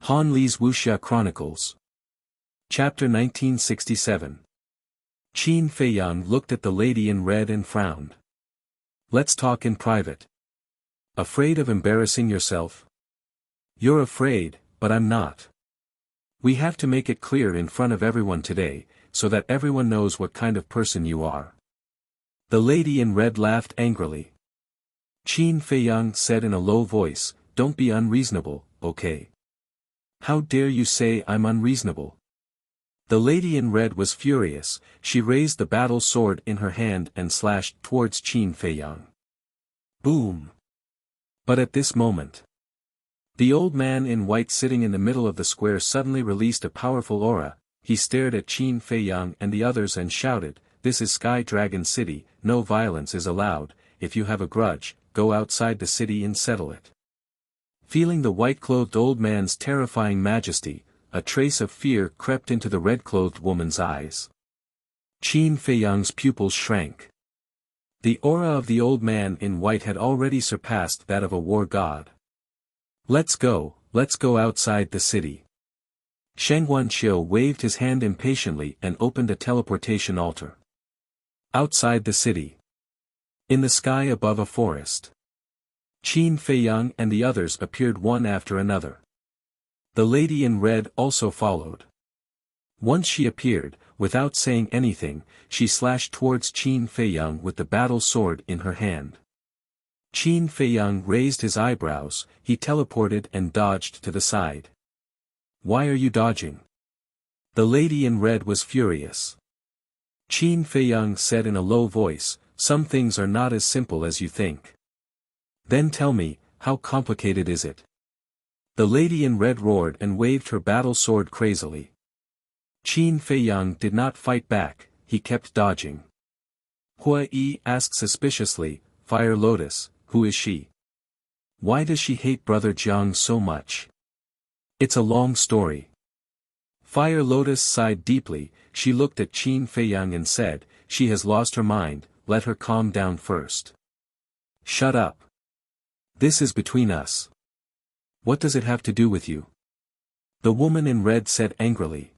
Han Li's Wuxia Chronicles. Chapter 1967. Qin Feiyang looked at the lady in red and frowned. Let's talk in private. Afraid of embarrassing yourself? You're afraid, but I'm not. We have to make it clear in front of everyone today, so that everyone knows what kind of person you are. The lady in red laughed angrily. Qin Feiyang said in a low voice, Don't be unreasonable, okay? How dare you say I'm unreasonable? The lady in red was furious. She raised the battle sword in her hand and slashed towards Qin Feiyang. Boom! But at this moment, the old man in white sitting in the middle of the square suddenly released a powerful aura. He stared at Qin Feiyang and the others and shouted, This is Sky Dragon City, no violence is allowed. If you have a grudge, go outside the city and settle it. Feeling the white-clothed old man's terrifying majesty, a trace of fear crept into the red-clothed woman's eyes. Qin Feiyang's pupils shrank. The aura of the old man in white had already surpassed that of a war god. Let's go outside the city. Sheng Guanqiu waved his hand impatiently and opened a teleportation altar. Outside the city. In the sky above a forest. Qin Feiyang and the others appeared one after another. The lady in red also followed. Once she appeared, without saying anything, she slashed towards Qin Feiyang with the battle sword in her hand. Qin Feiyang raised his eyebrows, he teleported and dodged to the side. Why are you dodging? The lady in red was furious. Qin Feiyang said in a low voice, Some things are not as simple as you think. Then tell me, how complicated is it? The lady in red roared and waved her battle sword crazily. Qin Feiyang did not fight back, he kept dodging. Hua Yi asked suspiciously, Fire Lotus, who is she? Why does she hate Brother Jiang so much? It's a long story. Fire Lotus sighed deeply. She looked at Qin Feiyang and said, She has lost her mind, let her calm down first. Shut up. This is between us. What does it have to do with you? The woman in red said angrily.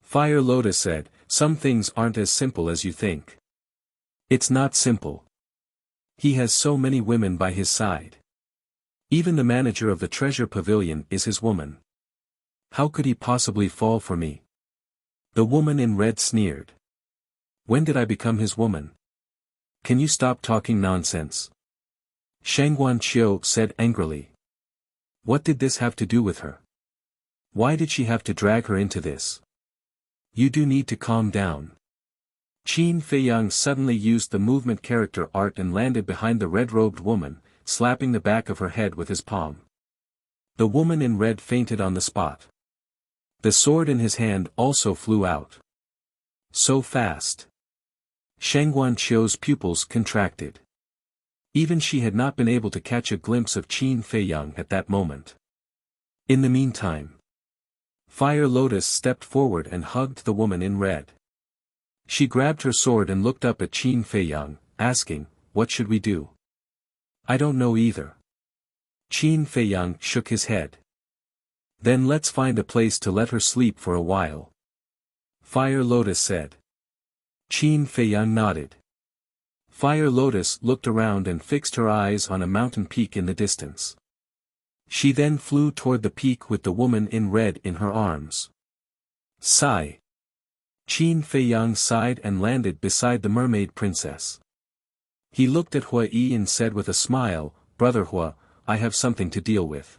Fire Lotus said, Some things aren't as simple as you think. It's not simple. He has so many women by his side. Even the manager of the treasure pavilion is his woman. How could he possibly fall for me? The woman in red sneered. When did I become his woman? Can you stop talking nonsense? Sheng Guanqiu said angrily. What did this have to do with her? Why did she have to drag her into this? You do need to calm down. Qin Feiyang suddenly used the movement character art and landed behind the red-robed woman, slapping the back of her head with his palm. The woman in red fainted on the spot. The sword in his hand also flew out. So fast. Sheng Guanqiu's pupils contracted. Even she had not been able to catch a glimpse of Qin Feiyang at that moment. In the meantime, Fire Lotus stepped forward and hugged the woman in red. She grabbed her sword and looked up at Qin Feiyang, asking, What should we do? I don't know either. Qin Feiyang shook his head. Then let's find a place to let her sleep for a while. Fire Lotus said. Qin Feiyang nodded. Fire Lotus looked around and fixed her eyes on a mountain peak in the distance. She then flew toward the peak with the woman in red in her arms. Sigh. Qin Feiyang sighed and landed beside the mermaid princess. He looked at Hua Yi and said with a smile, Brother Hua, I have something to deal with.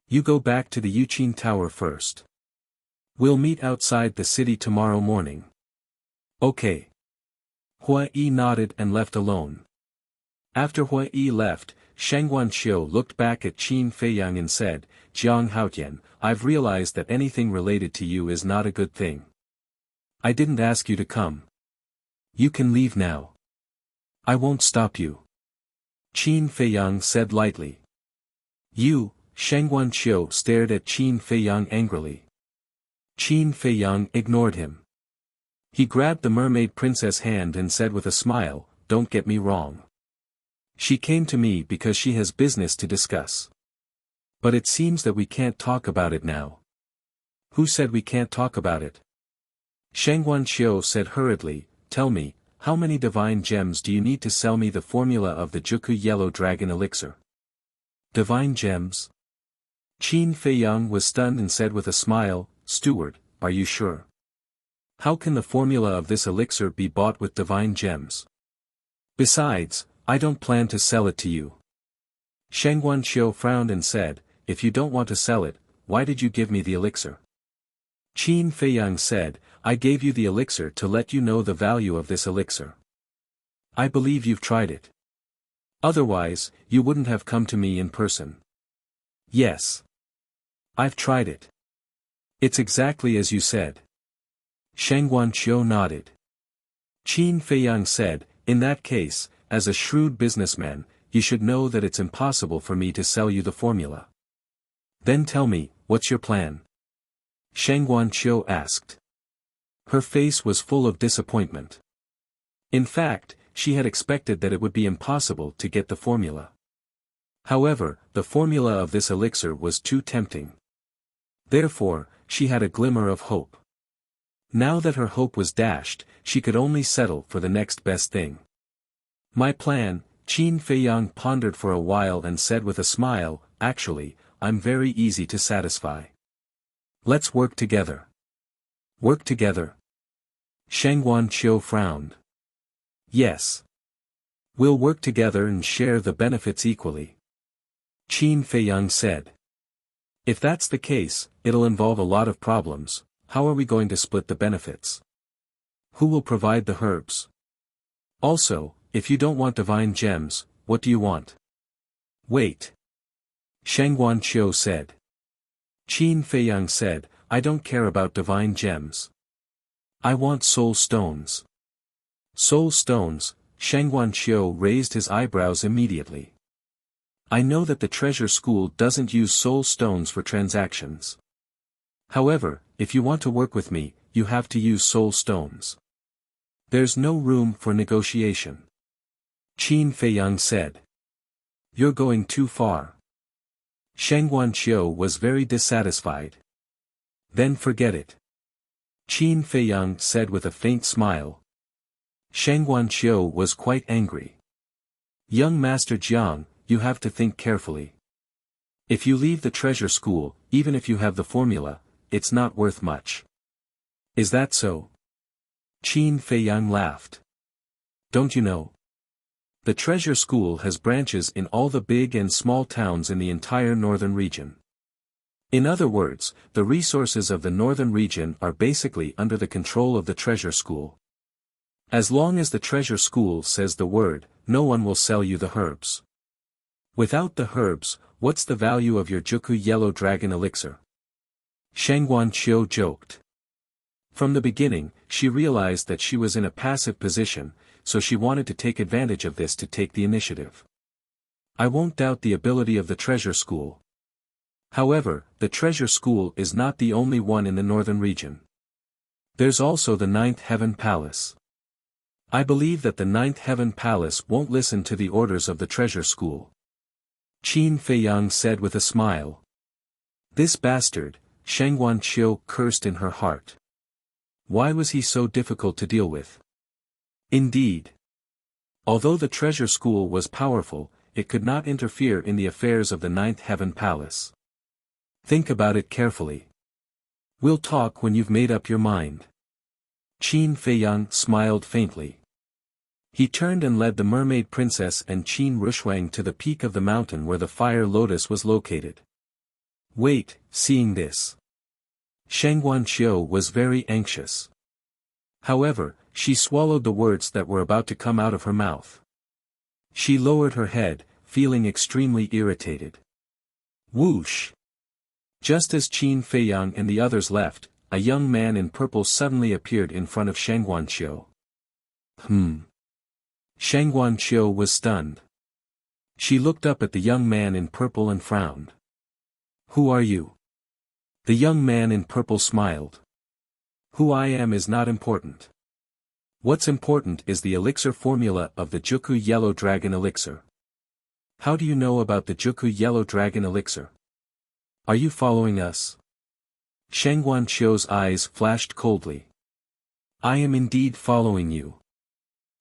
You go back to the Yuqin Tower first. We'll meet outside the city tomorrow morning. Okay. Hua Yi nodded and left alone. After Hua Yi left, Sheng Guanqiu looked back at Qin Feiyang and said, Jiang Haotian, I've realized that anything related to you is not a good thing. I didn't ask you to come. You can leave now. I won't stop you. Qin Feiyang said lightly. You, Sheng Guanqiu stared at Qin Feiyang angrily. Qin Feiyang ignored him. He grabbed the mermaid princess' hand and said with a smile, Don't get me wrong. She came to me because she has business to discuss. But it seems that we can't talk about it now. Who said we can't talk about it? Shangguan Qiu said hurriedly, tell me, how many divine gems do you need to sell me the formula of the Juku Yellow Dragon Elixir? Divine gems? Qin Feiyang was stunned and said with a smile, Steward, are you sure? How can the formula of this elixir be bought with divine gems? Besides, I don't plan to sell it to you. Shangguan Qiu frowned and said, if you don't want to sell it, why did you give me the elixir? Qin Feiyang said, I gave you the elixir to let you know the value of this elixir. I believe you've tried it. Otherwise, you wouldn't have come to me in person. Yes. I've tried it. It's exactly as you said. Shangguan Qiu nodded. Qin Feiyang said, in that case, as a shrewd businessman, you should know that it's impossible for me to sell you the formula. Then tell me, what's your plan? Shangguan Qiu asked. Her face was full of disappointment. In fact, she had expected that it would be impossible to get the formula. However, the formula of this elixir was too tempting. Therefore, she had a glimmer of hope. Now that her hope was dashed, she could only settle for the next best thing. My plan, Qin Feiyang pondered for a while and said with a smile, actually, I'm very easy to satisfy. Let's work together. Work together? Shangguan Qiu frowned. Yes. We'll work together and share the benefits equally. Qin Feiyang said. If that's the case, it'll involve a lot of problems. How are we going to split the benefits? Who will provide the herbs? Also, if you don't want divine gems, what do you want? Wait. Shangguan Qiu said. Qin Feiyang said, I don't care about divine gems. I want soul stones. Soul stones, Shangguan Qiu raised his eyebrows immediately. I know that the treasure school doesn't use soul stones for transactions. However, if you want to work with me, you have to use soul stones. There's no room for negotiation. Qin Feiyang said. You're going too far. Shangguan Qiu was very dissatisfied. Then forget it. Qin Feiyang said with a faint smile. Shangguan Qiu was quite angry. Young Master Jiang, you have to think carefully. If you leave the treasure school, even if you have the formula, it's not worth much. Is that so? Qin Feiyang laughed. Don't you know? The treasure school has branches in all the big and small towns in the entire northern region. In other words, the resources of the northern region are basically under the control of the treasure school. As long as the treasure school says the word, no one will sell you the herbs. Without the herbs, what's the value of your Juku Yellow Dragon Elixir? Shangguan Qiu joked. From the beginning, she realized that she was in a passive position, so she wanted to take advantage of this to take the initiative. I won't doubt the ability of the treasure school. However, the treasure school is not the only one in the northern region. There's also the Ninth Heaven Palace. I believe that the Ninth Heaven Palace won't listen to the orders of the treasure school. Qin Feiyang said with a smile. This bastard, Shangguan Qiu cursed in her heart. Why was he so difficult to deal with? Indeed. Although the treasure school was powerful, it could not interfere in the affairs of the Ninth Heaven Palace. Think about it carefully. We'll talk when you've made up your mind. Qin Feiyang smiled faintly. He turned and led the mermaid princess and Qin Rushuang to the peak of the mountain where the fire lotus was located. Wait, seeing this. Shangguan Qiu was very anxious. However, she swallowed the words that were about to come out of her mouth. She lowered her head, feeling extremely irritated. Whoosh! Just as Qin Feiyang and the others left, a young man in purple suddenly appeared in front of Shangguan Qiu. Shangguan Qiu was stunned. She looked up at the young man in purple and frowned. Who are you? The young man in purple smiled. Who I am is not important. What's important is the elixir formula of the Juku Yellow Dragon Elixir. How do you know about the Juku Yellow Dragon Elixir? Are you following us? Shang Guanqiu's eyes flashed coldly. I am indeed following you.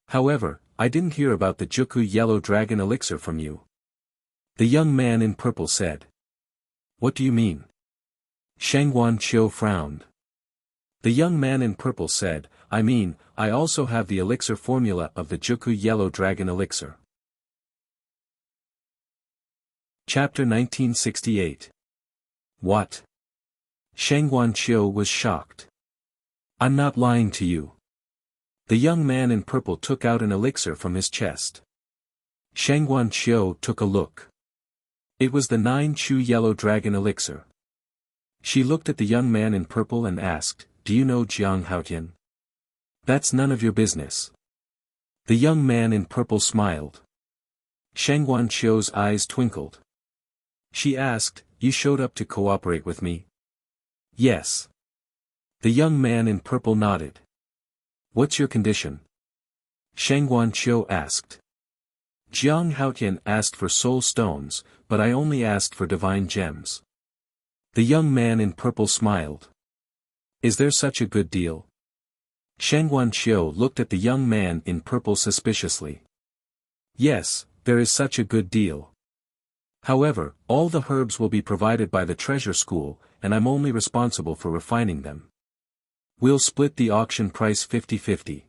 However, I didn't hear about the Juku Yellow Dragon elixir from you. The young man in purple said. What do you mean? Shang Guanqiu frowned. The young man in purple said, I mean, I also have the elixir formula of the Juku Yellow Dragon elixir. Chapter 1968. What? Shang Guanqiu was shocked. I'm not lying to you. The young man in purple took out an elixir from his chest. Shang Guanqiu took a look. It was the 9-Chu Yellow Dragon elixir. She looked at the young man in purple and asked, Do you know Jiang Haotian? That's none of your business. The young man in purple smiled. Shang Guanqiu's eyes twinkled. She asked, You showed up to cooperate with me? Yes. The young man in purple nodded. What's your condition? Shang Guanqiu asked. Jiang Haotian asked for soul stones, but I only asked for divine gems. The young man in purple smiled. Is there such a good deal? Shang Guanqiu looked at the young man in purple suspiciously. Yes, there is such a good deal. However, all the herbs will be provided by the treasure school, and I'm only responsible for refining them. We'll split the auction price 50-50.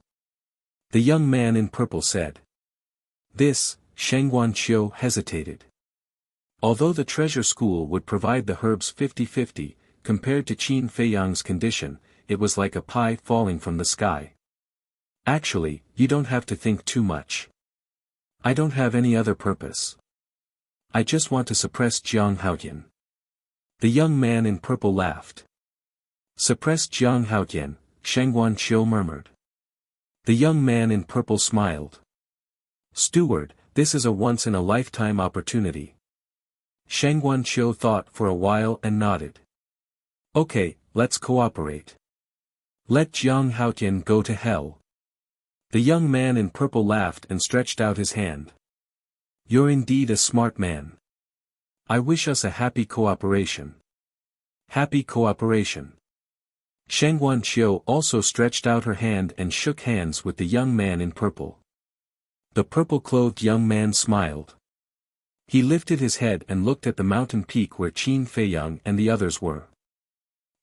The young man in purple said. This, Shang Guanqiu hesitated. Although the treasure school would provide the herbs 50-50, compared to Qin Feiyang's condition, it was like a pie falling from the sky. Actually, you don't have to think too much. I don't have any other purpose. I just want to suppress Jiang Haotian. The young man in purple laughed. Suppress Jiang Haotian, Shang Guanqiu murmured. The young man in purple smiled. Steward, this is a once-in-a-lifetime opportunity. Shang Guanqiu thought for a while and nodded. Okay, let's cooperate. Let Jiang Haotian go to hell. The young man in purple laughed and stretched out his hand. You're indeed a smart man. I wish us a happy cooperation. Happy cooperation. Shang Guanqiu also stretched out her hand and shook hands with the young man in purple. The purple-clothed young man smiled. He lifted his head and looked at the mountain peak where Qin Feiyang and the others were.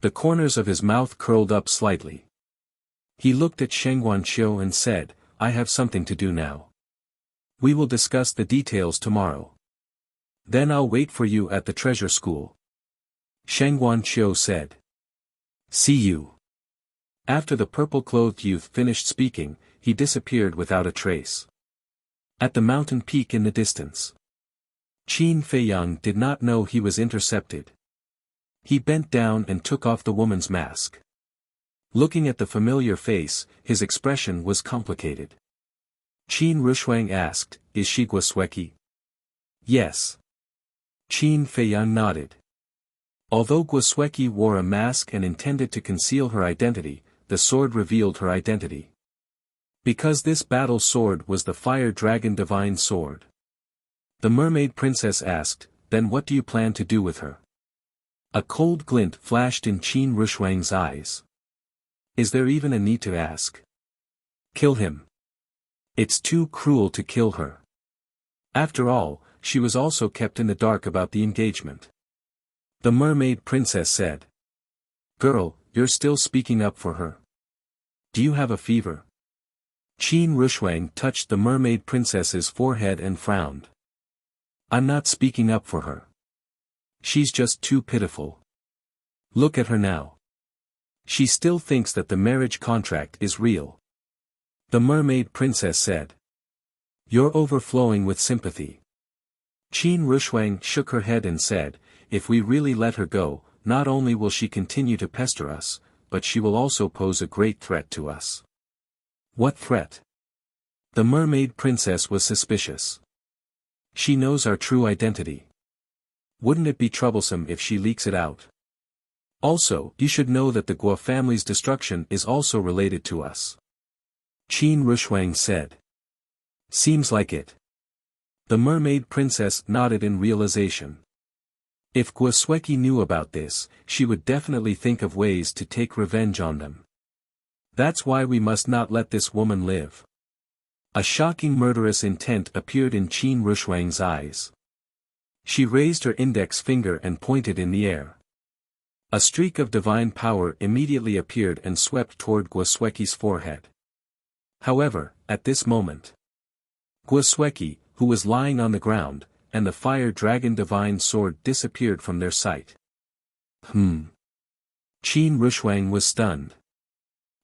The corners of his mouth curled up slightly. He looked at Shang Guanqiu and said, I have something to do now. We will discuss the details tomorrow. Then I'll wait for you at the treasure school. Shang Guanqiu said. See you. After the purple-clothed youth finished speaking, he disappeared without a trace. At the mountain peak in the distance. Qin Feiyang did not know he was intercepted. He bent down and took off the woman's mask. Looking at the familiar face, his expression was complicated. Qin Rushuang asked, Is she Guosweki? Yes. Qin Feiyang nodded. Although Guosweki wore a mask and intended to conceal her identity, the sword revealed her identity. Because this battle sword was the Fire Dragon Divine Sword. The mermaid princess asked, Then what do you plan to do with her? A cold glint flashed in Qin Rushuang's eyes. Is there even a need to ask? Kill him. It's too cruel to kill her. After all, she was also kept in the dark about the engagement. The mermaid princess said. Girl, you're still speaking up for her. Do you have a fever? Qin Rushuang touched the mermaid princess's forehead and frowned. I'm not speaking up for her. She's just too pitiful. Look at her now. She still thinks that the marriage contract is real. The mermaid princess said. You're overflowing with sympathy. Qin Rushuang shook her head and said, If we really let her go, not only will she continue to pester us, but she will also pose a great threat to us. What threat? The mermaid princess was suspicious. She knows our true identity. Wouldn't it be troublesome if she leaks it out? Also, you should know that the Guo family's destruction is also related to us. Qin Rushuang said. Seems like it. The mermaid princess nodded in realization. If Guosweki knew about this, she would definitely think of ways to take revenge on them. That's why we must not let this woman live. A shocking murderous intent appeared in Qin Rushwang's eyes. She raised her index finger and pointed in the air. A streak of divine power immediately appeared and swept toward Guosweki's forehead. However, at this moment, Guosweki, who was lying on the ground, and the fire dragon divine sword disappeared from their sight. Qin Rushwang was stunned.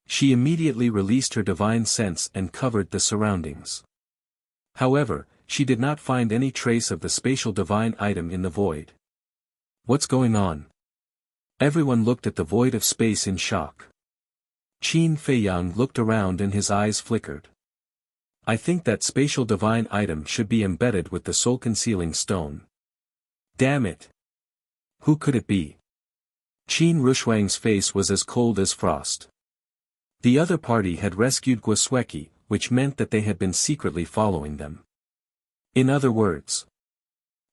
She immediately released her divine sense and covered the surroundings. However, she did not find any trace of the spatial divine item in the void. What's going on? Everyone looked at the void of space in shock. Qin Feiyang looked around and his eyes flickered. I think that spatial divine item should be embedded with the soul-concealing stone. Damn it! Who could it be? Qin Rushwang's face was as cold as frost. The other party had rescued Guosweki, which meant that they had been secretly following them. In other words,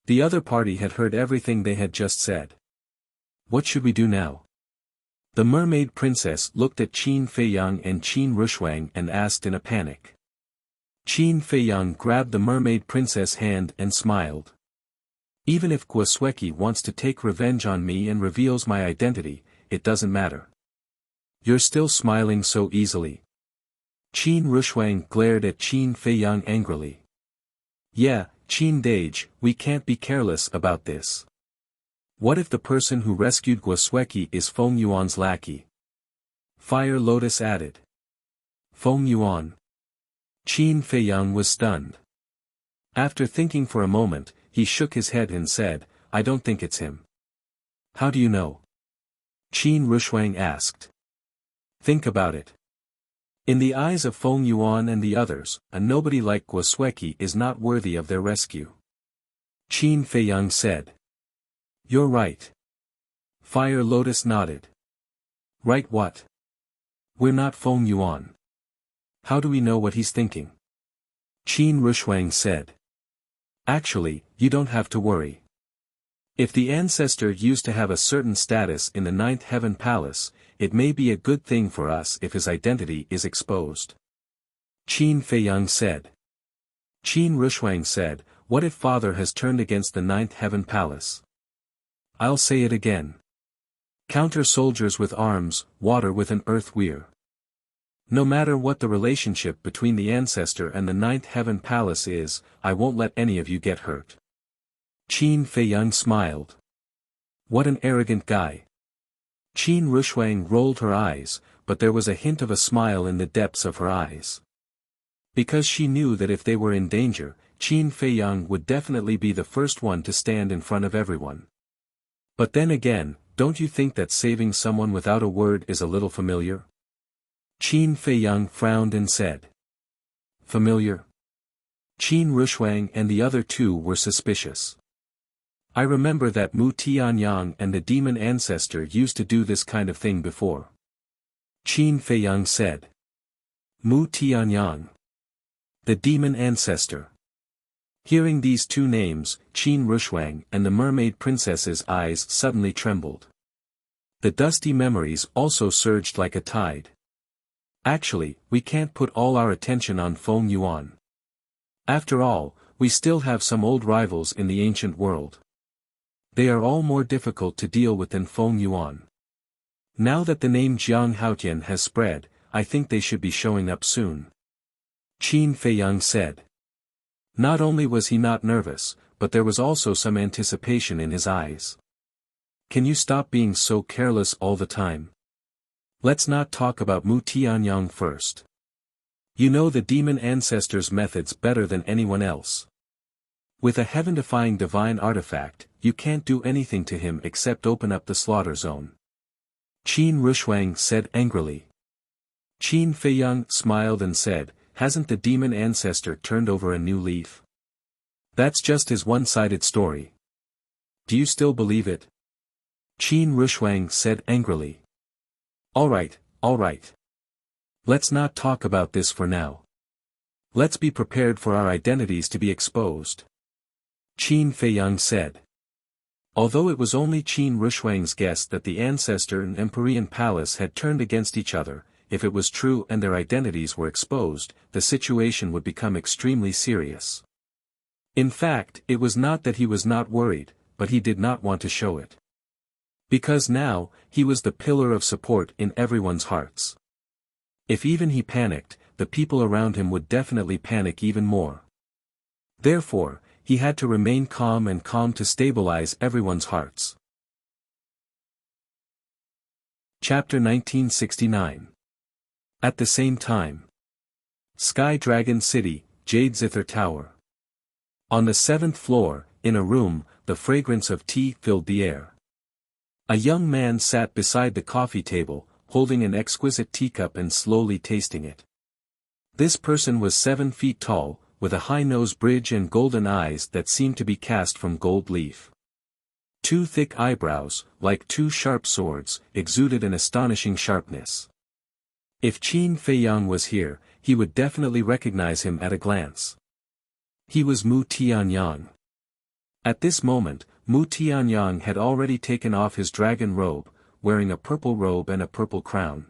the other party had heard everything they had just said. What should we do now? The mermaid princess looked at Qin Feiyang and Qin Rushwang and asked in a panic. Qin Feiyang grabbed the mermaid princess' hand and smiled. Even if Guosweki wants to take revenge on me and reveals my identity, it doesn't matter. You're still smiling so easily. Qin Rushwang glared at Qin Feiyang angrily. Yeah, Qin Dage, we can't be careless about this. What if the person who rescued Guosweki is Feng Yuan's lackey? Fire Lotus added. Feng Yuan. Qin Feiyang was stunned. After thinking for a moment, he shook his head and said, I don't think it's him. How do you know? Qin Rushwang asked. Think about it. In the eyes of Feng Yuan and the others, a nobody like Guosweki is not worthy of their rescue. Qin Feiyang said. You're right. Fire Lotus nodded. Right what? We're not Feng Yuan. How do we know what he's thinking? Qin Rushwang said. Actually, you don't have to worry. If the ancestor used to have a certain status in the Ninth Heaven Palace, it may be a good thing for us if his identity is exposed. Qin Feiyang said. Qin Rushwang said, what if father has turned against the Ninth Heaven Palace? I'll say it again. Counter soldiers with arms, water with an earth weir. No matter what the relationship between the ancestor and the Ninth Heaven Palace is, I won't let any of you get hurt. Qin Feiyang smiled. What an arrogant guy. Qin Rushwang rolled her eyes, but there was a hint of a smile in the depths of her eyes. Because she knew that if they were in danger, Qin Feiyang would definitely be the first one to stand in front of everyone. But then again, don't you think that saving someone without a word is a little familiar? Qin Feiyang frowned and said. Familiar? Qin Rushwang and the other two were suspicious. I remember that Mu Tianyang and the demon ancestor used to do this kind of thing before. Qin Feiyang said. Mu Tianyang. The demon ancestor. Hearing these two names, Qin Rushwang and the mermaid princess's eyes suddenly trembled. The dusty memories also surged like a tide. Actually, we can't put all our attention on Feng Yuan. After all, we still have some old rivals in the ancient world. They are all more difficult to deal with than Feng Yuan. Now that the name Jiang Haotian has spread, I think they should be showing up soon. Qin Feiyang said. Not only was he not nervous, but there was also some anticipation in his eyes. Can you stop being so careless all the time? Let's not talk about Mu Tianyang first. You know the demon ancestor's methods better than anyone else. With a heaven-defying divine artifact, you can't do anything to him except open up the slaughter zone. Qin Rushwang said angrily. Qin Feiyang smiled and said, hasn't the demon ancestor turned over a new leaf? That's just his one-sided story. Do you still believe it? Qin Rushwang said angrily. Alright. Let's not talk about this for now. Let's be prepared for our identities to be exposed. Qin Feiyang said. Although it was only Qin Rushuang's guess that the ancestor and Empyrean palace had turned against each other, if it was true and their identities were exposed, the situation would become extremely serious. In fact, it was not that he was not worried, but he did not want to show it. Because now, he was the pillar of support in everyone's hearts. If even he panicked, the people around him would definitely panic even more. Therefore, he had to remain calm to stabilize everyone's hearts. Chapter 1969. At the same time. Sky Dragon City, Jade Zither Tower. On the 7th floor, in a room, the fragrance of tea filled the air. A young man sat beside the coffee table, holding an exquisite teacup and slowly tasting it. This person was 7 feet tall, with a high nose bridge and golden eyes that seemed to be cast from gold leaf. 2 thick eyebrows, like 2 sharp swords, exuded an astonishing sharpness. If Qin Feiyang was here, he would definitely recognize him at a glance. He was Mu Tianyang. At this moment, Mu Tianyang had already taken off his dragon robe, wearing a purple robe and a purple crown.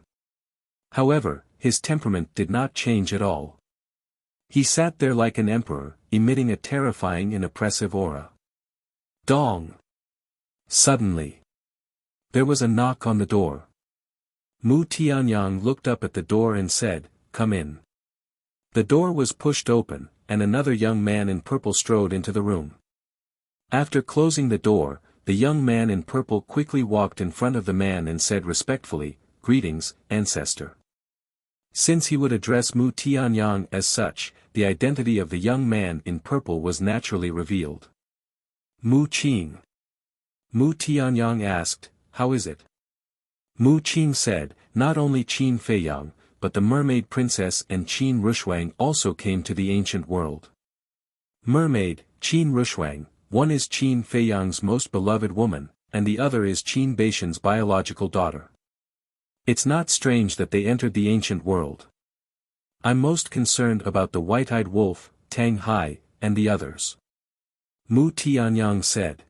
However, his temperament did not change at all. He sat there like an emperor, emitting a terrifying and oppressive aura. Dong! Suddenly, there was a knock on the door. Mu Tianyang looked up at the door and said, "Come in." The door was pushed open, and another young man in purple strode into the room. After closing the door, the young man in purple quickly walked in front of the man and said respectfully, "Greetings, ancestor." Since he would address Mu Tianyang as such, the identity of the young man in purple was naturally revealed. Mu Qing. Mu Tianyang asked, "How is it?" Mu Qing said, "Not only Qin Feiyang, but the mermaid princess and Qin Rushuang also came to the ancient world. Mermaid, Qin Rushuang, one is Qin Feiyang's most beloved woman, and the other is Qin Baishan's biological daughter. It's not strange that they entered the ancient world. I'm most concerned about the white-eyed wolf, Tang Hai, and the others." Mu Tianyang said.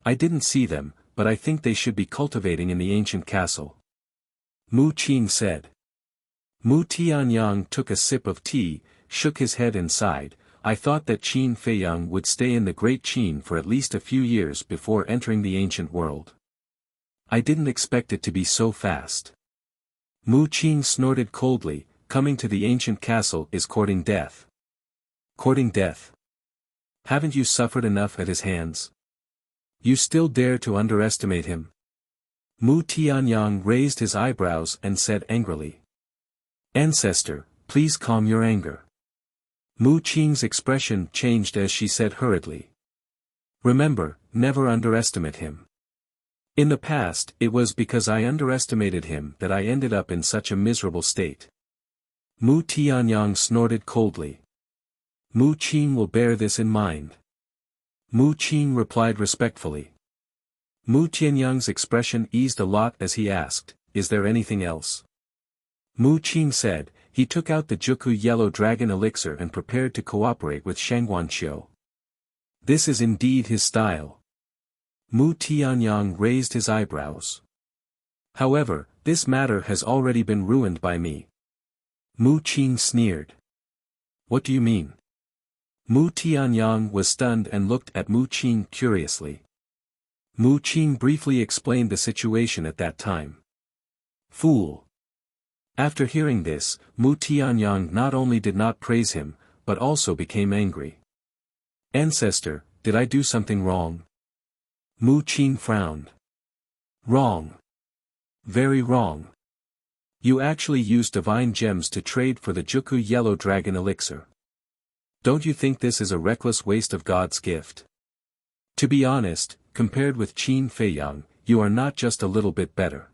"I didn't see them, but I think they should be cultivating in the ancient castle." Mu Qing said. Mu Tianyang took a sip of tea, shook his head and sighed. "I thought that Qin Feiyang would stay in the Great Qin for at least a few years before entering the ancient world. I didn't expect it to be so fast." Mu Qing snorted coldly. "Coming to the ancient castle is courting death." "Courting death? Haven't you suffered enough at his hands? You still dare to underestimate him?" Mu Tianyang raised his eyebrows and said angrily. "Ancestor, please calm your anger." Mu Qing's expression changed as she said hurriedly. "Remember, never underestimate him. In the past, it was because I underestimated him that I ended up in such a miserable state." Mu Tianyang snorted coldly. "Mu Qing will bear this in mind." Mu Qing replied respectfully. Mu Tianyang's expression eased a lot as he asked, "Is there anything else?" Mu Qing said, "He took out the Juku Yellow Dragon Elixir and prepared to cooperate with Shangguanqiu. This is indeed his style." Mu Tianyang raised his eyebrows. "However, this matter has already been ruined by me." Mu Qing sneered. "What do you mean?" Mu Tianyang was stunned and looked at Mu Qing curiously. Mu Qing briefly explained the situation at that time. "Fool." After hearing this, Mu Tianyang not only did not praise him, but also became angry. "Ancestor, did I do something wrong?" Mu Qing frowned. "Wrong. Very wrong. You actually used divine gems to trade for the Juku Yellow Dragon Elixir. Don't you think this is a reckless waste of God's gift? To be honest, compared with Qin Feiyang, you are not just a little bit better."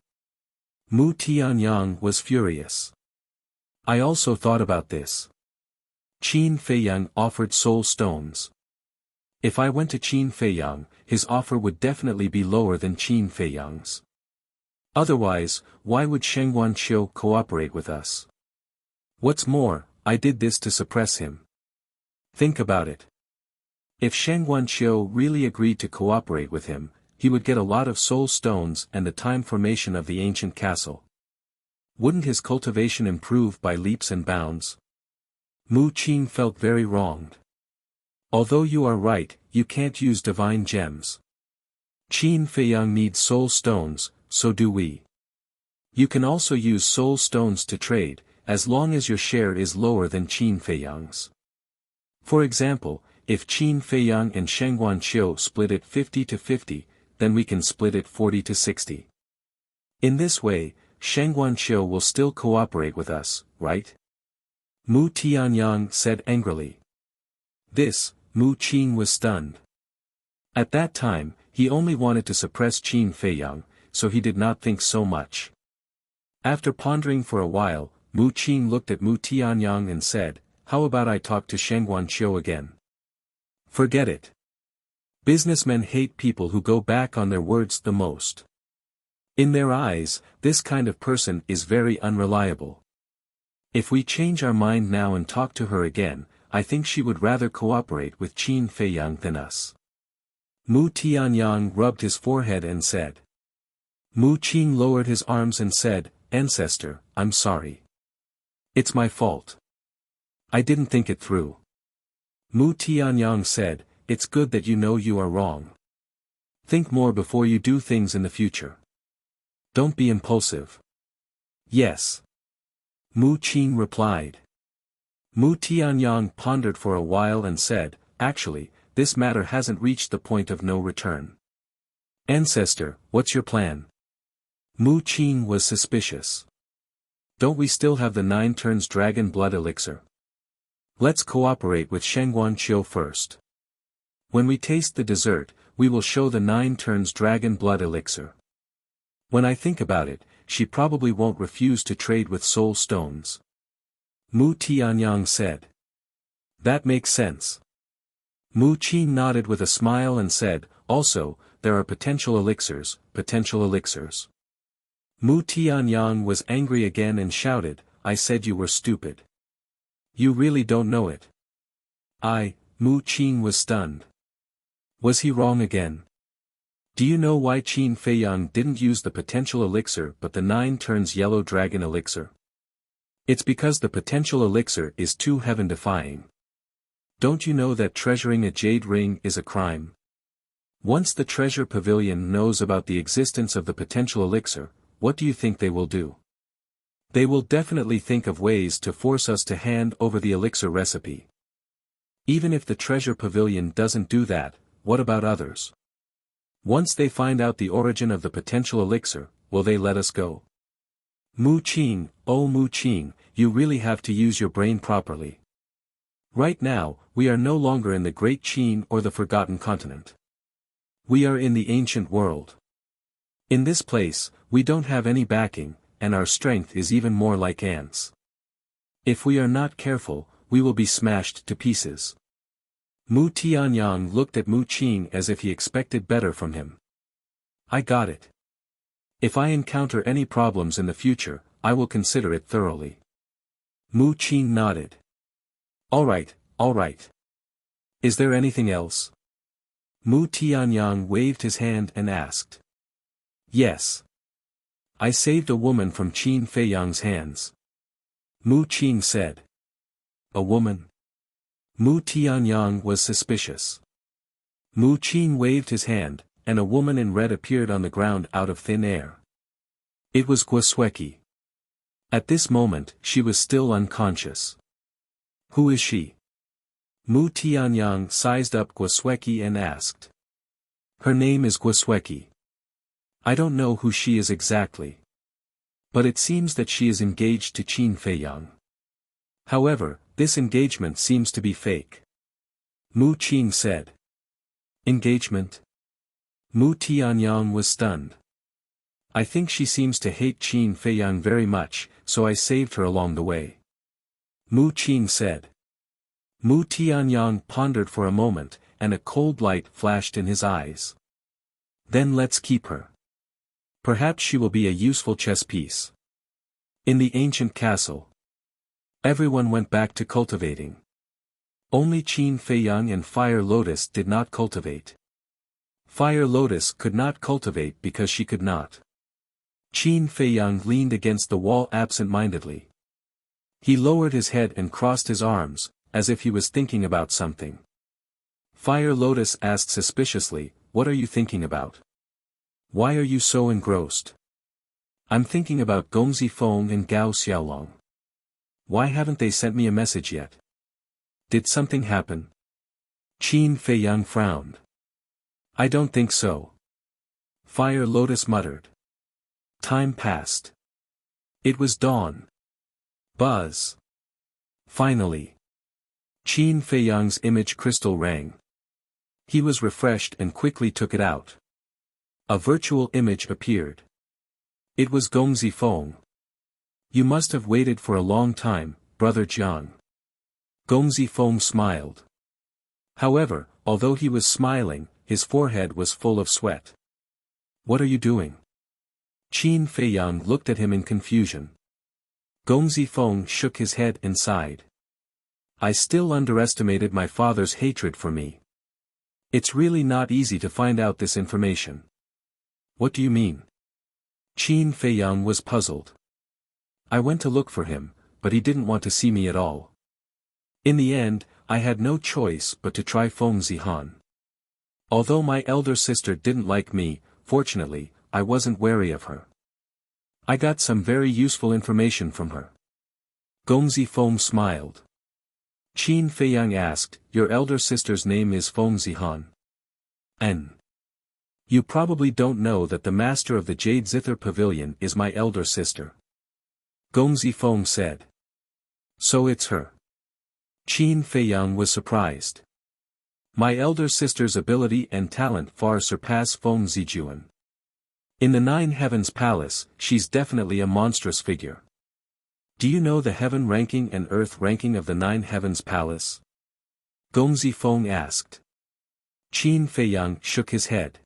Mu Tianyang was furious. "I also thought about this. Qin Feiyang offered soul stones. If I went to Qin Feiyang, his offer would definitely be lower than Qin Feiyang's. Otherwise, why would Shangguanqiu cooperate with us? What's more, I did this to suppress him. Think about it. If Sheng Guanqiu really agreed to cooperate with him, he would get a lot of soul stones and the time formation of the ancient castle. Wouldn't his cultivation improve by leaps and bounds? Mu Qin felt very wronged. Although you are right, you can't use divine gems. Qin Feiyang needs soul stones, so do we. You can also use soul stones to trade, as long as your share is lower than Qin Feiyang's. For example, if Qin Feiyang and Sheng Guanqiu split it 50-50, then we can split it 40-60. In this way, Sheng Guanqiu will still cooperate with us, right? Mu Tianyang said angrily. This, Mu Qin was stunned. At that time, he only wanted to suppress Qin Feiyang, so he did not think so much. After pondering for a while, Mu Qin looked at Mu Tianyang and said, "How about I talk to Sheng Guanqiu again?" Forget it. Businessmen hate people who go back on their words the most. In their eyes, this kind of person is very unreliable. If we change our mind now and talk to her again, I think she would rather cooperate with Qin Feiyang than us. Mu Tianyang rubbed his forehead and said. Mu Qin lowered his arms and said, "Ancestor, I'm sorry. It's my fault. I didn't think it through." Mu Tianyang said, "It's good that you know you are wrong. Think more before you do things in the future. Don't be impulsive." "Yes." Mu Qin replied. Mu Tianyang pondered for a while and said, "Actually, this matter hasn't reached the point of no return. Ancestor, what's your plan?" Mu Qin was suspicious. "Don't we still have the 9 turns dragon blood elixir? Let's cooperate with Sheng Guanqiu first. When we taste the dessert, we will show the 9 turns dragon blood elixir. When I think about it, she probably won't refuse to trade with soul stones." Mu Tianyang said. "That makes sense." Mu Qin nodded with a smile and said, "Also, there are potential elixirs, potential elixirs." Mu Tianyang was angry again and shouted, "I said you were stupid. You really don't know it." Mu Qin was stunned. Was he wrong again? Do you know why Qin Feiyang didn't use the potential elixir but the 9 turns yellow dragon elixir? It's because the potential elixir is too heaven-defying. Don't you know that treasuring a jade ring is a crime? Once the treasure pavilion knows about the existence of the potential elixir, what do you think they will do? They will definitely think of ways to force us to hand over the elixir recipe. Even if the treasure pavilion doesn't do that, what about others? Once they find out the origin of the potential elixir, will they let us go? Mu Qin, oh Mu Qin, you really have to use your brain properly. Right now, we are no longer in the Great Qin or the Forgotten Continent. We are in the ancient world. In this place, we don't have any backing, and our strength is even more like ants. If we are not careful, we will be smashed to pieces. Mu Tianyang looked at Mu Qin as if he expected better from him. "I got it. If I encounter any problems in the future, I will consider it thoroughly." Mu Qin nodded. All right. Is there anything else?" Mu Tianyang waved his hand and asked. "Yes. I saved a woman from Qin Feiyang's hands." Mu Qin said. "A woman?" Mu Tianyang was suspicious. Mu Qin waved his hand, and a woman in red appeared on the ground out of thin air. It was Guosweki. At this moment, she was still unconscious. "Who is she?" Mu Tianyang sized up Guosweki and asked. "Her name is Guosweki. I don't know who she is exactly. But it seems that she is engaged to Qin Feiyang. However, this engagement seems to be fake." Mu Qin said. "Engagement?" Mu Tianyang was stunned. "I think she seems to hate Qin Feiyang very much, so I saved her along the way." Mu Qin said. Mu Tianyang pondered for a moment, and a cold light flashed in his eyes. "Then let's keep her. Perhaps she will be a useful chess piece." In the ancient castle, everyone went back to cultivating. Only Qin Feiyang and Fire Lotus did not cultivate. Fire Lotus could not cultivate because she could not. Qin Feiyang leaned against the wall absent-mindedly. He lowered his head and crossed his arms, as if he was thinking about something. Fire Lotus asked suspiciously, "What are you thinking about? Why are you so engrossed?" "I'm thinking about Gongzi Feng and Gao Xiaolong. Why haven't they sent me a message yet? Did something happen?" Qin Feiyang frowned. "I don't think so." Fire Lotus muttered. Time passed. It was dawn. Buzz. Finally. Qin Feiyang's image crystal rang. He was refreshed and quickly took it out. A virtual image appeared. It was Gongzi Feng. "You must have waited for a long time, Brother Jiang." Gongzi Feng smiled. However, although he was smiling, his forehead was full of sweat. "What are you doing?" Qin Feiyang looked at him in confusion. Gongzi Feng shook his head and sighed. "I still underestimated my father's hatred for me. It's really not easy to find out this information." "What do you mean?" Qin Feiyang was puzzled. "I went to look for him, but he didn't want to see me at all. In the end, I had no choice but to try Feng Zihan. Although my elder sister didn't like me, fortunately, I wasn't wary of her. I got some very useful information from her." Gongzi Feng smiled. Qin Feiyang asked, "Your elder sister's name is Feng Zihan?" "N. You probably don't know that the master of the Jade Zither Pavilion is my elder sister." Gongzi Feng said. "So it's her." Qin Feiyang was surprised. "My elder sister's ability and talent far surpass Feng Zijuan. In the Nine Heavens Palace, she's definitely a monstrous figure." "Do you know the heaven ranking and earth ranking of the Nine Heavens Palace?" Gongzi Feng asked. Qin Feiyang shook his head.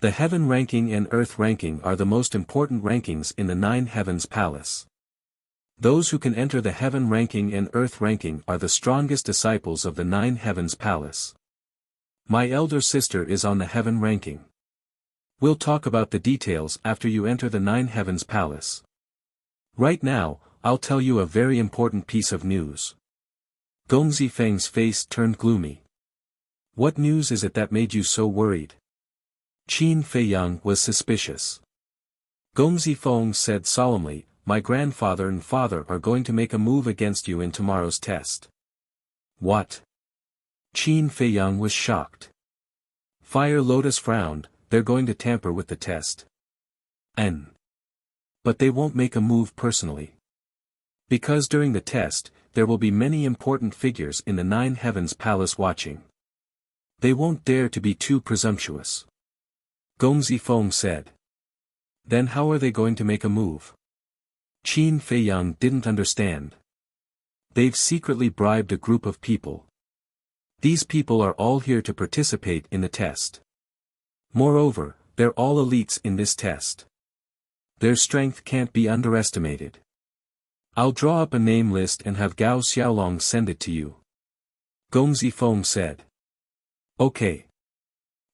"The heaven ranking and earth ranking are the most important rankings in the Nine Heavens Palace. Those who can enter the heaven ranking and earth ranking are the strongest disciples of the Nine Heavens Palace. My elder sister is on the heaven ranking. We'll talk about the details after you enter the Nine Heavens Palace. Right now, I'll tell you a very important piece of news." Gongzi Feng's face turned gloomy. "What news is it that made you so worried?" Qin Feiyang was suspicious. Gongzi Feng said solemnly, "My grandfather and father are going to make a move against you in tomorrow's test." "What?" Qin Feiyang was shocked. Fire Lotus frowned. "They're going to tamper with the test." "N. But they won't make a move personally. Because during the test, there will be many important figures in the Nine Heavens Palace watching. They won't dare to be too presumptuous." Gongzi Feng said. "Then how are they going to make a move?" Qin Feiyang didn't understand. "They've secretly bribed a group of people. These people are all here to participate in the test. Moreover, they're all elites in this test. Their strength can't be underestimated. I'll draw up a name list and have Gao Xiaolong send it to you." Gongzi Feng said. "Okay."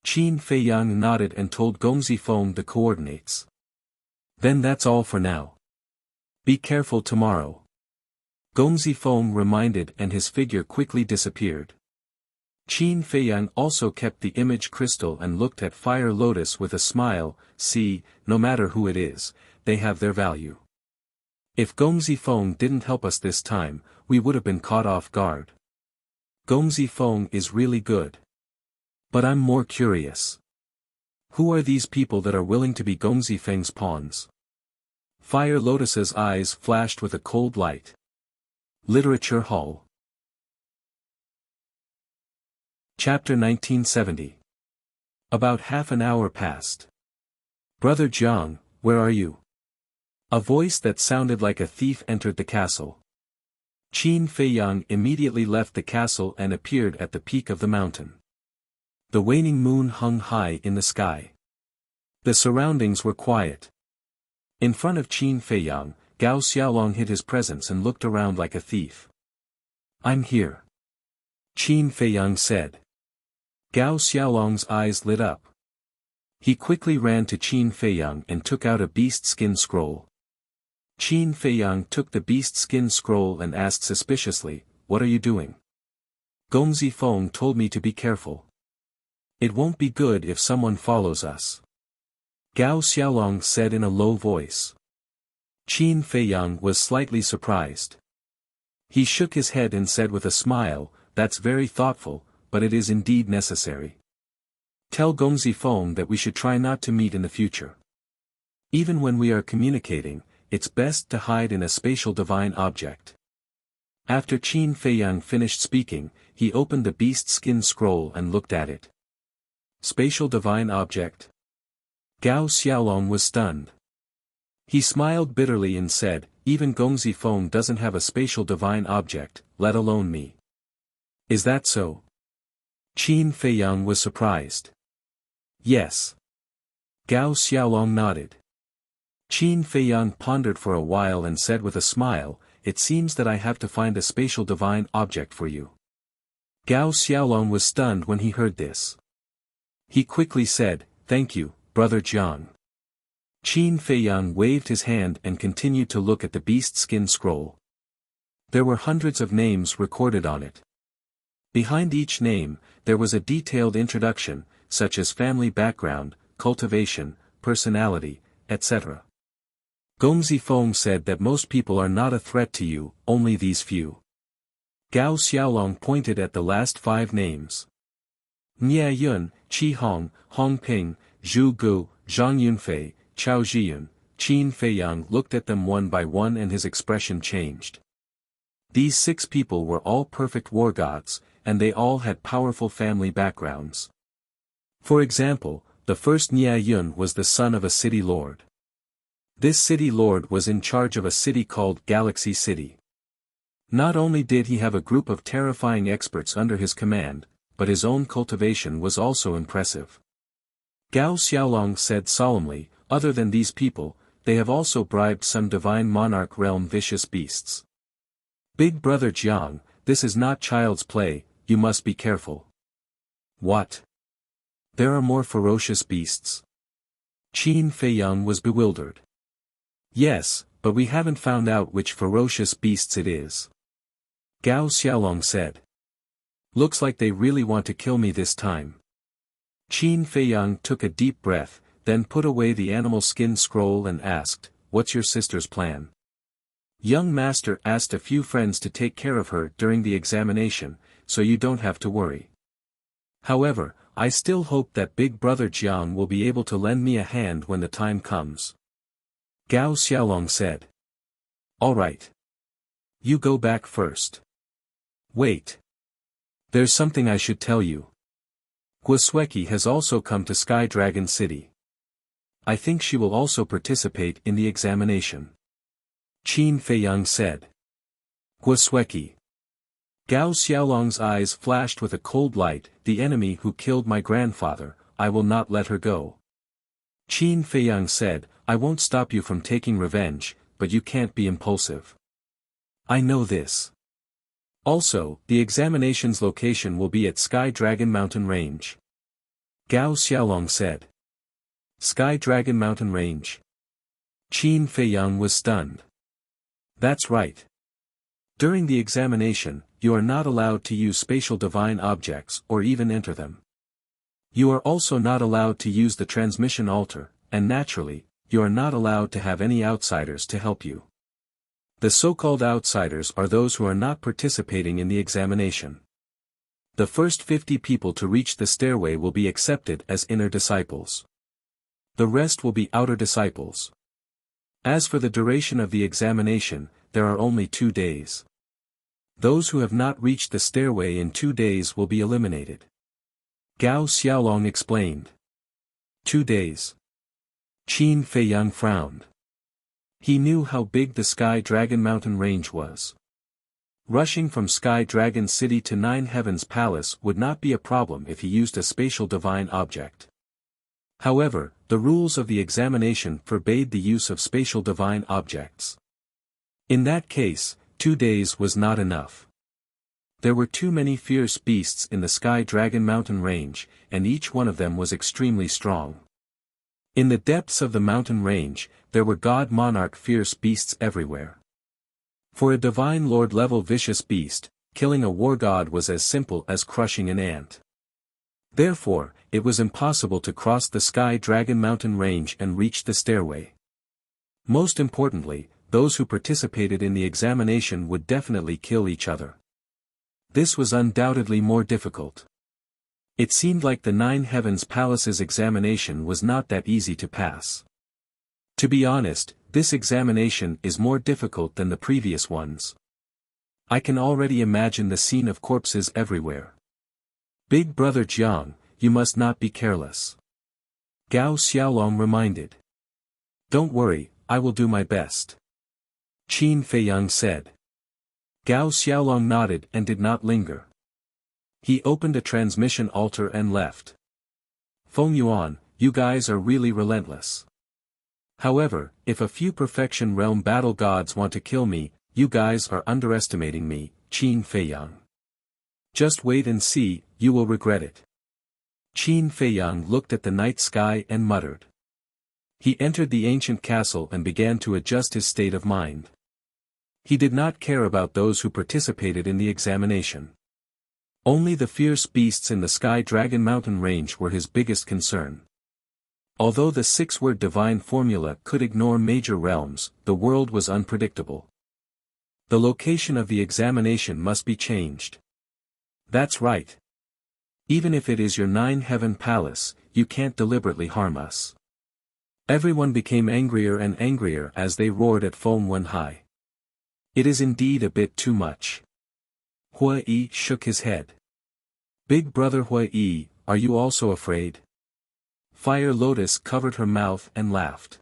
Qin Feiyang nodded and told Gongzi Feng the coordinates. "Then that's all for now. Be careful tomorrow." Gongzi Feng reminded and his figure quickly disappeared. Qin Feiyang also kept the image crystal and looked at Fire Lotus with a smile. "See, no matter who it is, they have their value. If Gongzi Feng didn't help us this time, we would have been caught off guard. Gongzi Feng is really good. But I'm more curious. Who are these people that are willing to be Gongzi Feng's pawns?" Fire Lotus's eyes flashed with a cold light. Literature Hall. Chapter 1970. About half an hour passed. "Brother Jiang, where are you?" A voice that sounded like a thief entered the castle. Qin Feiyang immediately left the castle and appeared at the peak of the mountain. The waning moon hung high in the sky. The surroundings were quiet. In front of Qin Feiyang, Gao Xiaolong hid his presence and looked around like a thief. "I'm here." Qin Feiyang said. Gao Xiaolong's eyes lit up. He quickly ran to Qin Feiyang and took out a beast skin scroll. Qin Feiyang took the beast skin scroll and asked suspiciously, "What are you doing?" "Gongzi Feng told me to be careful. It won't be good if someone follows us," Gao Xiaolong said in a low voice. Qin Feiyang was slightly surprised. He shook his head and said with a smile, "That's very thoughtful, but it is indeed necessary. Tell Gongzi Feng that we should try not to meet in the future. Even when we are communicating, it's best to hide in a spatial divine object." After Qin Feiyang finished speaking, he opened the beast skin scroll and looked at it. Spatial divine object? Gao Xiaolong was stunned. He smiled bitterly and said, "Even Gongzi Feng doesn't have a spatial divine object, let alone me." "Is that so?" Qin Feiyang was surprised. "Yes." Gao Xiaolong nodded. Qin Feiyang pondered for a while and said with a smile, "It seems that I have to find a spatial divine object for you." Gao Xiaolong was stunned when he heard this. He quickly said, "Thank you, Brother Jiang." Qin Feiyang waved his hand and continued to look at the beast skin scroll. There were hundreds of names recorded on it. Behind each name, there was a detailed introduction, such as family background, cultivation, personality, etc. Gongzi Feng said that most people are not a threat to you, only these few. Gao Xiaolong pointed at the last 5 names. Nie Yun, Qi Hong, Hong Ping, Zhu Gu, Zhang Yunfei, Chao Zhiyun. Qin Feiyang looked at them one by one and his expression changed. These 6 people were all perfect war gods, and they all had powerful family backgrounds. For example, the first Nie Yun was the son of a city lord. This city lord was in charge of a city called Galaxy City. Not only did he have a group of terrifying experts under his command, but his own cultivation was also impressive. Gao Xiaolong said solemnly, "Other than these people, they have also bribed some divine monarch realm vicious beasts. Big Brother Jiang, this is not child's play, you must be careful." "What? There are more ferocious beasts?" Qin Feiyang was bewildered. "Yes, but we haven't found out which ferocious beasts it is," Gao Xiaolong said. "Looks like they really want to kill me this time." Qin Feiyang took a deep breath, then put away the animal skin scroll and asked, "What's your sister's plan?" "Young master asked a few friends to take care of her during the examination, so you don't have to worry. However, I still hope that Big Brother Jiang will be able to lend me a hand when the time comes," Gao Xiaolong said. "All right. You go back first." "Wait. There's something I should tell you. Guosweki has also come to Sky Dragon City. I think she will also participate in the examination," Qin Feiyang said. "Guosweki." Gao Xiaolong's eyes flashed with a cold light, "The enemy who killed my grandfather, I will not let her go." Qin Feiyang said, "I won't stop you from taking revenge, but you can't be impulsive. I know this. Also, the examination's location will be at Sky Dragon Mountain Range," Gao Xiaolong said. Sky Dragon Mountain Range. Qin Feiyang was stunned. "That's right. During the examination, you are not allowed to use spatial divine objects or even enter them. You are also not allowed to use the transmission altar, and naturally, you are not allowed to have any outsiders to help you. The so-called outsiders are those who are not participating in the examination. The first 50 people to reach the stairway will be accepted as inner disciples. The rest will be outer disciples. As for the duration of the examination, there are only 2 days. Those who have not reached the stairway in 2 days will be eliminated," Gao Xiaolong explained. 2 days. Qin Feiyang frowned. He knew how big the Sky Dragon Mountain Range was. Rushing from Sky Dragon City to Nine Heavens Palace would not be a problem if he used a spatial divine object. However, the rules of the examination forbade the use of spatial divine objects. In that case, 2 days was not enough. There were too many fierce beasts in the Sky Dragon mountain range, and each one of them was extremely strong. In the depths of the mountain range, there were god monarch fierce beasts everywhere. For a divine lord level vicious beast, killing a war god was as simple as crushing an ant. Therefore, it was impossible to cross the Sky Dragon mountain range and reach the stairway. Most importantly, those who participated in the examination would definitely kill each other. This was undoubtedly more difficult. It seemed like the Nine Heavens Palace's examination was not that easy to pass. To be honest, this examination is more difficult than the previous ones. I can already imagine the scene of corpses everywhere. Big Brother Jiang, you must not be careless. Gao Xiaolong reminded. Don't worry, I will do my best. Qin Feiyang said. Gao Xiaolong nodded and did not linger. He opened a transmission altar and left. Feng Yuan, you guys are really relentless. However, if a few Perfection Realm battle gods want to kill me, you guys are underestimating me, Qin Feiyang. Just wait and see, you will regret it. Qin Feiyang looked at the night sky and muttered. He entered the ancient castle and began to adjust his state of mind. He did not care about those who participated in the examination. Only the fierce beasts in the Sky Dragon mountain range were his biggest concern. Although the six-word divine formula could ignore major realms, the world was unpredictable. The location of the examination must be changed. That's right. Even if it is your Nine-Heaven Palace, you can't deliberately harm us. Everyone became angrier and angrier as they roared at Feng Wenhai. It is indeed a bit too much. Hua Yi shook his head. Big Brother Hua Yi, are you also afraid? Fire Lotus covered her mouth and laughed.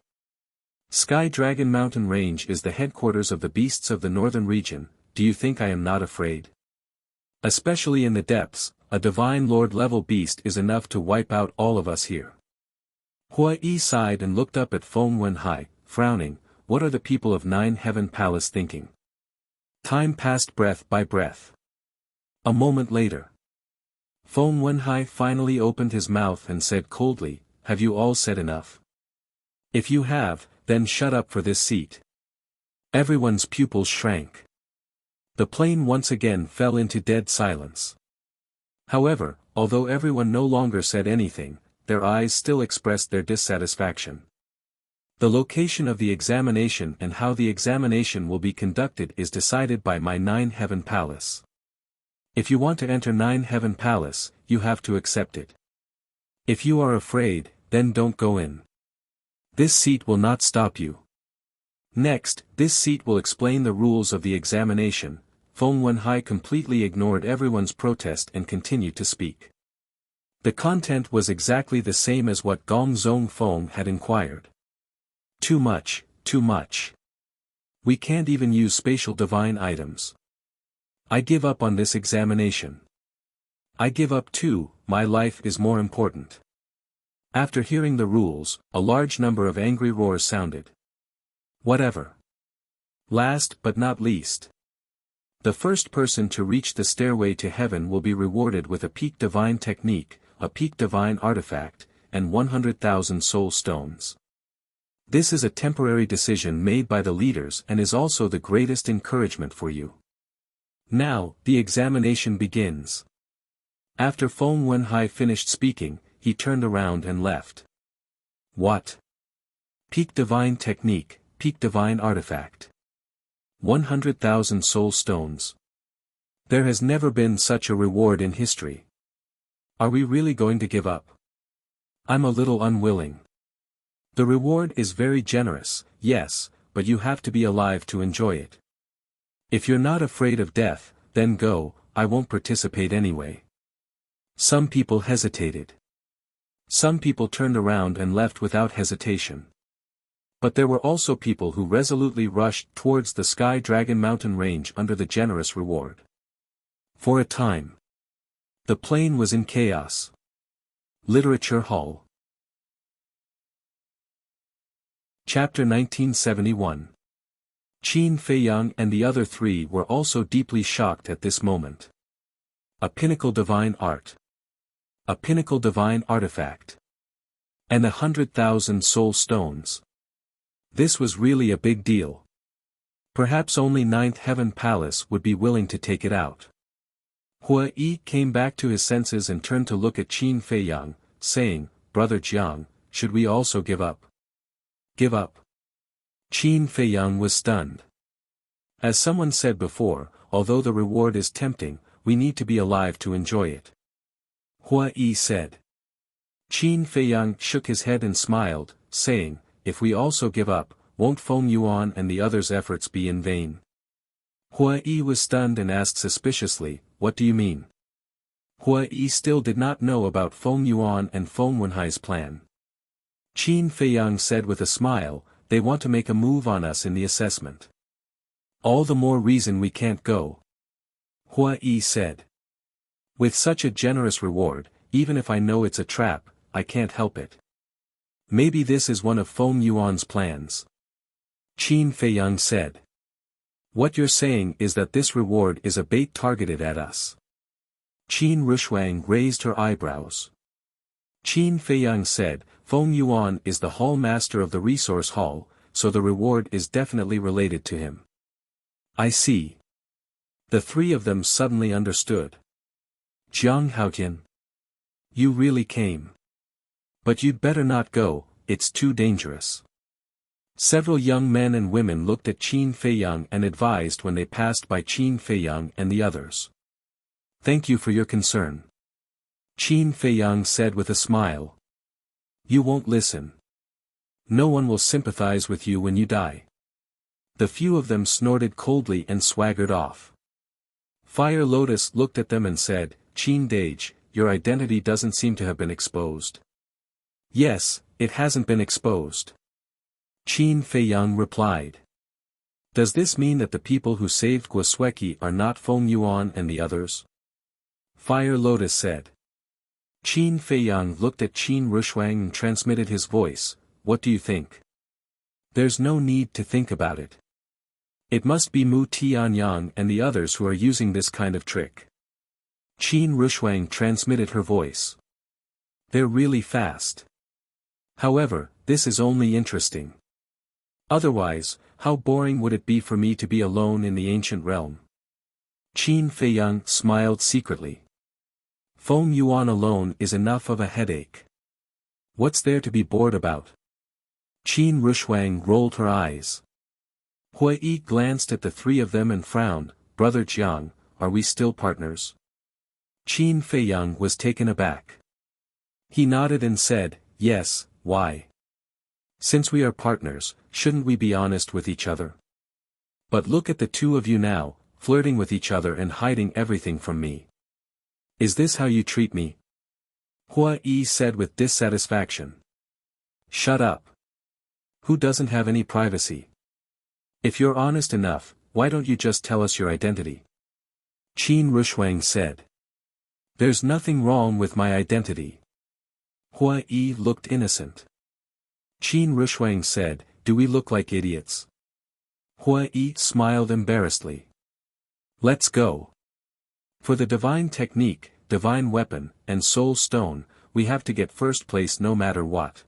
Sky Dragon Mountain Range is the headquarters of the beasts of the northern region, do you think I am not afraid? Especially in the depths, a divine lord-level beast is enough to wipe out all of us here. Hua Yi sighed and looked up at Feng Wenhai, frowning, what are the people of Nine Heaven Palace thinking? Time passed breath by breath. A moment later. Feng Wenhai finally opened his mouth and said coldly, have you all said enough? If you have, then shut up for this seat. Everyone's pupils shrank. The plane once again fell into dead silence. However, although everyone no longer said anything, their eyes still expressed their dissatisfaction. The location of the examination and how the examination will be conducted is decided by my Nine Heaven Palace. If you want to enter Nine Heaven Palace, you have to accept it. If you are afraid, then don't go in. This seat will not stop you. Next, this seat will explain the rules of the examination. Feng Wenhai completely ignored everyone's protest and continued to speak. The content was exactly the same as what Gong Zong Feng had inquired. Too much, too much. We can't even use spatial divine items. I give up on this examination. I give up too, my life is more important. After hearing the rules, a large number of angry roars sounded. Whatever. Last but not least. The first person to reach the stairway to heaven will be rewarded with a peak divine technique, a peak divine artifact, and 100,000 soul stones. This is a temporary decision made by the leaders and is also the greatest encouragement for you. Now, the examination begins. After Feng Wenhai finished speaking, he turned around and left. What? Peak divine technique, peak divine artifact. 100,000 soul stones. There has never been such a reward in history. Are we really going to give up? I'm a little unwilling. The reward is very generous, yes, but you have to be alive to enjoy it. If you're not afraid of death, then go, I won't participate anyway. Some people hesitated. Some people turned around and left without hesitation. But there were also people who resolutely rushed towards the Sky Dragon mountain range under the generous reward. For a time, the plane was in chaos. Literature Hall. Chapter 1971. Qin Feiyang and the other three were also deeply shocked at this moment. A pinnacle divine art. A pinnacle divine artifact. And 100,000 soul stones. This was really a big deal. Perhaps only Ninth Heaven Palace would be willing to take it out. Hua Yi came back to his senses and turned to look at Qin Feiyang, saying, "Brother Jiang, should we also give up?" Give up? Qin Feiyang was stunned. As someone said before, although the reward is tempting, we need to be alive to enjoy it. Hua Yi said. Qin Feiyang shook his head and smiled, saying, "If we also give up, won't Feng Yuan and the others' efforts be in vain?" Hua Yi was stunned and asked suspiciously, "What do you mean?" Hua Yi still did not know about Feng Yuan and Feng Wenhai's plan. Qin Feiyang said with a smile, "They want to make a move on us in the assessment. All the more reason we can't go." Hua Yi said. "With such a generous reward, even if I know it's a trap, I can't help it. Maybe this is one of Feng Yuan's plans." Qin Feiyang said. "What you're saying is that this reward is a bait targeted at us." Qin Rushuang raised her eyebrows. Qin Feiyang said, "Feng Yuan is the hall master of the resource hall, so the reward is definitely related to him." "I see." The three of them suddenly understood. "Jiang Haotian. You really came. But you'd better not go, it's too dangerous." Several young men and women looked at Qin Feiyang and advised when they passed by Qin Feiyang and the others. "Thank you for your concern." Qin Feiyang said with a smile. "You won't listen. No one will sympathize with you when you die." The few of them snorted coldly and swaggered off. Fire Lotus looked at them and said, "Qin Dage, your identity doesn't seem to have been exposed." "Yes, it hasn't been exposed." Qin Feiyang replied. "Does this mean that the people who saved Guosweki are not Feng Yuan and the others?" Fire Lotus said. Qin Feiyang looked at Qin Rushuang and transmitted his voice, "What do you think?" "There's no need to think about it. It must be Mu Tianyang and the others who are using this kind of trick." Qin Rushuang transmitted her voice. "They're really fast. However, this is only interesting. Otherwise, how boring would it be for me to be alone in the ancient realm?" Qin Feiyang smiled secretly. "Feng Yuan alone is enough of a headache. What's there to be bored about?" Qin Rushuang rolled her eyes. Hua Yi glanced at the three of them and frowned, "Brother Jiang, are we still partners?" Qin Feiyang was taken aback. He nodded and said, "Yes, why? Since we are partners, shouldn't we be honest with each other? But look at the two of you now, flirting with each other and hiding everything from me. Is this how you treat me?" Hua Yi said with dissatisfaction. "Shut up. Who doesn't have any privacy? If you're honest enough, why don't you just tell us your identity?" Qin Rushuang said. "There's nothing wrong with my identity." Hua Yi looked innocent. Qin Rushuang said, "Do we look like idiots?" Hua Yi smiled embarrassedly. "Let's go. For the divine technique, divine weapon, and soul stone, we have to get first place no matter what."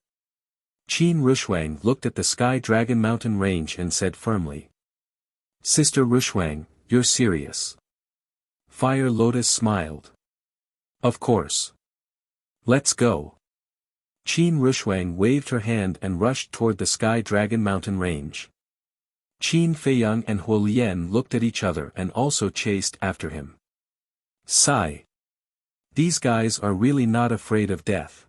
Qin Rushuang looked at the Sky Dragon Mountain range and said firmly. "Sister Rushuang, you're serious?" Fire Lotus smiled. "Of course. Let's go." Qin Rushuang waved her hand and rushed toward the Sky Dragon Mountain range. Qin Feiyang and Huo Lian looked at each other and also chased after him. Sigh. These guys are really not afraid of death.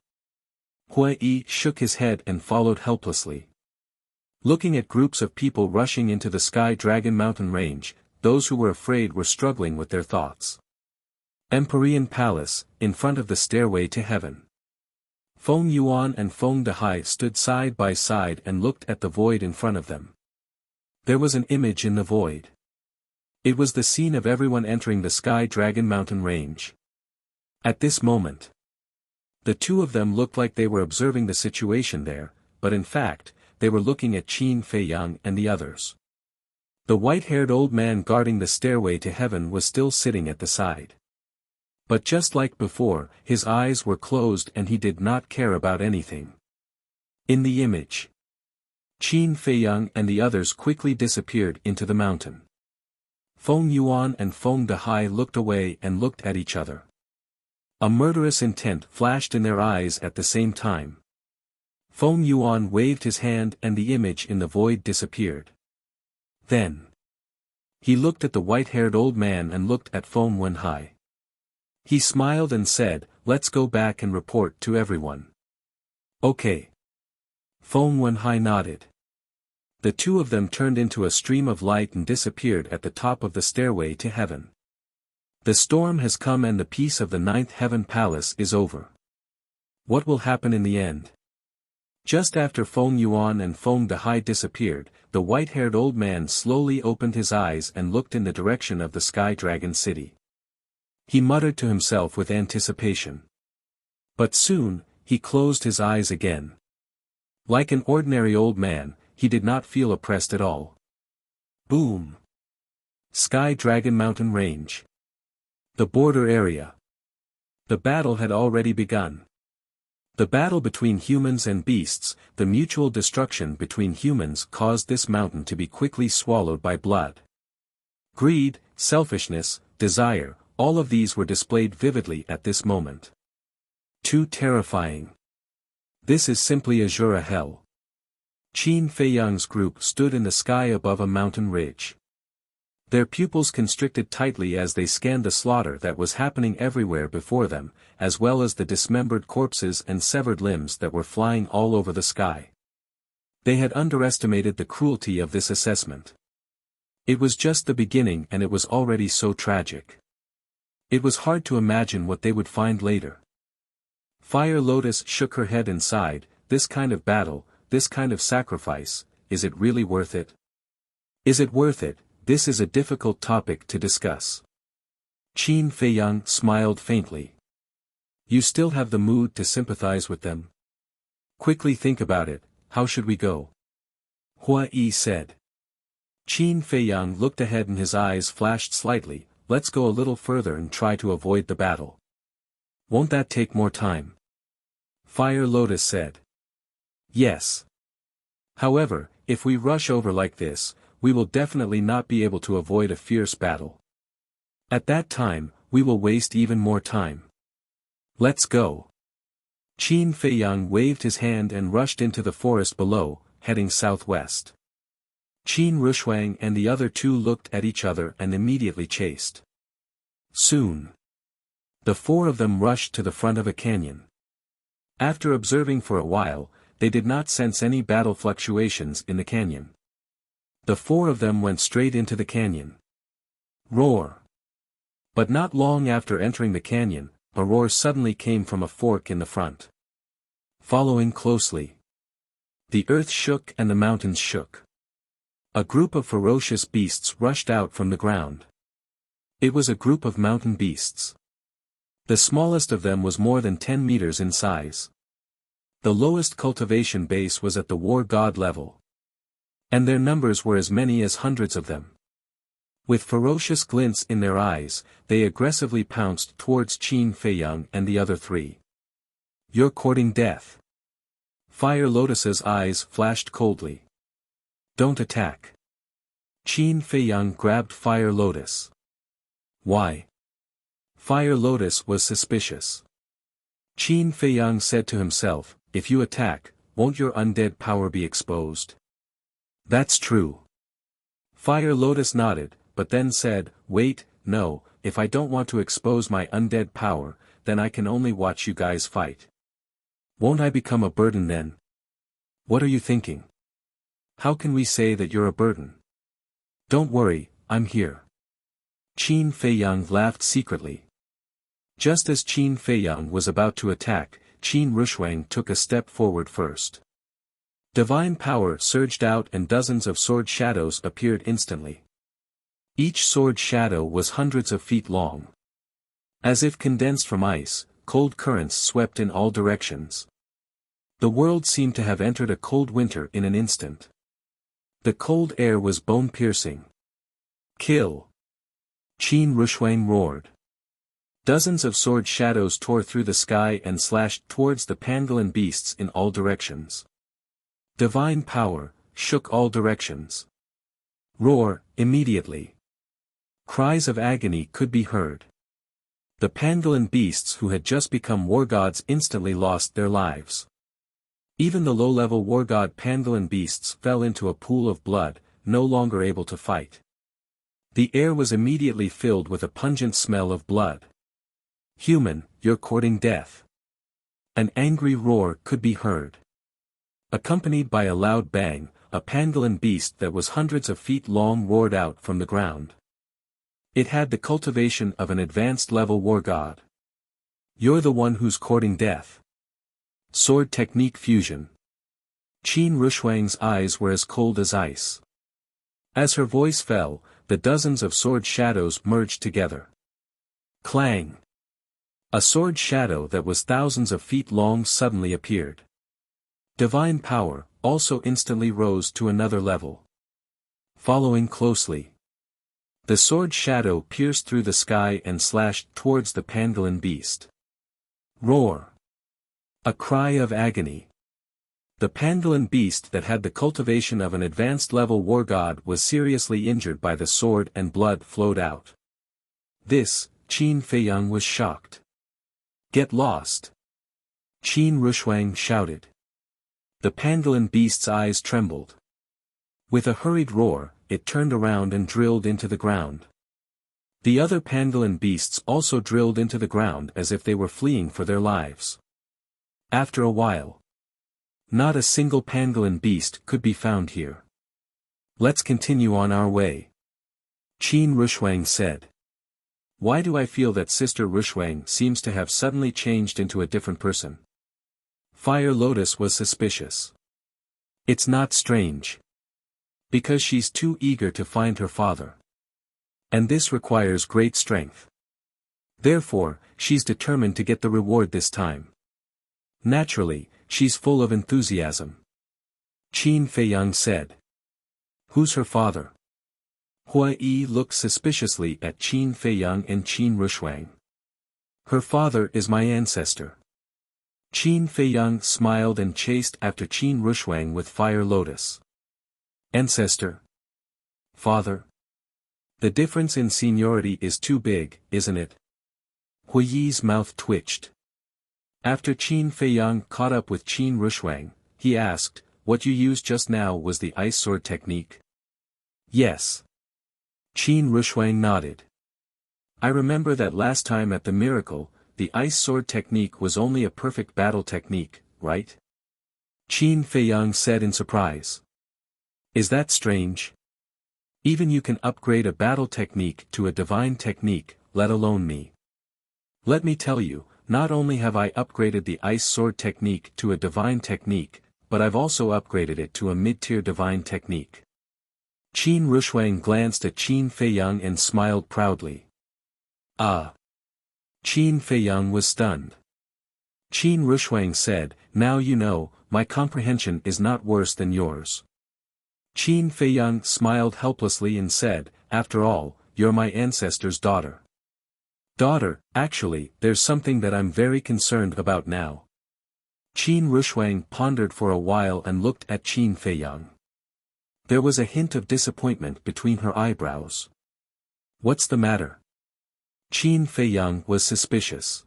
Hua Yi shook his head and followed helplessly. Looking at groups of people rushing into the Sky Dragon Mountain range, those who were afraid were struggling with their thoughts. Empyrean Palace, in front of the stairway to heaven. Feng Yuan and Feng Dehai stood side by side and looked at the void in front of them. There was an image in the void. It was the scene of everyone entering the Sky Dragon Mountain range. At this moment, the two of them looked like they were observing the situation there, but in fact, they were looking at Qin Feiyang and the others. The white-haired old man guarding the stairway to heaven was still sitting at the side. But just like before, his eyes were closed and he did not care about anything. In the image, Qin Feiyang and the others quickly disappeared into the mountain. Feng Yuan and Feng Dehai looked away and looked at each other. A murderous intent flashed in their eyes at the same time. Feng Yuan waved his hand and the image in the void disappeared. Then, he looked at the white-haired old man and looked at Feng Wenhai. He smiled and said, "Let's go back and report to everyone." "Okay." Feng Wenhai nodded. The two of them turned into a stream of light and disappeared at the top of the stairway to heaven. The storm has come and the peace of the ninth heaven palace is over. What will happen in the end? Just after Feng Yuan and Feng Dehai disappeared, the white-haired old man slowly opened his eyes and looked in the direction of the Sky Dragon City. He muttered to himself with anticipation. But soon, he closed his eyes again. Like an ordinary old man, he did not feel oppressed at all. Boom! Sky Dragon Mountain Range. The border area. The battle had already begun. The battle between humans and beasts, the mutual destruction between humans caused this mountain to be quickly swallowed by blood. Greed, selfishness, desire, all of these were displayed vividly at this moment. Too terrifying. This is simply Azura hell. Qin Feiyang's group stood in the sky above a mountain ridge. Their pupils constricted tightly as they scanned the slaughter that was happening everywhere before them, as well as the dismembered corpses and severed limbs that were flying all over the sky. They had underestimated the cruelty of this assessment. It was just the beginning and it was already so tragic. It was hard to imagine what they would find later. Fire Lotus shook her head and sighed, "This kind of battle, this kind of sacrifice, is it really worth it? Is it worth it? This is a difficult topic to discuss." Qin Feiyang smiled faintly. "You still have the mood to sympathize with them? Quickly think about it, how should we go?" Hua Yi said. Qin Feiyang looked ahead and his eyes flashed slightly. "Let's go a little further and try to avoid the battle. Won't that take more time?" Fire Lotus said. "Yes. However, if we rush over like this, we will definitely not be able to avoid a fierce battle. At that time, we will waste even more time. Let's go." Qin Feiyang waved his hand and rushed into the forest below, heading southwest. Qin Rushuang and the other two looked at each other and immediately chased. Soon, the four of them rushed to the front of a canyon. After observing for a while, they did not sense any battle fluctuations in the canyon. The four of them went straight into the canyon. Roar! But not long after entering the canyon, a roar suddenly came from a fork in the front. Following closely, the earth shook and the mountains shook. A group of ferocious beasts rushed out from the ground. It was a group of mountain beasts. The smallest of them was more than 10 meters in size. The lowest cultivation base was at the war god level. And their numbers were as many as hundreds of them. With ferocious glints in their eyes, they aggressively pounced towards Qin Feiyang and the other three. "You're courting death." Fire Lotus's eyes flashed coldly. "Don't attack." Qin Feiyang grabbed Fire Lotus. "Why?" Fire Lotus was suspicious. Qin Feiyang said to himself, "If you attack, won't your undead power be exposed?" "That's true." Fire Lotus nodded, but then said, "Wait, no, if I don't want to expose my undead power, then I can only watch you guys fight. Won't I become a burden then?" "What are you thinking? How can we say that you're a burden?" "Don't worry, I'm here." Qin Feiyang laughed secretly. Just as Qin Feiyang was about to attack, Qin Rushuang took a step forward first. Divine power surged out and dozens of sword shadows appeared instantly. Each sword shadow was hundreds of feet long. As if condensed from ice, cold currents swept in all directions. The world seemed to have entered a cold winter in an instant. The cold air was bone-piercing. "Kill!" Qin Rushuang roared. Dozens of sword shadows tore through the sky and slashed towards the pangolin beasts in all directions. Divine power shook all directions. Roar, immediately. Cries of agony could be heard. The pangolin beasts who had just become war gods instantly lost their lives. Even the low-level war god pangolin beasts fell into a pool of blood, no longer able to fight. The air was immediately filled with a pungent smell of blood. Human, you're courting death. An angry roar could be heard. Accompanied by a loud bang, a pangolin beast that was hundreds of feet long roared out from the ground. It had the cultivation of an advanced level war god. You're the one who's courting death. Sword technique fusion. Qin Rushuang's eyes were as cold as ice. As her voice fell, the dozens of sword shadows merged together. Clang! A sword shadow that was thousands of feet long suddenly appeared. Divine power also instantly rose to another level. Following closely. The sword shadow pierced through the sky and slashed towards the pangolin beast. Roar! A cry of agony. The pangolin beast that had the cultivation of an advanced level war god was seriously injured by the sword and blood flowed out. This, Qin Feiyang was shocked. Get lost! Qin Rushuang shouted. The pangolin beast's eyes trembled. With a hurried roar, it turned around and drilled into the ground. The other pangolin beasts also drilled into the ground as if they were fleeing for their lives. After a while, not a single pangolin beast could be found here. Let's continue on our way. Qin Rushuang said. Why do I feel that Sister Rushuang seems to have suddenly changed into a different person? Fire Lotus was suspicious. It's not strange. Because she's too eager to find her father. And this requires great strength. Therefore, she's determined to get the reward this time. Naturally, she's full of enthusiasm. Qin Feiyang said. Who's her father? Hua Yi looked suspiciously at Qin Feiyang and Qin Rushuang. Her father is my ancestor. Qin Feiyang smiled and chased after Qin Rushuang with Fire Lotus. Ancestor? Father? The difference in seniority is too big, isn't it? Hua Yi's mouth twitched. After Qin Feiyang caught up with Qin Rushuang, he asked, what you used just now was the ice sword technique? Yes. Qin Rushuang nodded. I remember that last time at the miracle, the ice sword technique was only a perfect battle technique, right? Qin Feiyang said in surprise. Is that strange? Even you can upgrade a battle technique to a divine technique, let alone me. Let me tell you, not only have I upgraded the ice sword technique to a divine technique, but I've also upgraded it to a mid-tier divine technique. Qin Rushuang glanced at Qin Feiyang and smiled proudly. Ah! Qin Feiyang was stunned. Qin Rushuang said, now you know, my comprehension is not worse than yours. Qin Feiyang smiled helplessly and said, after all, you're my ancestor's daughter. Daughter, actually, there's something that I'm very concerned about now. Qin Rushuang pondered for a while and looked at Qin Feiyang. There was a hint of disappointment between her eyebrows. What's the matter? Qin Feiyang was suspicious.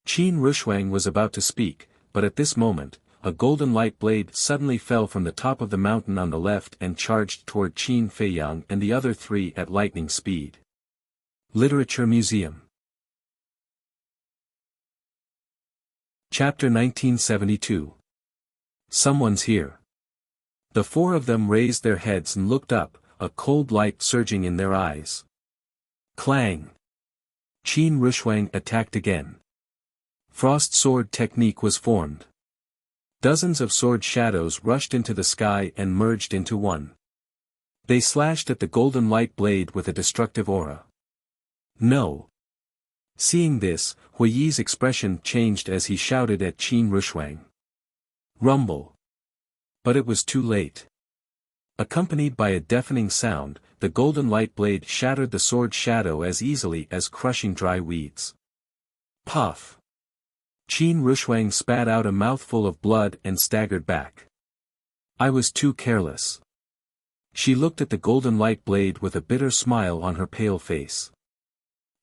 Qin Rushuang was about to speak, but at this moment, a golden light blade suddenly fell from the top of the mountain on the left and charged toward Qin Feiyang and the other three at lightning speed. Literature Museum. Chapter 1972. Someone's here. The four of them raised their heads and looked up, a cold light surging in their eyes. Clang! Qin Rushuang attacked again. Frost sword technique was formed. Dozens of sword shadows rushed into the sky and merged into one. They slashed at the golden light blade with a destructive aura. No! Seeing this, Hua Yi's expression changed as he shouted at Qin Rushuang. Rumble! But it was too late. Accompanied by a deafening sound, the golden light blade shattered the sword shadow as easily as crushing dry weeds. Puff. Qin Rushuang spat out a mouthful of blood and staggered back. I was too careless. She looked at the golden light blade with a bitter smile on her pale face.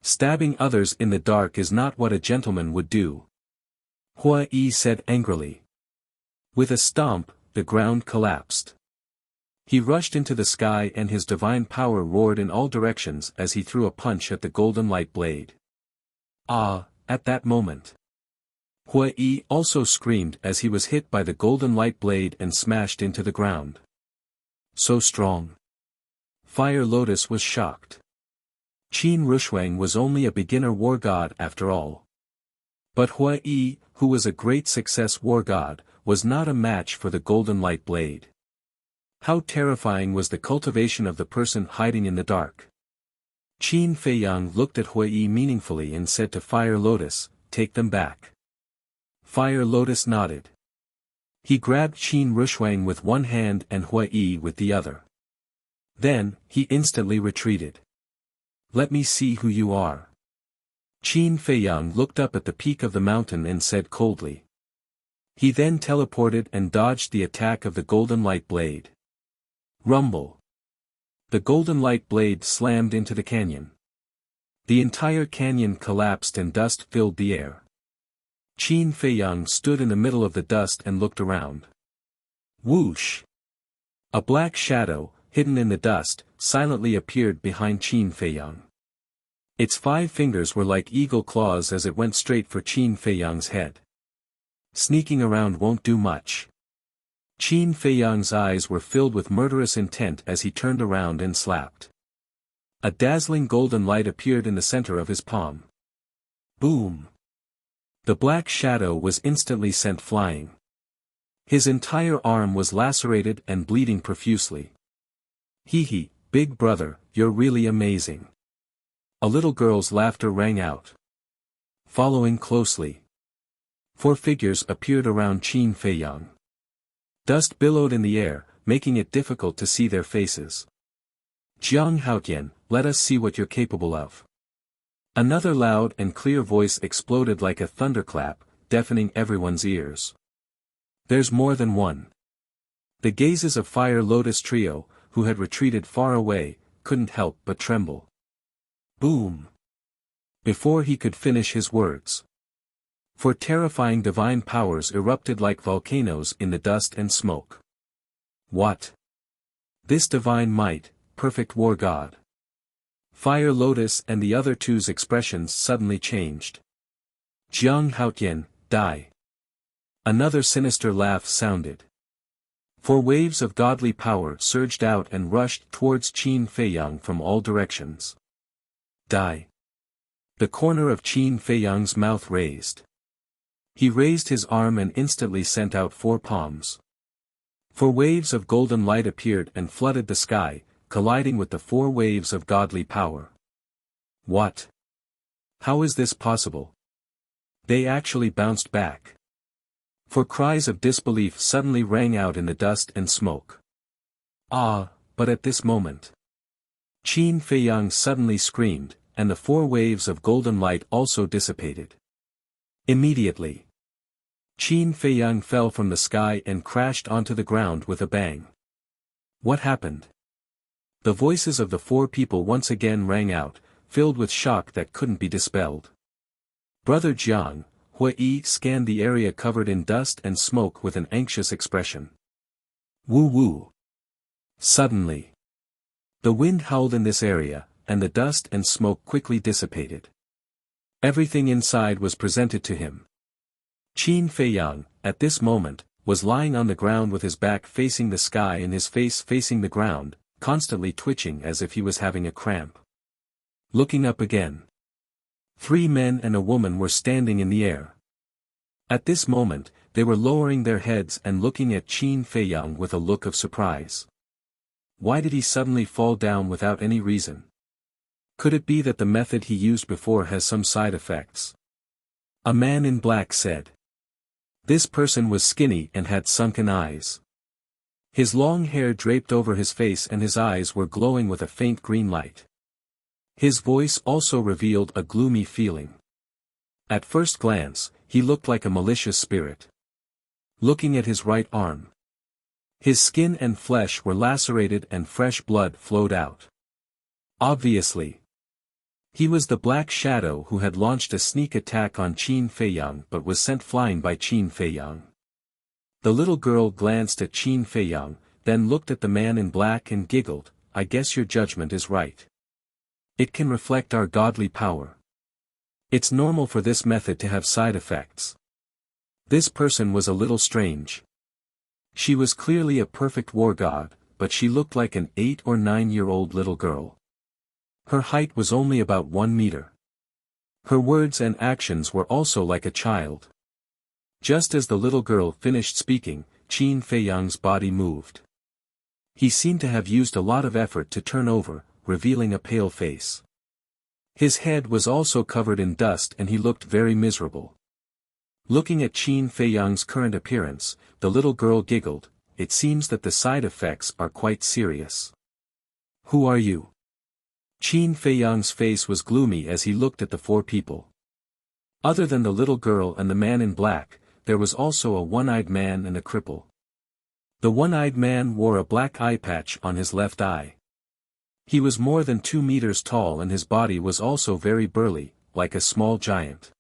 Stabbing others in the dark is not what a gentleman would do. Hua Yi said angrily. With a stomp, the ground collapsed. He rushed into the sky and his divine power roared in all directions as he threw a punch at the golden light blade. Ah, at that moment. Hua Yi also screamed as he was hit by the golden light blade and smashed into the ground. So strong. Fire Lotus was shocked. Qin Rushuang was only a beginner war god after all. But Hua Yi, who was a great success war god, was not a match for the golden light blade. How terrifying was the cultivation of the person hiding in the dark. Qin Feiyang looked at Hua Yi meaningfully and said to Fire Lotus, "Take them back." Fire Lotus nodded. He grabbed Qin Rushuang with one hand and Hua Yi with the other. Then, he instantly retreated. Let me see who you are. Qin Feiyang looked up at the peak of the mountain and said coldly. He then teleported and dodged the attack of the golden light blade. Rumble. The golden light blade slammed into the canyon. The entire canyon collapsed and dust filled the air. Qin Feiyang stood in the middle of the dust and looked around. Whoosh! A black shadow, hidden in the dust, silently appeared behind Qin Feiyang. Its 5 fingers were like eagle claws as it went straight for Qin Feiyang's head. Sneaking around won't do much. Qin Feiyang's eyes were filled with murderous intent as he turned around and slapped. A dazzling golden light appeared in the center of his palm. Boom! The black shadow was instantly sent flying. His entire arm was lacerated and bleeding profusely. Hee hee, big brother, you're really amazing. A little girl's laughter rang out. Following closely. 4 figures appeared around Qin Feiyang. Dust billowed in the air, making it difficult to see their faces. Jiang Haotian, let us see what you're capable of. Another loud and clear voice exploded like a thunderclap, deafening everyone's ears. There's more than one. The gazes of Fire Lotus Trio, who had retreated far away, couldn't help but tremble. Boom! Before he could finish his words. 4 terrifying divine powers erupted like volcanoes in the dust and smoke. What? This divine might, perfect war god. Fire Lotus and the other two's expressions suddenly changed. Jiang Haotian, die. Another sinister laugh sounded. 4 waves of godly power surged out and rushed towards Qin Feiyang from all directions. Die. The corner of Qin Feiyang's mouth raised. He raised his arm and instantly sent out 4 palms. 4 waves of golden light appeared and flooded the sky, colliding with the 4 waves of godly power. What? How is this possible? They actually bounced back. 4 cries of disbelief suddenly rang out in the dust and smoke. Ah, but at this moment. Qin Feiyang suddenly screamed, and the 4 waves of golden light also dissipated. Immediately. Qin Feiyang fell from the sky and crashed onto the ground with a bang. What happened? The voices of the 4 people once again rang out, filled with shock that couldn't be dispelled. Brother Jiang, Hua Yi scanned the area covered in dust and smoke with an anxious expression. Woo woo. Suddenly. The wind howled in this area, and the dust and smoke quickly dissipated. Everything inside was presented to him. Qin Feiyang, at this moment, was lying on the ground with his back facing the sky and his face facing the ground, constantly twitching as if he was having a cramp. Looking up again. 3 men and a woman were standing in the air. At this moment, they were lowering their heads and looking at Qin Feiyang with a look of surprise. Why did he suddenly fall down without any reason? Could it be that the method he used before has some side effects? A man in black said. This person was skinny and had sunken eyes. His long hair draped over his face and his eyes were glowing with a faint green light. His voice also revealed a gloomy feeling. At first glance, he looked like a malicious spirit. Looking at his right arm. His skin and flesh were lacerated and fresh blood flowed out. Obviously. He was the Black Shadow who had launched a sneak attack on Qin Feiyang but was sent flying by Qin Feiyang. The little girl glanced at Qin Feiyang, then looked at the man in black and giggled, "I guess your judgment is right. It can reflect our godly power. It's normal for this method to have side effects." This person was a little strange. She was clearly a perfect war god, but she looked like an 8 or 9-year-old little girl. Her height was only about 1 meter. Her words and actions were also like a child. Just as the little girl finished speaking, Qin Feiyang's body moved. He seemed to have used a lot of effort to turn over, revealing a pale face. His head was also covered in dust and he looked very miserable. Looking at Qin Feiyang's current appearance, the little girl giggled, "It seems that the side effects are quite serious." "Who are you?" Qin Feiyang's face was gloomy as he looked at the 4 people. Other than the little girl and the man in black, there was also a one-eyed man and a cripple. The one-eyed man wore a black eye patch on his left eye. He was more than 2 meters tall and his body was also very burly, like a small giant.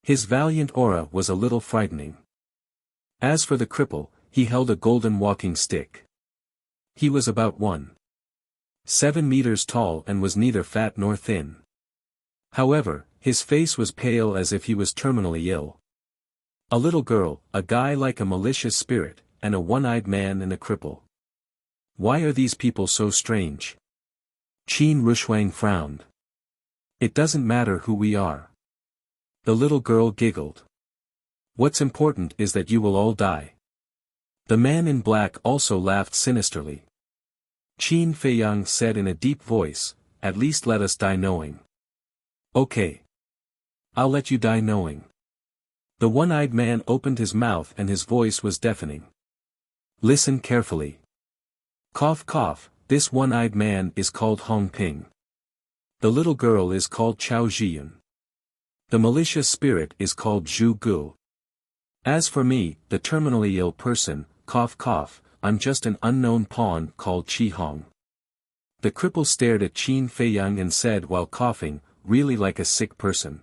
His valiant aura was a little frightening. As for the cripple, he held a golden walking stick. He was about 1.7 meters tall and was neither fat nor thin. However, his face was pale as if he was terminally ill. A little girl, a guy like a malicious spirit, and a one-eyed man and a cripple. Why are these people so strange? Qin Rushuang frowned. It doesn't matter who we are. The little girl giggled. What's important is that you will all die. The man in black also laughed sinisterly. Qin Feiyang said in a deep voice, "At least let us die knowing." "Okay. I'll let you die knowing." The one-eyed man opened his mouth and his voice was deafening. Listen carefully. Cough cough, this one-eyed man is called Hong Ping. The little girl is called Chao Zhiyun. The malicious spirit is called Zhu Gu. As for me, the terminally ill person, cough cough, I'm just an unknown pawn called Qi Hong. The cripple stared at Qin Feiyang and said while coughing, really like a sick person.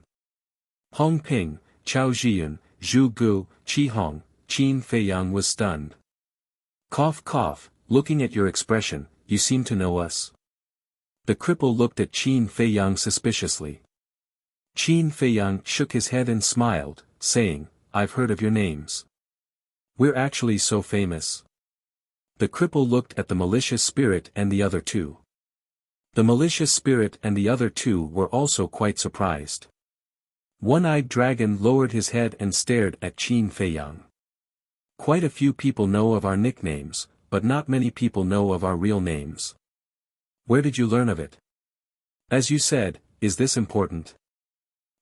Hong Ping, Chao Zhiyun, Zhu Gu, Qi Hong, Qin Feiyang was stunned. Cough cough, looking at your expression, you seem to know us. The cripple looked at Qin Feiyang suspiciously. Qin Feiyang shook his head and smiled, saying, I've heard of your names. We're actually so famous. The cripple looked at the malicious spirit and the other 2. The malicious spirit and the other 2 were also quite surprised. One-eyed dragon lowered his head and stared at Qin Feiyang. Quite a few people know of our nicknames, but not many people know of our real names. Where did you learn of it? As you said, is this important?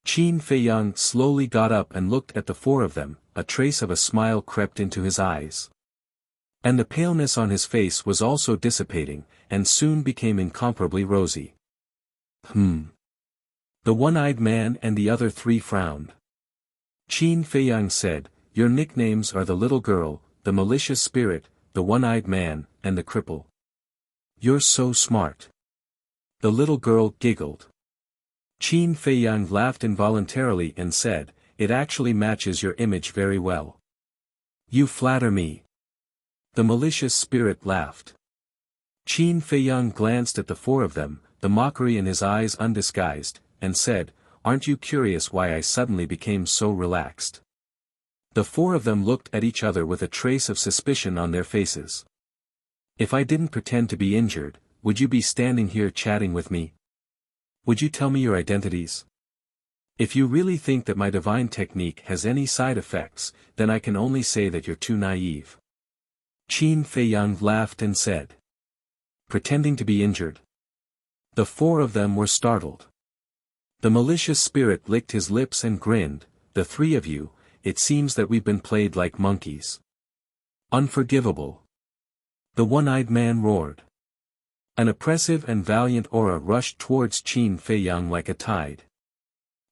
Qin Feiyang slowly got up and looked at the 4 of them, a trace of a smile crept into his eyes. And the paleness on his face was also dissipating, and soon became incomparably rosy. The one-eyed man and the other 3 frowned. Qin Feiyang said, your nicknames are the little girl, the malicious spirit, the one-eyed man, and the cripple. You're so smart. The little girl giggled. Qin Feiyang laughed involuntarily and said, it actually matches your image very well. You flatter me. The malicious spirit laughed. Qin Feiyang glanced at the 4 of them, the mockery in his eyes undisguised, and said, aren't you curious why I suddenly became so relaxed? The 4 of them looked at each other with a trace of suspicion on their faces. If I didn't pretend to be injured, would you be standing here chatting with me? Would you tell me your identities? If you really think that my divine technique has any side effects, then I can only say that you're too naive. Qin Feiyang laughed and said. Pretending to be injured. The 4 of them were startled. The malicious spirit licked his lips and grinned, the 3 of you, it seems that we've been played like monkeys. Unforgivable. The one-eyed man roared. An oppressive and valiant aura rushed towards Qin Feiyang like a tide.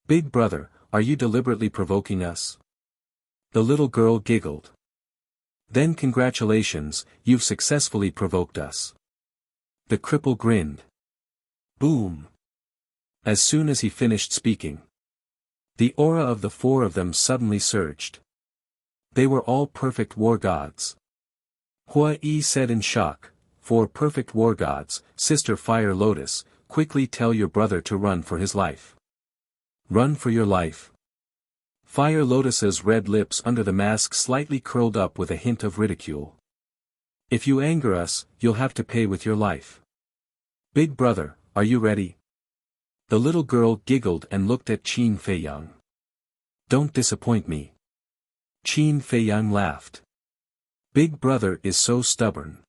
Big brother, are you deliberately provoking us? The little girl giggled. Then congratulations, you've successfully provoked us. The cripple grinned. Boom. As soon as he finished speaking, the aura of the four of them suddenly surged. They were all perfect war gods. Hua Yi said in shock, "Four perfect war gods, Sister Fire Lotus, quickly tell your brother to run for his life. Run for your life." Fire Lotus's red lips under the mask slightly curled up with a hint of ridicule. "If you anger us, you'll have to pay with your life. Big brother, are you ready?" The little girl giggled and looked at Qin Feiyang. "Don't disappoint me." Qin Feiyang laughed. "Big brother is so stubborn.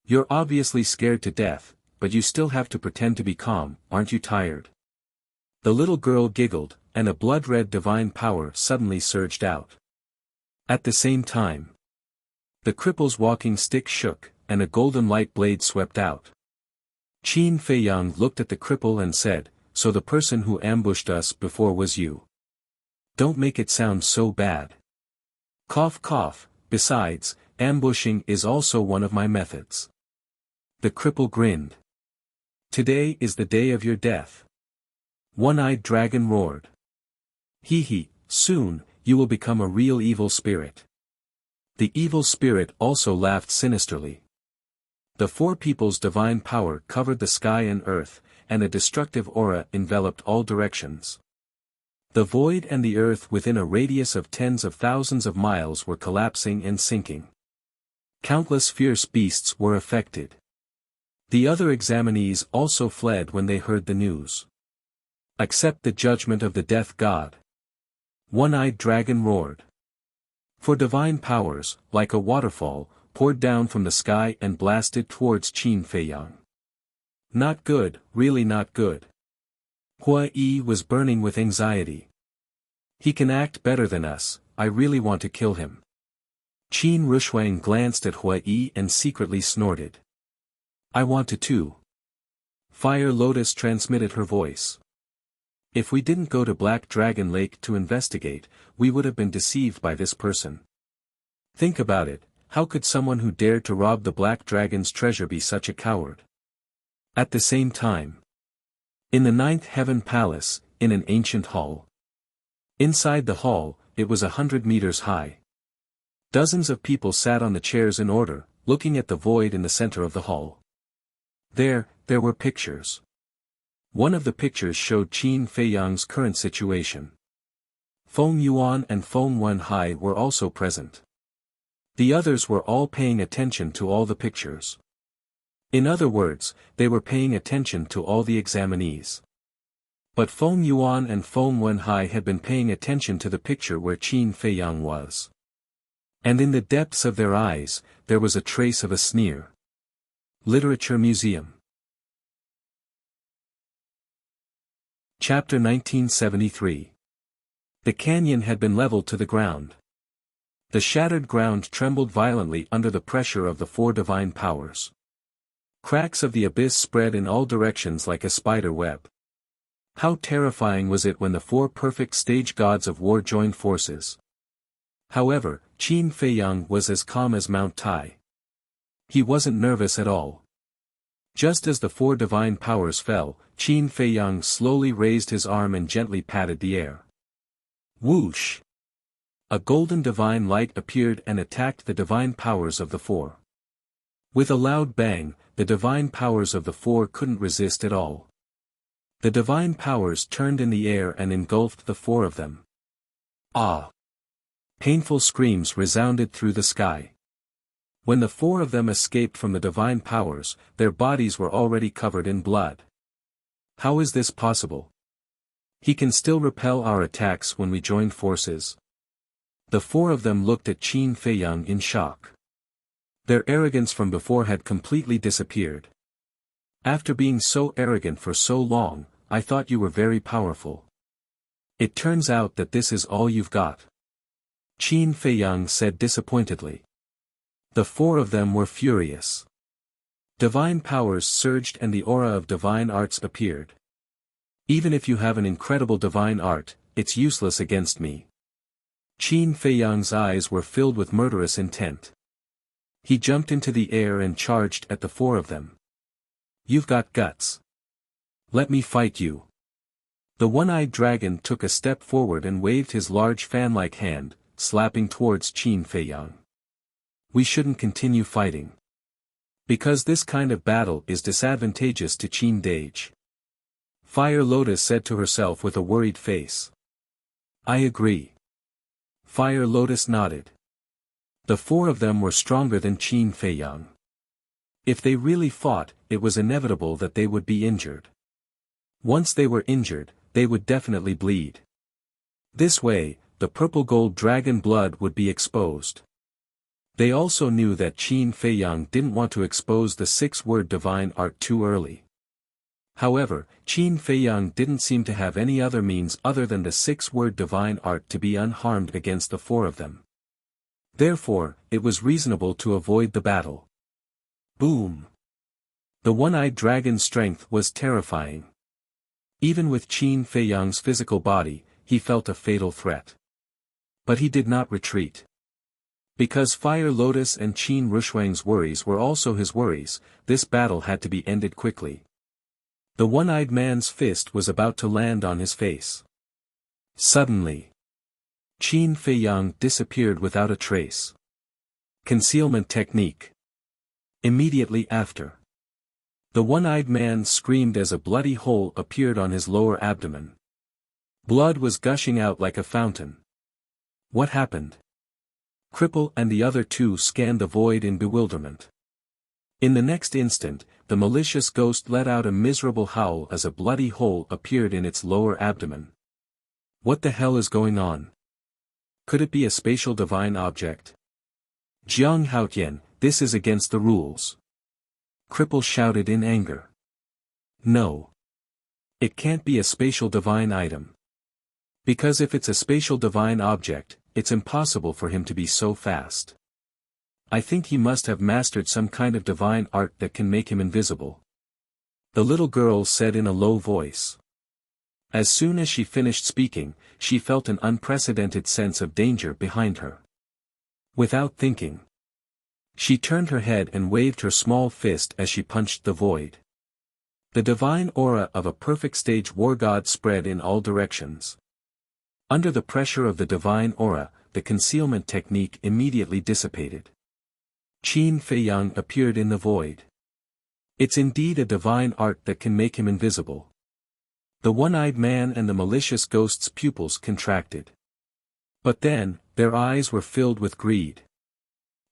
You're obviously scared to death, but you still have to pretend to be calm, aren't you tired?" The little girl giggled, and a blood-red divine power suddenly surged out. At the same time, the cripple's walking stick shook, and a golden light blade swept out. Qin Feiyang looked at the cripple and said, "So the person who ambushed us before was you. Don't make it sound so bad. Cough cough, besides, ambushing is also one of my methods." The cripple grinned. "Today is the day of your death." One-eyed dragon roared. "Hee hee, soon, you will become a real evil spirit." The evil spirit also laughed sinisterly. The four people's divine power covered the sky and earth, and a destructive aura enveloped all directions. The void and the earth within a radius of tens of thousands of miles were collapsing and sinking. Countless fierce beasts were affected. The other examinees also fled when they heard the news. "Accept the judgment of the death god." One-eyed dragon roared. For divine powers, like a waterfall, poured down from the sky and blasted towards Qin Feiyang. Not good, really not good. Hua Yi was burning with anxiety. "He can act better than us, I really want to kill him." Qin Rushuang glanced at Hua Yi and secretly snorted. "I want to too." Fire Lotus transmitted her voice. "If we didn't go to Black Dragon Lake to investigate, we would have been deceived by this person. Think about it, how could someone who dared to rob the Black Dragon's treasure be such a coward?" At the same time, in the Ninth Heaven Palace, in an ancient hall. Inside the hall, it was 100 meters high. Dozens of people sat on the chairs in order, looking at the void in the center of the hall. There were pictures. One of the pictures showed Qin Feiyang's current situation. Feng Yuan and Feng Wenhai were also present. The others were all paying attention to all the pictures. In other words, they were paying attention to all the examinees. But Feng Yuan and Feng Wenhai had been paying attention to the picture where Qin Feiyang was. And in the depths of their eyes, there was a trace of a sneer. Literature Museum. Chapter 1973. The canyon had been leveled to the ground. The shattered ground trembled violently under the pressure of the four divine powers. Cracks of the abyss spread in all directions like a spider web. How terrifying was it when the four perfect stage gods of war joined forces. However, Qin Feiyang was as calm as Mount Tai. He wasn't nervous at all. Just as the four divine powers fell, Qin Feiyang slowly raised his arm and gently patted the air. Whoosh! A golden divine light appeared and attacked the divine powers of the four. With a loud bang, the divine powers of the four couldn't resist at all. The divine powers turned in the air and engulfed the four of them. Ah! Painful screams resounded through the sky. When the four of them escaped from the divine powers, their bodies were already covered in blood. How is this possible? He can still repel our attacks when we join forces. The four of them looked at Qin Feiyang in shock. Their arrogance from before had completely disappeared. After being so arrogant for so long, I thought you were very powerful. It turns out that this is all you've got. Qin Feiyang said disappointedly. The four of them were furious. Divine powers surged and the aura of divine arts appeared. Even if you have an incredible divine art, it's useless against me. Qin Feiyang's eyes were filled with murderous intent. He jumped into the air and charged at the four of them. You've got guts. Let me fight you. The one-eyed dragon took a step forward and waved his large fan-like hand, slapping towards Qin Feiyang. We shouldn't continue fighting. Because this kind of battle is disadvantageous to Qin Dage. Fire Lotus said to herself with a worried face. I agree. Fire Lotus nodded. The four of them were stronger than Qin Feiyang. If they really fought, it was inevitable that they would be injured. Once they were injured, they would definitely bleed. This way, the purple-gold dragon blood would be exposed. They also knew that Qin Feiyang didn't want to expose the six-word divine art too early. However, Qin Feiyang didn't seem to have any other means other than the six-word divine art to be unharmed against the four of them. Therefore, it was reasonable to avoid the battle. Boom! The one-eyed dragon's strength was terrifying. Even with Qin Feiyang's physical body, he felt a fatal threat. But he did not retreat. Because Fire Lotus and Qin Rushuang's worries were also his worries, this battle had to be ended quickly. The one-eyed man's fist was about to land on his face. Suddenly, Qin Feiyang disappeared without a trace. Concealment technique. Immediately after, the one-eyed man screamed as a bloody hole appeared on his lower abdomen. Blood was gushing out like a fountain. What happened? Cripple and the other two scanned the void in bewilderment. In the next instant, the malicious ghost let out a miserable howl as a bloody hole appeared in its lower abdomen. What the hell is going on? Could it be a spatial divine object? Jiang Haotian, this is against the rules. Cripple shouted in anger. No. It can't be a spatial divine item. Because if it's a spatial divine object, it's impossible for him to be so fast. I think he must have mastered some kind of divine art that can make him invisible. The little girl said in a low voice. As soon as she finished speaking, she felt an unprecedented sense of danger behind her. Without thinking, she turned her head and waved her small fist as she punched the void. The divine aura of a perfect stage war god spread in all directions. Under the pressure of the divine aura, the concealment technique immediately dissipated. Qin Feiyang appeared in the void. It's indeed a divine art that can make him invisible. The one-eyed man and the malicious ghost's pupils contracted. But then, their eyes were filled with greed.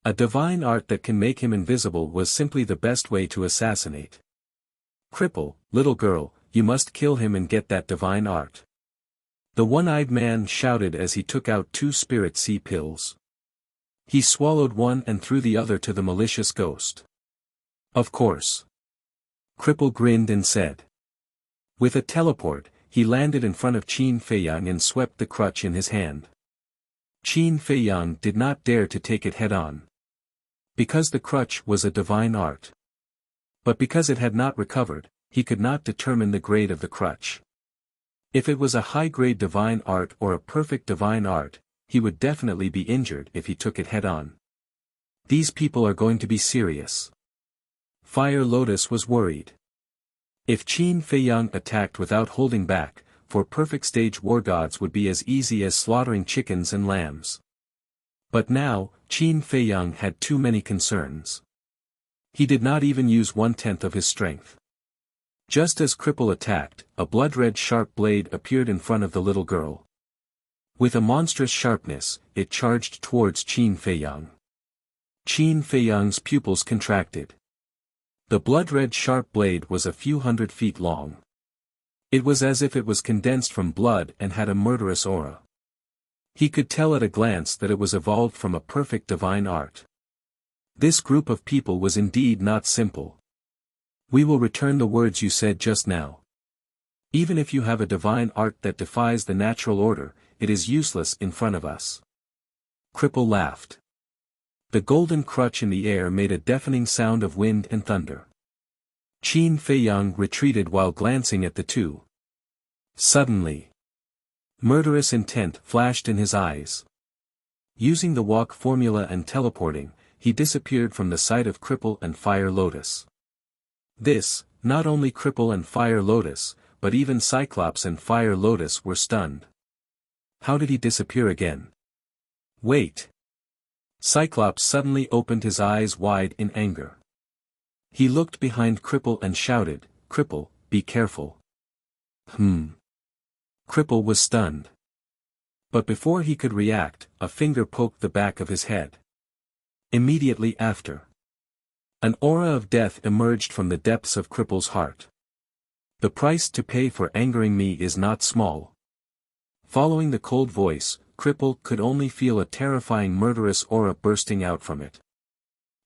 A divine art that can make him invisible was simply the best way to assassinate. Cripple, little girl, you must kill him and get that divine art. The one-eyed man shouted as he took out 2 spirit sea pills. He swallowed one and threw the other to the malicious ghost. Of course. Cripple grinned and said. With a teleport, he landed in front of Qin Feiyang and swept the crutch in his hand. Qin Feiyang did not dare to take it head-on. Because the crutch was a divine art. But because it had not recovered, he could not determine the grade of the crutch. If it was a high-grade divine art or a perfect divine art, he would definitely be injured if he took it head-on. These people are going to be serious. Fire Lotus was worried. If Qin Feiyang attacked without holding back, for perfect stage war gods would be as easy as slaughtering chickens and lambs. But now, Qin Feiyang had too many concerns. He did not even use 1/10 of his strength. Just as Cripple attacked, a blood-red sharp blade appeared in front of the little girl. With a monstrous sharpness, it charged towards Qin Feiyang. Qin Feiyang's pupils contracted. The blood-red sharp blade was a few hundred feet long. It was as if it was condensed from blood and had a murderous aura. He could tell at a glance that it was evolved from a perfect divine art. This group of people was indeed not simple. We will return the words you said just now. Even if you have a divine art that defies the natural order, it is useless in front of us. Cripple laughed. The golden crutch in the air made a deafening sound of wind and thunder. Qin Feiyang retreated while glancing at the two. Suddenly, Murderous intent flashed in his eyes. Using the walk formula and teleporting, he disappeared from the sight of Cripple and Fire Lotus. This, not only Cripple and Fire Lotus, but even Cyclops and Fire Lotus were stunned. How did he disappear again? Wait! Cyclops suddenly opened his eyes wide in anger. He looked behind Cripple and shouted, "Cripple, be careful." Cripple was stunned. But before he could react, a finger poked the back of his head. Immediately after, an aura of death emerged from the depths of Cripple's heart. The price to pay for angering me is not small. Following the cold voice, Cripple could only feel a terrifying murderous aura bursting out from it.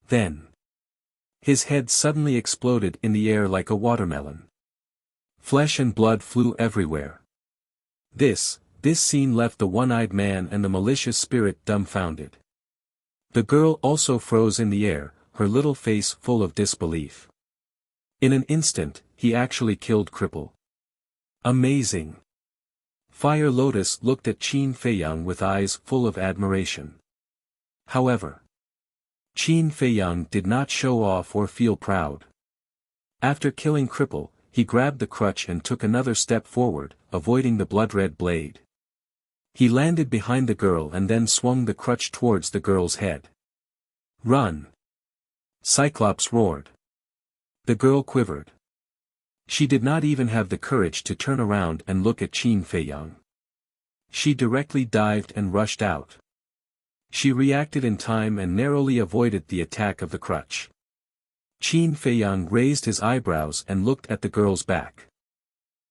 Then, his head suddenly exploded in the air like a watermelon. Flesh and blood flew everywhere. This scene left the one-eyed man and the malicious spirit dumbfounded. The girl also froze in the air, her little face full of disbelief. In an instant, he actually killed Cripple. Amazing! Fire Lotus looked at Qin Feiyang with eyes full of admiration. However, Qin Feiyang did not show off or feel proud. After killing Cripple, he grabbed the crutch and took another step forward, avoiding the blood-red blade. He landed behind the girl and then swung the crutch towards the girl's head. "Run!" Cyclops roared. The girl quivered. She did not even have the courage to turn around and look at Qin Feiyang. She directly dived and rushed out. She reacted in time and narrowly avoided the attack of the crutch. Qin Feiyang raised his eyebrows and looked at the girl's back.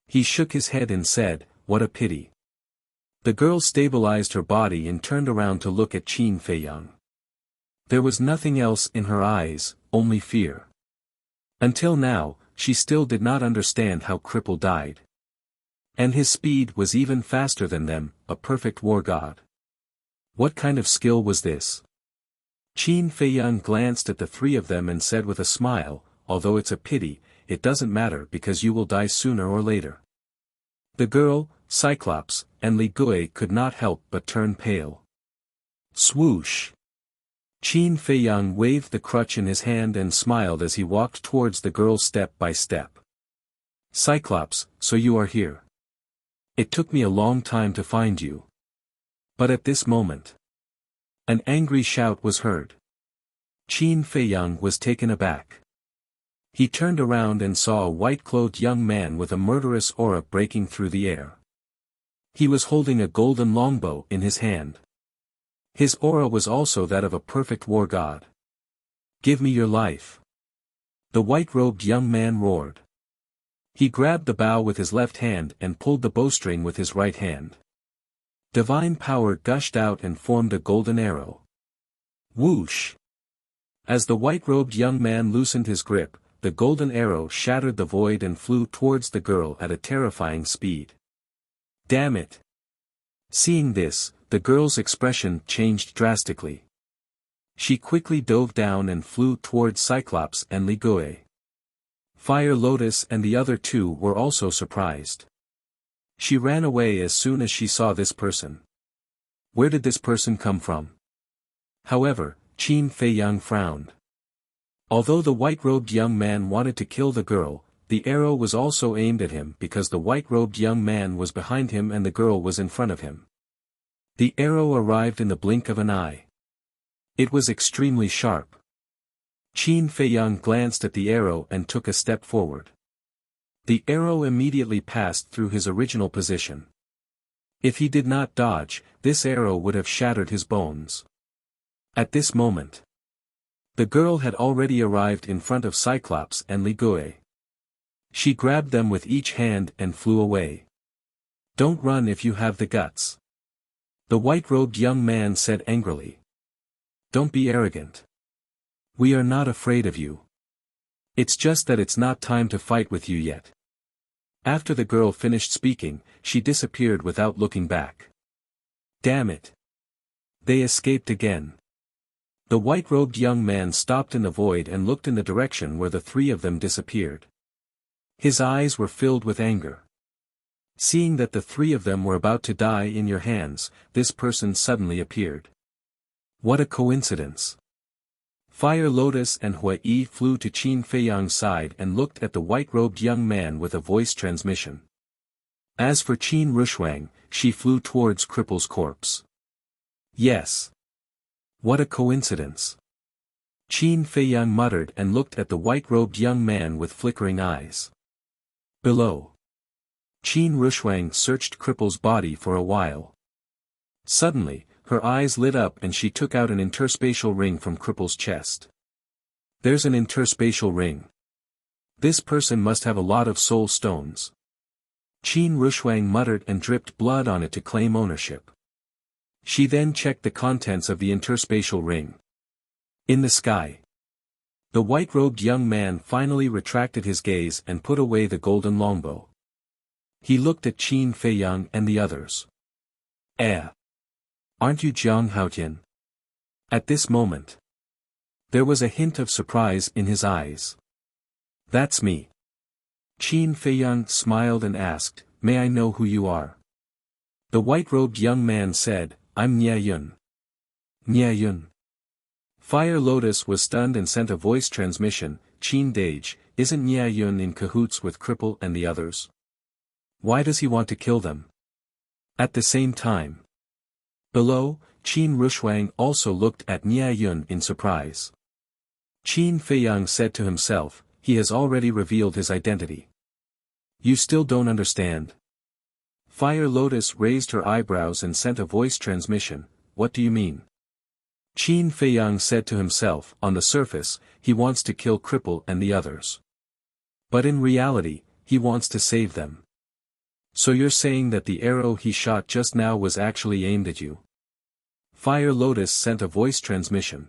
He shook his head and said, "What a pity." The girl stabilized her body and turned around to look at Qin Feiyang. There was nothing else in her eyes, only fear. Until now, she still did not understand how Cripple died. And his speed was even faster than them, a perfect war god. What kind of skill was this? Qin Feiyang glanced at the three of them and said with a smile, "Although it's a pity, it doesn't matter because you will die sooner or later." The girl, Cyclops, and Li Gui could not help but turn pale. Swoosh! Qin Feiyang waved the crutch in his hand and smiled as he walked towards the girl step by step. "Cyclops, so you are here. It took me a long time to find you." But at this moment, an angry shout was heard. Qin Feiyang was taken aback. He turned around and saw a white-clothed young man with a murderous aura breaking through the air. He was holding a golden longbow in his hand. His aura was also that of a perfect war god. "Give me your life!" The white-robed young man roared. He grabbed the bow with his left hand and pulled the bowstring with his right hand. Divine power gushed out and formed a golden arrow. Whoosh! As the white-robed young man loosened his grip, the golden arrow shattered the void and flew towards the girl at a terrifying speed. Damn it! Seeing this, the girl's expression changed drastically. She quickly dove down and flew towards Cyclops and Li Gui. Fire Lotus and the other two were also surprised. She ran away as soon as she saw this person. Where did this person come from? However, Qin Feiyang frowned. Although the white-robed young man wanted to kill the girl, the arrow was also aimed at him because the white-robed young man was behind him and the girl was in front of him. The arrow arrived in the blink of an eye. It was extremely sharp. Qin Feiyang glanced at the arrow and took a step forward. The arrow immediately passed through his original position. If he did not dodge, this arrow would have shattered his bones. At this moment, the girl had already arrived in front of Cyclops and Li Gui. She grabbed them with each hand and flew away. "Don't run if you have the guts," the white-robed young man said angrily. "Don't be arrogant. We are not afraid of you. It's just that it's not time to fight with you yet." After the girl finished speaking, she disappeared without looking back. Damn it! They escaped again. The white-robed young man stopped in the void and looked in the direction where the three of them disappeared. His eyes were filled with anger. Seeing that the three of them were about to die in your hands, this person suddenly appeared. What a coincidence! Fire Lotus and Hua Yi flew to Qin Feiyang's side and looked at the white-robed young man with a voice transmission. As for Qin Rushuang, she flew towards Cripple's corpse. Yes. What a coincidence! Qin Feiyang muttered and looked at the white-robed young man with flickering eyes. Below. Qin Rushuang searched Cripple's body for a while. Suddenly, her eyes lit up and she took out an interspatial ring from Cripple's chest. There's an interspatial ring. This person must have a lot of soul stones. Qin Rushuang muttered and dripped blood on it to claim ownership. She then checked the contents of the interspatial ring. In the sky. The white-robed young man finally retracted his gaze and put away the golden longbow. He looked at Qin Feiyang and the others. Aren't you Jiang Haotian? At this moment. There was a hint of surprise in his eyes. That's me. Qin Feiyang smiled and asked, may I know who you are? The white-robed young man said, I'm Nia Yun. Nia Yun. Fire Lotus was stunned and sent a voice transmission, Qin Dage, isn't Nia Yun in cahoots with Cripple and the others? Why does he want to kill them? At the same time. Below, Qin Rushuang also looked at Nia Yun in surprise. Qin Feiyang said to himself, he has already revealed his identity. You still don't understand? Fire Lotus raised her eyebrows and sent a voice transmission, what do you mean? Qin Feiyang said to himself, on the surface, he wants to kill Cripple and the others. But in reality, he wants to save them. So you're saying that the arrow he shot just now was actually aimed at you? Fire Lotus sent a voice transmission.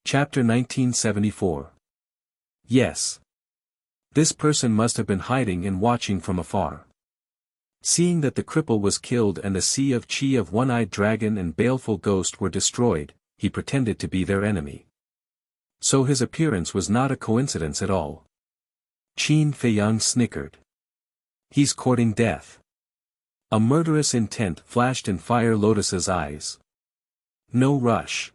Chapter 1974. Yes. This person must have been hiding and watching from afar. Seeing that the cripple was killed and the sea of chi of one-eyed dragon and baleful ghost were destroyed, he pretended to be their enemy. So his appearance was not a coincidence at all. Qin Feiyang snickered. He's courting death. A murderous intent flashed in Fire Lotus's eyes. No rush.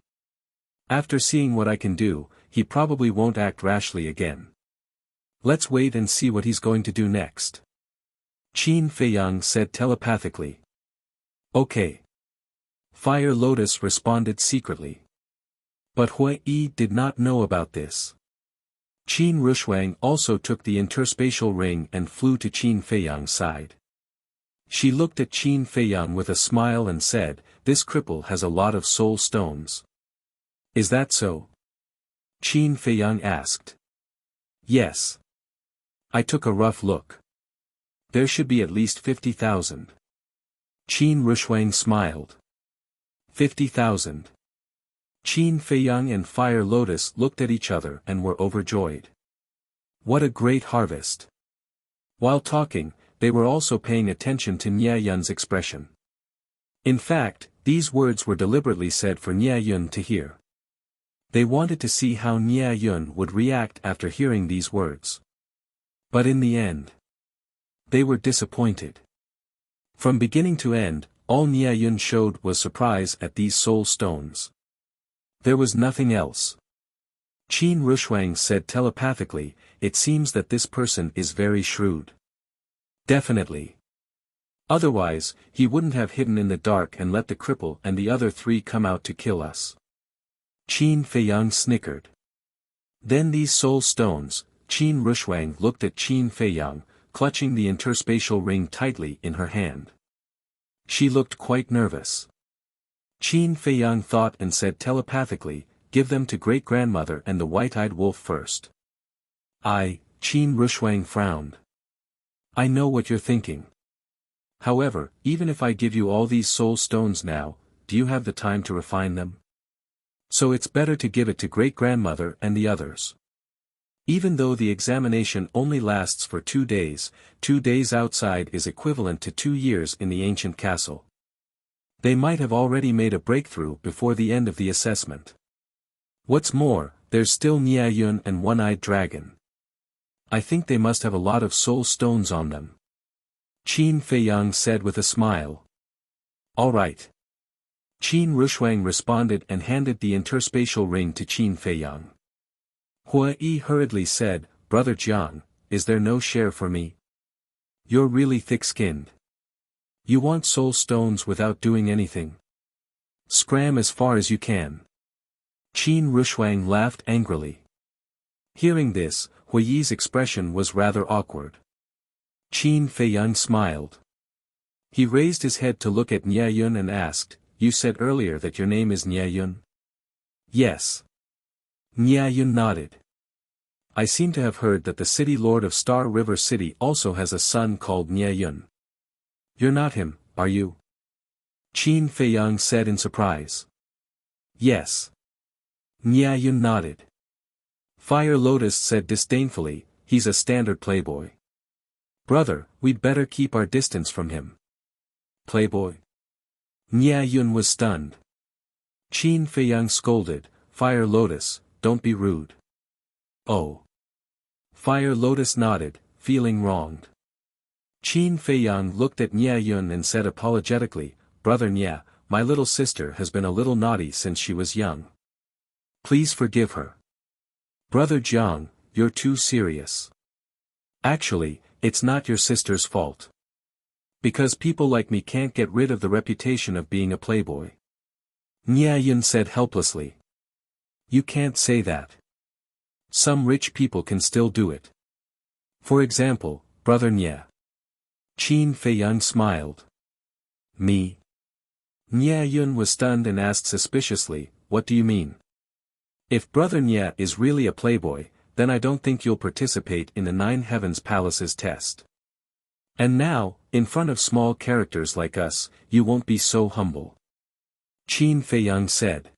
After seeing what I can do, he probably won't act rashly again. Let's wait and see what he's going to do next. Qin Feiyang said telepathically. Okay. Fire Lotus responded secretly. But Hua Yi did not know about this. Qin Rushuang also took the interspatial ring and flew to Qin Feiyang's side. She looked at Qin Feiyang with a smile and said, this cripple has a lot of soul stones. Is that so? Qin Feiyang asked. Yes. I took a rough look. There should be at least 50,000. Qin Rushuang smiled. 50,000. Qin Feiyang and Fire Lotus looked at each other and were overjoyed. What a great harvest. While talking, they were also paying attention to Nia Yun's expression. In fact, these words were deliberately said for Nia Yun to hear. They wanted to see how Nia Yun would react after hearing these words. But in the end, they were disappointed. From beginning to end, all Nia Yun showed was surprise at these soul stones. There was nothing else. Qin Rushuang said telepathically, it seems that this person is very shrewd. Definitely. Otherwise, he wouldn't have hidden in the dark and let the cripple and the other three come out to kill us. Qin Feiyang snickered. Then these soul stones, Qin Rushuang looked at Qin Feiyang, clutching the interspatial ring tightly in her hand. She looked quite nervous. Qin Feiyang thought and said telepathically, give them to great-grandmother and the white-eyed wolf first. Qin Rushuang frowned. I know what you're thinking. However, even if I give you all these soul stones now, do you have the time to refine them? So it's better to give it to great-grandmother and the others. Even though the examination only lasts for 2 days, 2 days outside is equivalent to 2 years in the ancient castle. They might have already made a breakthrough before the end of the assessment. What's more, there's still Nia Yun and One-Eyed Dragon. I think they must have a lot of soul stones on them. Qin Feiyang said with a smile. All right. Qin Rushuang responded and handed the interspatial ring to Qin Feiyang. Hua Yi hurriedly said, Brother Jiang, is there no share for me? You're really thick-skinned. You want soul stones without doing anything. Scram as far as you can. Qin Rushuang laughed angrily. Hearing this, Hua Yi's expression was rather awkward. Qin Feiyang smiled. He raised his head to look at Nie Yun and asked, You said earlier that your name is Nie Yun? Yes. Nie Yun nodded. I seem to have heard that the city lord of Star River City also has a son called Nie Yun. You're not him, are you? Qin Feiyang said in surprise. Yes. Nie Yun nodded. Fire Lotus said disdainfully, he's a standard playboy. Brother, we'd better keep our distance from him. Playboy? Nie Yun was stunned. Qin Feiyang scolded, Fire Lotus, don't be rude. Oh. Fire Lotus nodded, feeling wronged. Qin Feiyang looked at Nie Yun and said apologetically, Brother Nie, my little sister has been a little naughty since she was young. Please forgive her. Brother Jiang, you're too serious. Actually, it's not your sister's fault. Because people like me can't get rid of the reputation of being a playboy. Nie Yun said helplessly. You can't say that. Some rich people can still do it. For example, Brother Nie. Qin Feiyang smiled. Me? Nie Yun was stunned and asked suspiciously, What do you mean? If Brother Nie is really a playboy, then I don't think you'll participate in the Nine Heavens Palaces test. And now, in front of small characters like us, you won't be so humble. Qin Feiyang said.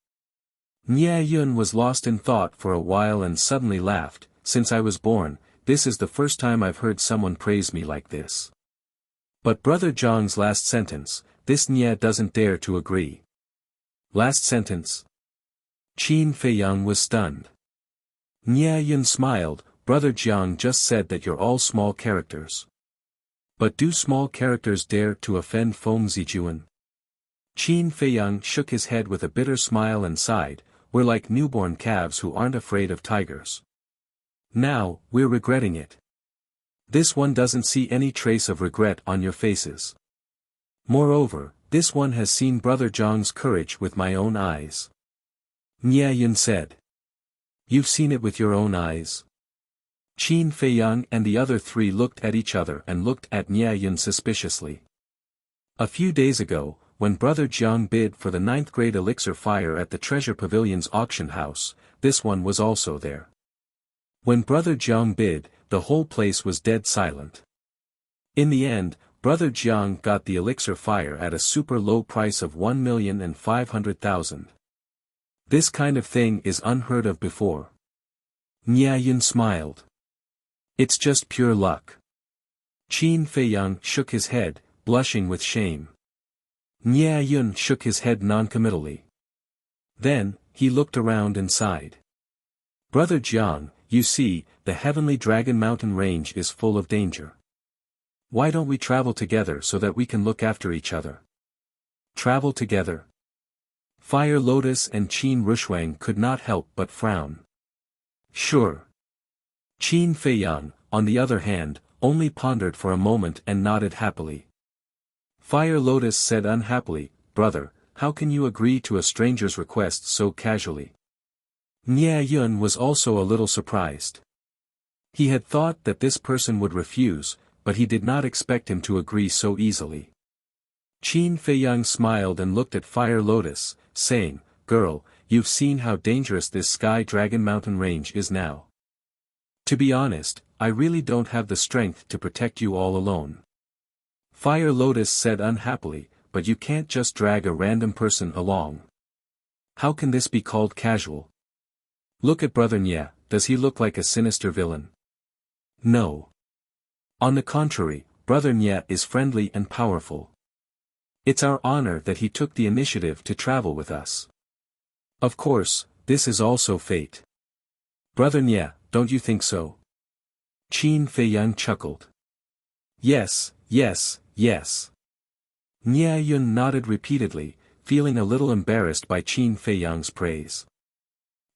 Nie Yun was lost in thought for a while and suddenly laughed, Since I was born, this is the first time I've heard someone praise me like this. But Brother Jiang's last sentence, this Nie doesn't dare to agree. Last sentence? Qin Feiyang was stunned. Nie Yun smiled, Brother Jiang just said that you're all small characters. But do small characters dare to offend Feng Zijuan? Qin Feiyang shook his head with a bitter smile and sighed, We're like newborn calves who aren't afraid of tigers. Now, we're regretting it. This one doesn't see any trace of regret on your faces. Moreover, this one has seen Brother Jiang's courage with my own eyes. Nie Yun said. You've seen it with your own eyes? Qin Feiyang and the other three looked at each other and looked at Nie Yun suspiciously. A few days ago, when Brother Jiang bid for the 9th grade elixir fire at the Treasure Pavilion's auction house, this one was also there. When Brother Jiang bid, the whole place was dead silent. In the end, Brother Jiang got the elixir fire at a super low price of 1,500,000. This kind of thing is unheard of before. Nie Yun smiled. It's just pure luck. Qin Feiyang shook his head, blushing with shame. Nie Yun shook his head noncommittally. Then, he looked around and sighed. Brother Jiang, you see, the heavenly Dragon Mountain range is full of danger. Why don't we travel together so that we can look after each other? Travel together? Fire Lotus and Qin Rushuang could not help but frown. Sure. Qin Feiyang, on the other hand, only pondered for a moment and nodded happily. Fire Lotus said unhappily, Brother, how can you agree to a stranger's request so casually? Nie Yun was also a little surprised. He had thought that this person would refuse, but he did not expect him to agree so easily. Qin Feiyang smiled and looked at Fire Lotus, saying, Girl, you've seen how dangerous this Sky Dragon Mountain range is now. To be honest, I really don't have the strength to protect you all alone. Fire Lotus said unhappily, but you can't just drag a random person along. How can this be called casual? Look at Brother Nie, does he look like a sinister villain? No. On the contrary, Brother Nie is friendly and powerful. It's our honor that he took the initiative to travel with us. Of course, this is also fate. Brother Nie, don't you think so? Qin Feiyang chuckled. Yes, yes, yes. Nie Yun nodded repeatedly, feeling a little embarrassed by Qin Feiyang's praise.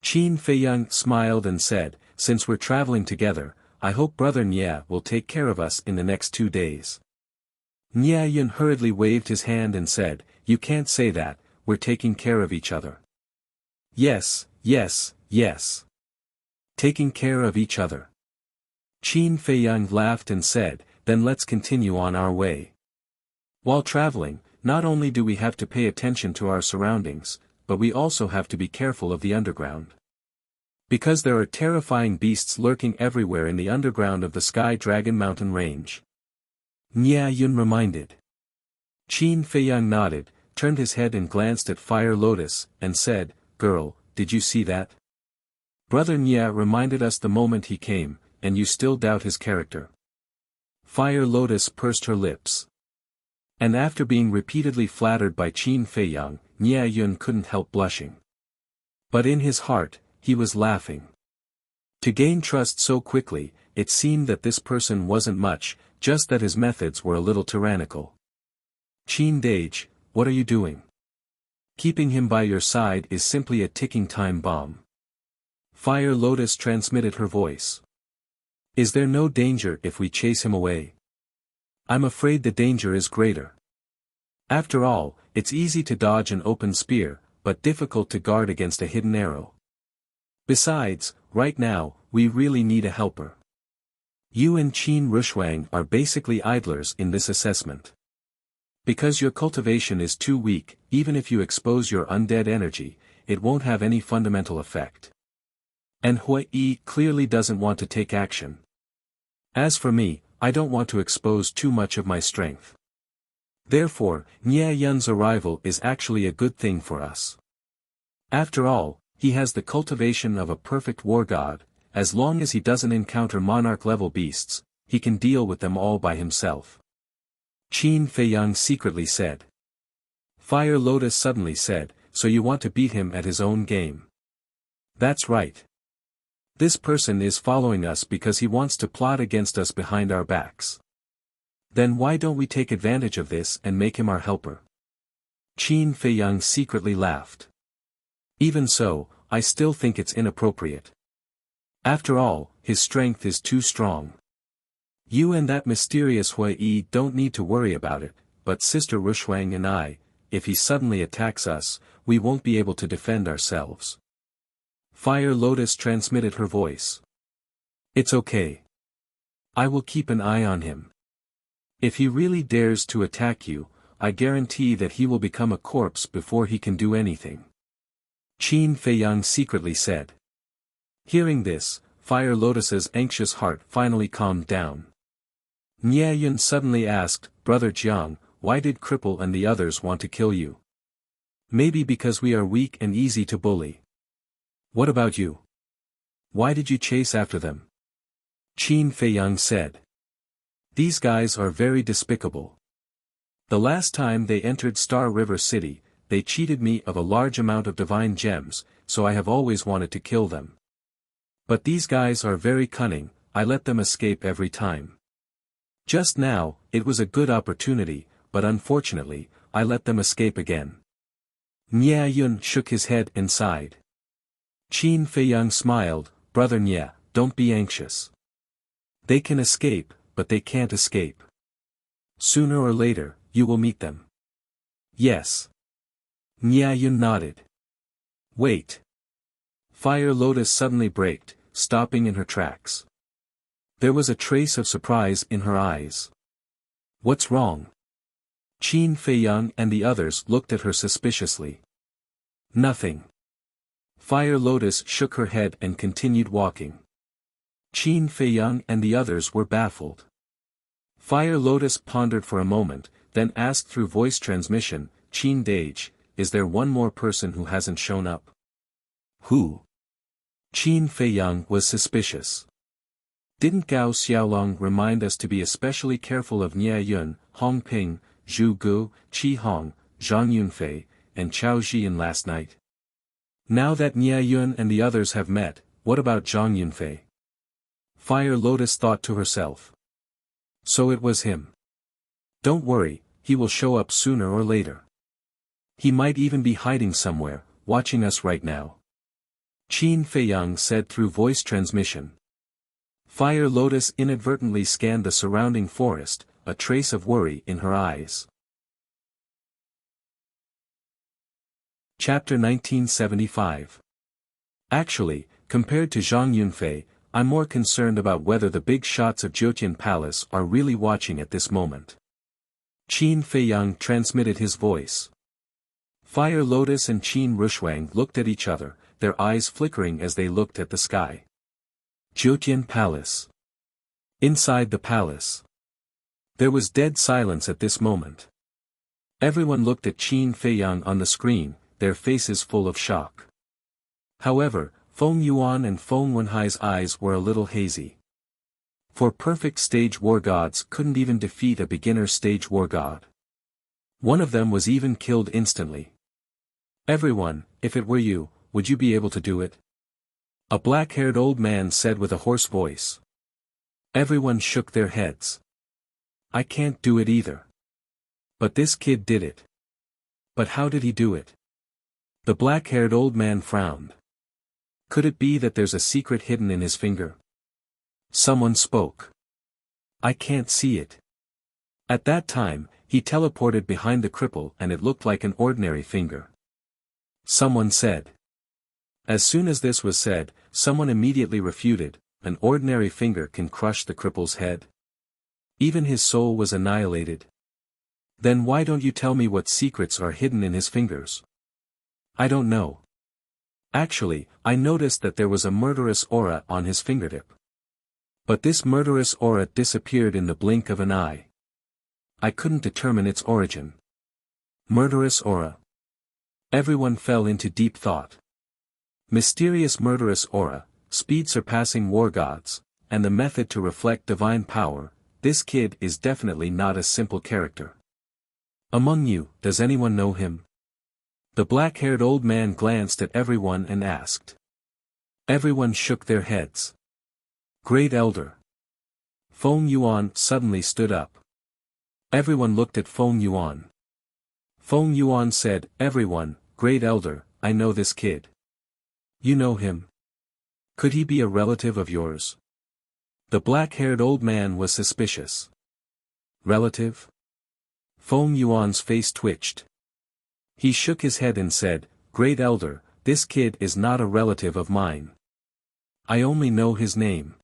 Qin Feiyang smiled and said, since we're traveling together, I hope Brother Nie will take care of us in the next 2 days. Nie Yun hurriedly waved his hand and said, you can't say that, we're taking care of each other. Yes, yes, yes. Taking care of each other. Qin Feiyang laughed and said, then let's continue on our way. While traveling, not only do we have to pay attention to our surroundings, but we also have to be careful of the underground. Because there are terrifying beasts lurking everywhere in the underground of the Sky Dragon Mountain Range. Nie Yun reminded. Qin Feiyang nodded, turned his head and glanced at Fire Lotus, and said, girl, did you see that? Brother Nie reminded us the moment he came, and you still doubt his character. Fire Lotus pursed her lips. And after being repeatedly flattered by Qin Feiyang, Nie Yun couldn't help blushing. But in his heart, he was laughing. To gain trust so quickly, it seemed that this person wasn't much, just that his methods were a little tyrannical. Qin Dage, what are you doing? Keeping him by your side is simply a ticking time bomb. Fire Lotus transmitted her voice. Is there no danger if we chase him away? I'm afraid the danger is greater. After all, it's easy to dodge an open spear, but difficult to guard against a hidden arrow. Besides, right now, we really need a helper. You and Qin Rushuang are basically idlers in this assessment. Because your cultivation is too weak, even if you expose your undead energy, it won't have any fundamental effect. And Hui Yi clearly doesn't want to take action. As for me, I don't want to expose too much of my strength. Therefore, Nie Yun's arrival is actually a good thing for us. After all, he has the cultivation of a perfect war god. As long as he doesn't encounter monarch-level beasts, he can deal with them all by himself. Qin Feiyang secretly said. Fire Lotus suddenly said, so you want to beat him at his own game. That's right. This person is following us because he wants to plot against us behind our backs. Then why don't we take advantage of this and make him our helper? Qin Feiyang secretly laughed. Even so, I still think it's inappropriate. After all, his strength is too strong. You and that mysterious Hui Yi don't need to worry about it, but Sister Rushuang and I, if he suddenly attacks us, we won't be able to defend ourselves. Fire Lotus transmitted her voice. It's okay. I will keep an eye on him. If he really dares to attack you, I guarantee that he will become a corpse before he can do anything. Qin Feiyang secretly said. Hearing this, Fire Lotus's anxious heart finally calmed down. Nie Yun suddenly asked, Brother Jiang, why did Cripple and the others want to kill you? Maybe because we are weak and easy to bully. What about you? Why did you chase after them? Qin Feiyang said. These guys are very despicable. The last time they entered Star River City, they cheated me of a large amount of divine gems, so I have always wanted to kill them. But these guys are very cunning, I let them escape every time. Just now, it was a good opportunity, but unfortunately, I let them escape again. Nie Yun shook his head and sighed. Qin Feiyang smiled, Brother Nie, don't be anxious. They can escape, but they can't escape. Sooner or later, you will meet them. Yes. Nie Yun nodded. Wait. Fire Lotus suddenly braked, stopping in her tracks. There was a trace of surprise in her eyes. What's wrong? Qin Feiyang and the others looked at her suspiciously. Nothing. Fire Lotus shook her head and continued walking. Qin Feiyang and the others were baffled. Fire Lotus pondered for a moment, then asked through voice transmission, Qin Dage, is there one more person who hasn't shown up? Who? Qin Feiyang was suspicious. Didn't Gao Xiaolong remind us to be especially careful of Nie Yun, Hong Ping, Zhu Gu, Qi Hong, Zhang Yunfei, and Chao Jian last night? Now that Nie Yun and the others have met, what about Zhang Yunfei? Fire Lotus thought to herself. So it was him. Don't worry, he will show up sooner or later. He might even be hiding somewhere, watching us right now. Qin Feiyang said through voice transmission. Fire Lotus inadvertently scanned the surrounding forest, a trace of worry in her eyes. Chapter 1975. Actually, compared to Zhang Yunfei, I'm more concerned about whether the big shots of Jiutian Palace are really watching at this moment. Qin Feiyang transmitted his voice. Fire Lotus and Qin Rushuang looked at each other, their eyes flickering as they looked at the sky. Jiutian Palace. Inside the palace. There was dead silence at this moment. Everyone looked at Qin Feiyang on the screen, their faces full of shock. However, Feng Yuan and Feng Wenhai's eyes were a little hazy. For perfect stage war gods couldn't even defeat a beginner stage war god. One of them was even killed instantly. Everyone, if it were you, would you be able to do it? A black-haired old man said with a hoarse voice. Everyone shook their heads. I can't do it either. But this kid did it. But how did he do it? The black-haired old man frowned. Could it be that there's a secret hidden in his finger? Someone spoke. I can't see it. At that time, he teleported behind the cripple and it looked like an ordinary finger. Someone said. As soon as this was said, someone immediately refuted, an ordinary finger can crush the cripple's head. Even his soul was annihilated. Then why don't you tell me what secrets are hidden in his fingers? I don't know. Actually, I noticed that there was a murderous aura on his fingertip. But this murderous aura disappeared in the blink of an eye. I couldn't determine its origin. Murderous aura. Everyone fell into deep thought. Mysterious murderous aura, speed surpassing war gods, and the method to reflect divine power, this kid is definitely not a simple character. Among you, does anyone know him? The black-haired old man glanced at everyone and asked. Everyone shook their heads. Great Elder. Feng Yuan suddenly stood up. Everyone looked at Feng Yuan. Feng Yuan said, Everyone, Great Elder, I know this kid. You know him? Could he be a relative of yours? The black-haired old man was suspicious. Relative? Feng Yuan's face twitched. He shook his head and said, Great Elder, this kid is not a relative of mine. I only know his name.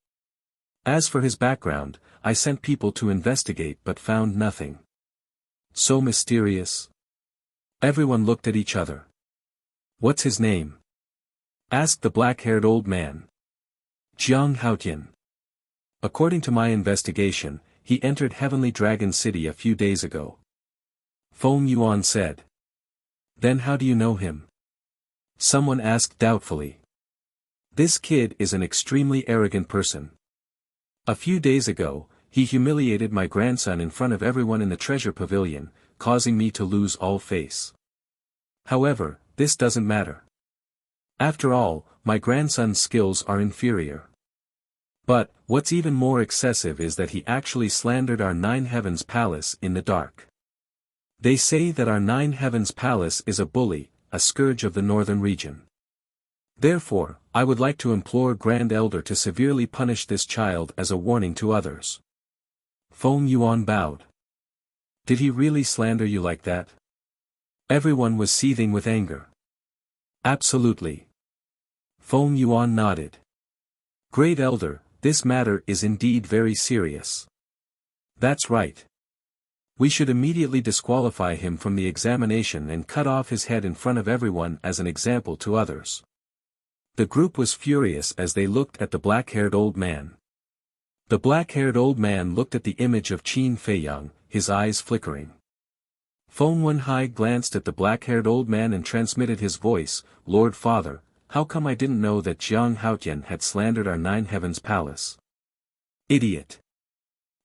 As for his background, I sent people to investigate but found nothing. So mysterious. Everyone looked at each other. What's his name? Asked the black-haired old man. Jiang Haotian. According to my investigation, he entered Heavenly Dragon City a few days ago. Feng Yuan said. Then how do you know him? Someone asked doubtfully. This kid is an extremely arrogant person. A few days ago, he humiliated my grandson in front of everyone in the treasure pavilion, causing me to lose all face. However, this doesn't matter. After all, my grandson's skills are inferior. But, what's even more excessive is that he actually slandered our Nine Heavens Palace in the dark. They say that our Nine Heavens Palace is a bully, a scourge of the northern region. Therefore, I would like to implore Grand Elder to severely punish this child as a warning to others. Feng Yuan bowed. Did he really slander you like that? Everyone was seething with anger. Absolutely. Feng Yuan nodded. Great Elder, this matter is indeed very serious. That's right. We should immediately disqualify him from the examination and cut off his head in front of everyone as an example to others. The group was furious as they looked at the black-haired old man. The black-haired old man looked at the image of Qin Feiyang, his eyes flickering. Feng Wenhai glanced at the black-haired old man and transmitted his voice, Lord Father, how come I didn't know that Jiang Haotian had slandered our Nine Heavens Palace? Idiot.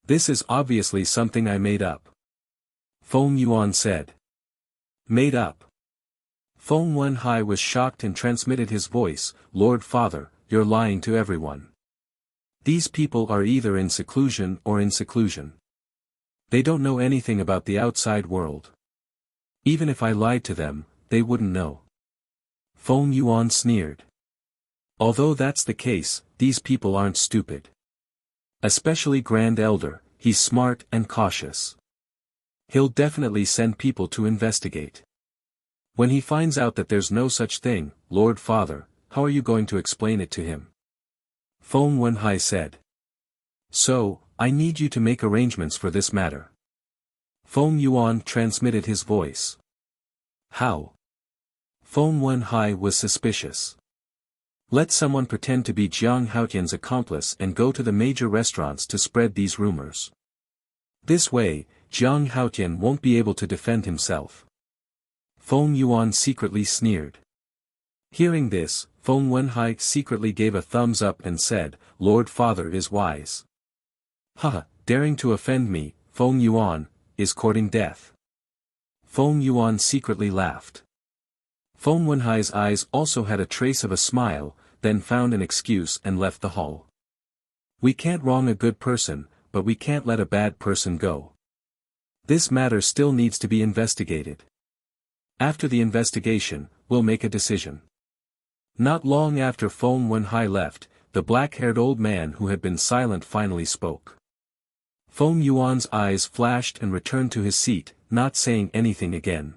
This is obviously something I made up. Feng Yuan said. Made up. Feng Wenhai was shocked and transmitted his voice, Lord Father, you're lying to everyone. These people are either in seclusion or in seclusion. They don't know anything about the outside world. Even if I lied to them, they wouldn't know. Feng Yuan sneered. Although that's the case, these people aren't stupid. Especially Grand Elder, he's smart and cautious. He'll definitely send people to investigate. When he finds out that there's no such thing, Lord Father, how are you going to explain it to him? Feng Wenhai said. So, I need you to make arrangements for this matter. Feng Yuan transmitted his voice. How? Feng Wenhai was suspicious. Let someone pretend to be Jiang Haotian's accomplice and go to the major restaurants to spread these rumors. This way, Jiang Haotian won't be able to defend himself. Feng Yuan secretly sneered. Hearing this, Feng Wenhai secretly gave a thumbs up and said, Lord Father is wise. Haha, daring to offend me, Feng Yuan, is courting death. Feng Yuan secretly laughed. Feng Wenhai's eyes also had a trace of a smile, then found an excuse and left the hall. We can't wrong a good person, but we can't let a bad person go. This matter still needs to be investigated. After the investigation, we'll make a decision. Not long after Feng Wenhai left, the black-haired old man who had been silent finally spoke. Feng Yuan's eyes flashed and returned to his seat, not saying anything again.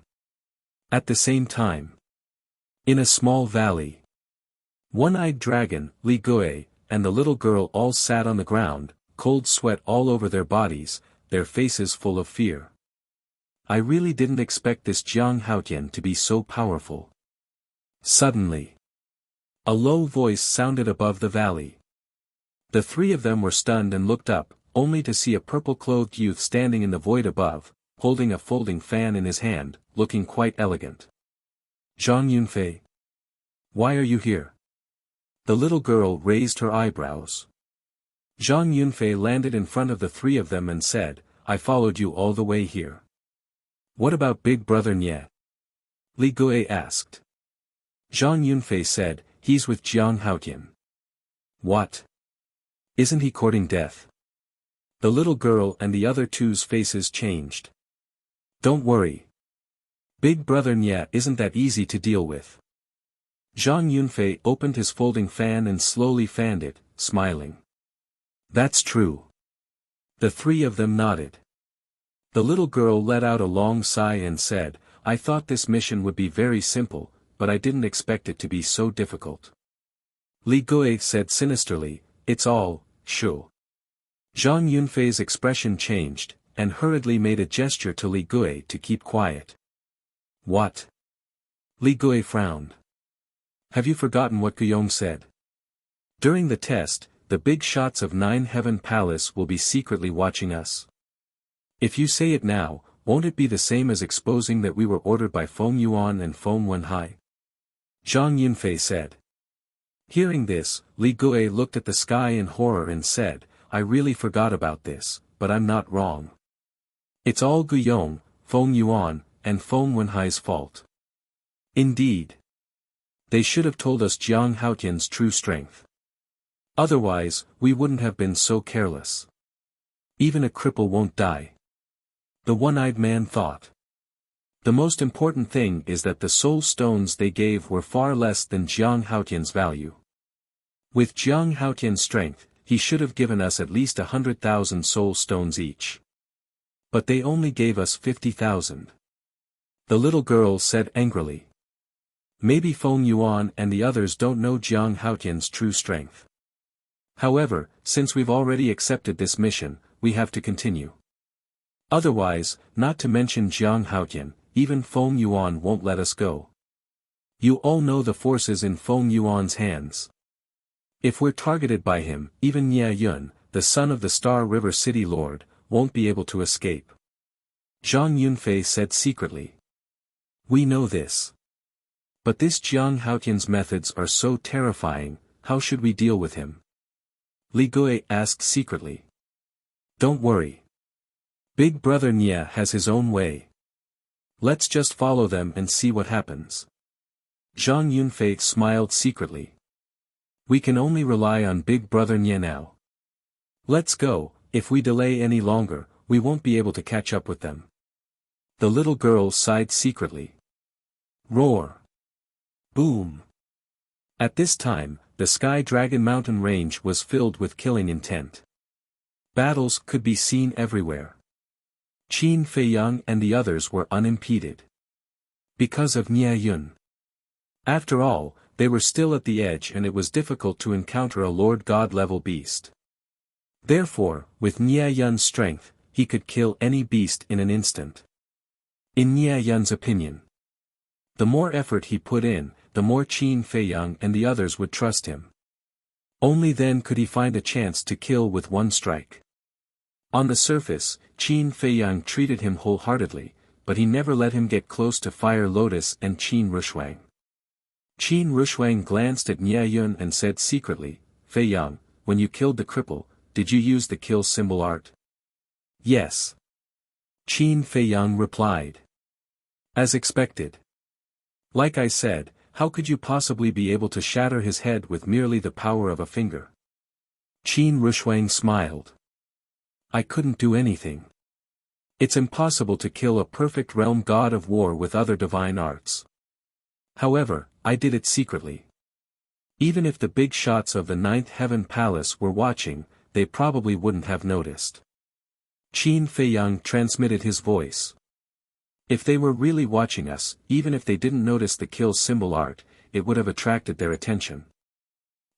At the same time, in a small valley, One-Eyed Dragon, Li Gui, and the little girl all sat on the ground, cold sweat all over their bodies, their faces full of fear. I really didn't expect this Jiang Haotian to be so powerful. Suddenly, a low voice sounded above the valley. The three of them were stunned and looked up, only to see a purple-clothed youth standing in the void above, holding a folding fan in his hand, looking quite elegant. Zhang Yunfei. Why are you here? The little girl raised her eyebrows. Zhang Yunfei landed in front of the three of them and said, I followed you all the way here. What about Big Brother Nye? Li Gui asked. Zhang Yunfei said, he's with Jiang Haotian. What? Isn't he courting death? The little girl and the other two's faces changed. Don't worry. Big Brother Nye isn't that easy to deal with. Zhang Yunfei opened his folding fan and slowly fanned it, smiling. That's true. The three of them nodded. The little girl let out a long sigh and said, I thought this mission would be very simple, but I didn't expect it to be so difficult. Li Gui said sinisterly, it's all, sure. Zhang Yunfei's expression changed, and hurriedly made a gesture to Li Gui to keep quiet. What? Li Gui frowned. Have you forgotten what Guillaume said? During the test, the big shots of Nine Heaven Palace will be secretly watching us. If you say it now, won't it be the same as exposing that we were ordered by Feng Yuan and Feng Wenhai? Zhang Yunfei said. Hearing this, Li Gui looked at the sky in horror and said, I really forgot about this, but I'm not wrong. It's all Guillaume, Feng Yuan, and Feng Wenhai's fault. Indeed. They should have told us Jiang Haotian's true strength. Otherwise, we wouldn't have been so careless. Even a cripple won't die. The one-eyed man thought. The most important thing is that the soul stones they gave were far less than Jiang Haotian's value. With Jiang Haotian's strength, he should have given us at least 100,000 soul stones each. But they only gave us 50,000. The little girl said angrily. Maybe Feng Yuan and the others don't know Jiang Haotian's true strength. However, since we've already accepted this mission, we have to continue. Otherwise, not to mention Jiang Haotian, even Feng Yuan won't let us go. You all know the forces in Feng Yuan's hands. If we're targeted by him, even Nye Yun, the son of the Star River City Lord, won't be able to escape. Zhang Yunfei said secretly. We know this. But this Jiang Haotian's methods are so terrifying, how should we deal with him? Li Gui asked secretly. Don't worry. Big Brother Nye has his own way. Let's just follow them and see what happens. Zhang Yunfei smiled secretly. We can only rely on Big Brother Nye now. Let's go, if we delay any longer, we won't be able to catch up with them. The little girl sighed secretly. Roar. Boom. At this time, the Sky Dragon mountain range was filled with killing intent. Battles could be seen everywhere. Qin Feiyang and the others were unimpeded. Because of Nie Yun. After all, they were still at the edge and it was difficult to encounter a Lord God level beast. Therefore, with Nie Yun's strength, he could kill any beast in an instant. In Nie Yun's opinion, the more effort he put in, the more Qin Feiyang and the others would trust him. Only then could he find a chance to kill with one strike. On the surface, Qin Feiyang treated him wholeheartedly, but he never let him get close to Fire Lotus and Qin Rushuang. Qin Rushuang glanced at Nie Yun and said secretly, Feiyang, when you killed the cripple, did you use the kill symbol art? Yes. Qin Feiyang replied. As expected. Like I said, how could you possibly be able to shatter his head with merely the power of a finger? Qin Rushuang smiled. I couldn't do anything. It's impossible to kill a perfect realm god of war with other divine arts. However, I did it secretly. Even if the big shots of the Ninth Heaven Palace were watching, they probably wouldn't have noticed. Qin Feiyang transmitted his voice. If they were really watching us, even if they didn't notice the kill symbol art, it would have attracted their attention.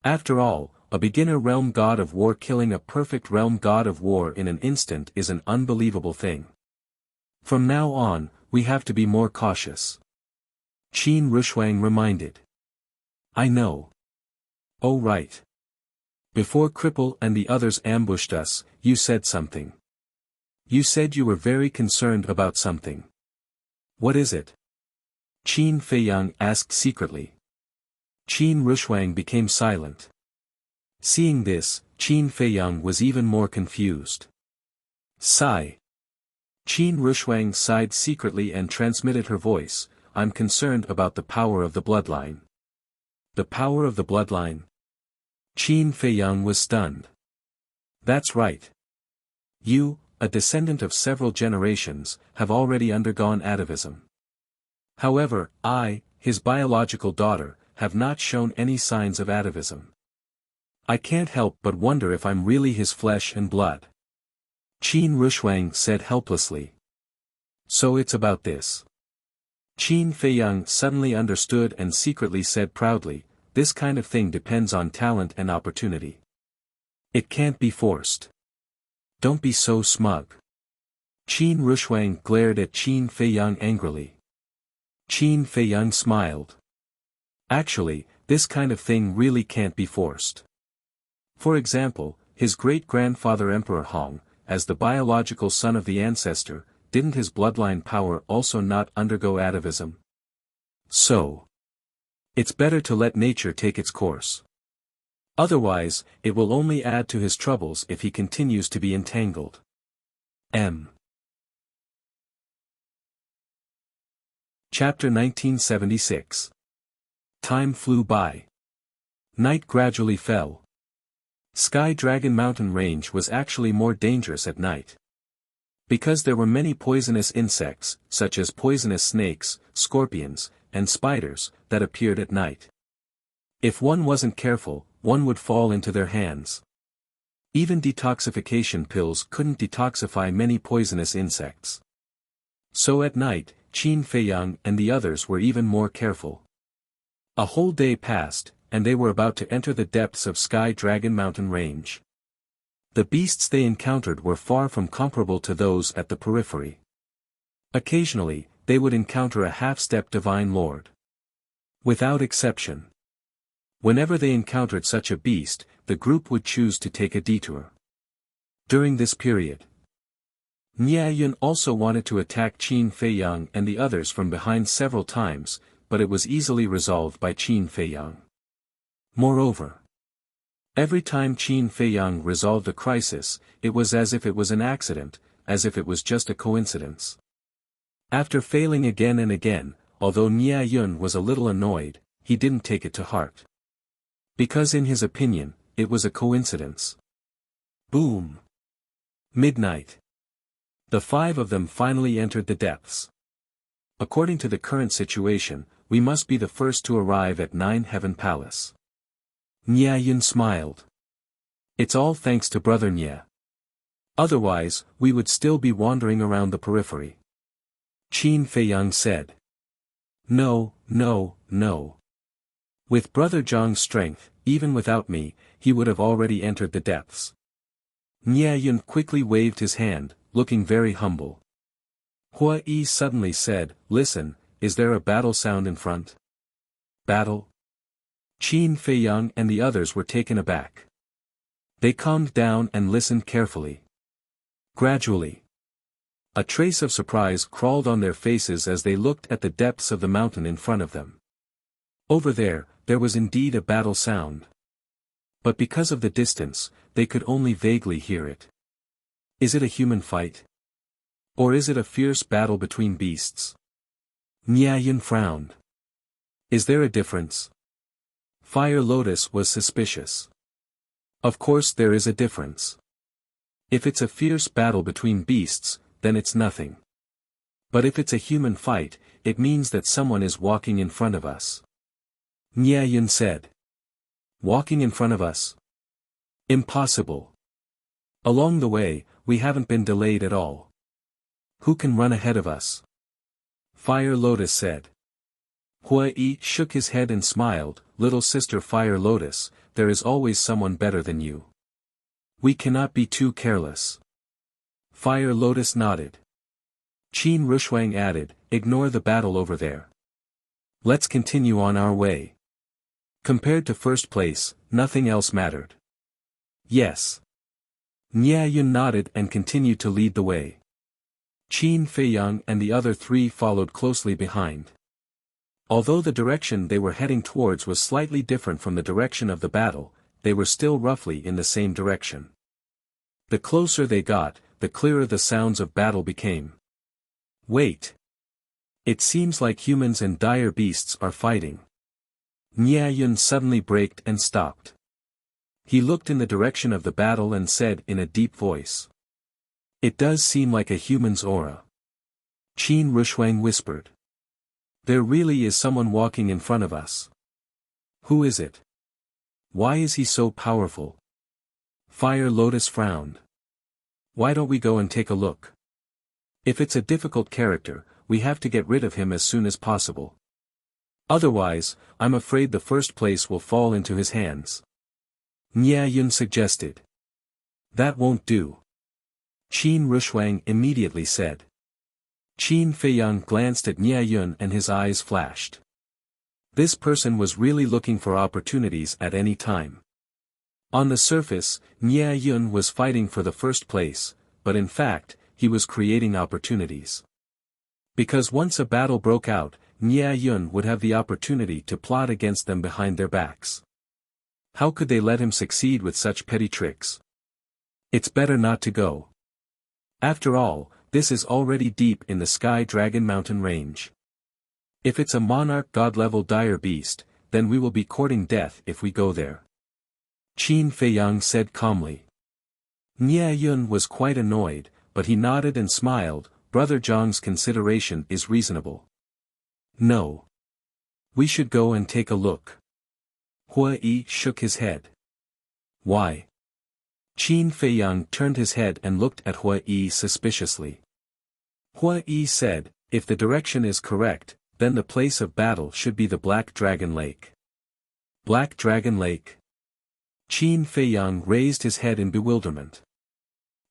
After all, a beginner realm god of war killing a perfect realm god of war in an instant is an unbelievable thing. From now on, we have to be more cautious. Qin Rushuang reminded. I know. Oh right. Before Cripple and the others ambushed us, you said something. You said you were very concerned about something. What is it? Qin Feiyang asked secretly. Qin Rushuang became silent. Seeing this, Qin Feiyang was even more confused. Sigh. Qin Rushuang sighed secretly and transmitted her voice, I'm concerned about the power of the bloodline. The power of the bloodline? Qin Feiyang was stunned. That's right. You, a descendant of several generations, have already undergone atavism. However, I, his biological daughter, have not shown any signs of atavism. I can't help but wonder if I'm really his flesh and blood. Qin Rushuang said helplessly. So it's about this. Qin Feiyang suddenly understood and secretly said proudly, this kind of thing depends on talent and opportunity. It can't be forced. Don't be so smug. Qin Rushuang glared at Qin Feiyang angrily. Qin Feiyang smiled. Actually, this kind of thing really can't be forced. For example, his great-grandfather Emperor Hong, as the biological son of the ancestor, didn't his bloodline power also not undergo atavism? So, it's better to let nature take its course. Otherwise, it will only add to his troubles if he continues to be entangled. Chapter 1976. Time flew by. Night gradually fell. Sky Dragon Mountain Range was actually more dangerous at night. Because there were many poisonous insects, such as poisonous snakes, scorpions, and spiders, that appeared at night. If one wasn't careful, one would fall into their hands. Even detoxification pills couldn't detoxify many poisonous insects. So at night, Qin Feiyang and the others were even more careful. A whole day passed, and they were about to enter the depths of Sky Dragon Mountain Range. The beasts they encountered were far from comparable to those at the periphery. Occasionally, they would encounter a half-step divine lord. Without exception. Whenever they encountered such a beast, the group would choose to take a detour. During this period, Nie Yun also wanted to attack Qin Feiyang and the others from behind several times, but it was easily resolved by Qin Feiyang. Moreover, every time Qin Feiyang resolved a crisis, it was as if it was an accident, as if it was just a coincidence. After failing again and again, although Nie Yun was a little annoyed, he didn't take it to heart. Because in his opinion, it was a coincidence. Boom! Midnight. The five of them finally entered the depths. According to the current situation, we must be the first to arrive at Nine Heaven Palace. Nye Yun smiled. It's all thanks to Brother Nye. Otherwise, we would still be wandering around the periphery. Qin Feiyang said. No, no, no. With Brother Zhang's strength, even without me, he would have already entered the depths. Nye Yun quickly waved his hand, looking very humble. Hua Yi suddenly said, Listen, is there a battle sound in front? Battle? Qin Feiyang and the others were taken aback. They calmed down and listened carefully. Gradually, a trace of surprise crawled on their faces as they looked at the depths of the mountain in front of them. Over there was indeed a battle sound. But because of the distance, they could only vaguely hear it. Is it a human fight? Or is it a fierce battle between beasts? Nye Yun frowned. Is there a difference? Fire Lotus was suspicious. Of course there is a difference. If it's a fierce battle between beasts, then it's nothing. But if it's a human fight, it means that someone is walking in front of us. Nye Yun said. Walking in front of us? Impossible. Along the way, we haven't been delayed at all. Who can run ahead of us? Fire Lotus said. Hua Yi shook his head and smiled, Little sister Fire Lotus, there is always someone better than you. We cannot be too careless. Fire Lotus nodded. Qin Rushuang added, Ignore the battle over there. Let's continue on our way. Compared to first place, nothing else mattered. Yes. Nye Yun nodded and continued to lead the way. Qin Feiyang and the other three followed closely behind. Although the direction they were heading towards was slightly different from the direction of the battle, they were still roughly in the same direction. The closer they got, the clearer the sounds of battle became. Wait! It seems like humans and dire beasts are fighting. Nye Yun suddenly braked and stopped. He looked in the direction of the battle and said in a deep voice. It does seem like a human's aura. Qin Rushuang whispered. There really is someone walking in front of us. Who is it? Why is he so powerful? Fire Lotus frowned. Why don't we go and take a look? If it's a difficult character, we have to get rid of him as soon as possible. Otherwise, I'm afraid the first place will fall into his hands. Nye Yun suggested. That won't do. Qin Rushuang immediately said. Qin Feiyang glanced at Nye Yun and his eyes flashed. This person was really looking for opportunities at any time. On the surface, Nye Yun was fighting for the first place, but in fact, he was creating opportunities. Because once a battle broke out, Nye Yun would have the opportunity to plot against them behind their backs. How could they let him succeed with such petty tricks? It's better not to go. After all, this is already deep in the Sky Dragon Mountain range. If it's a monarch god-level dire beast, then we will be courting death if we go there. Qin Feiyang said calmly. Nye Yun was quite annoyed, but he nodded and smiled, Brother Zhang's consideration is reasonable. No. We should go and take a look. Hua Yi shook his head. Why? Qin Feiyang turned his head and looked at Hua Yi suspiciously. Hua Yi said, if the direction is correct, then the place of battle should be the Black Dragon Lake. Black Dragon Lake? Qin Feiyang raised his head in bewilderment.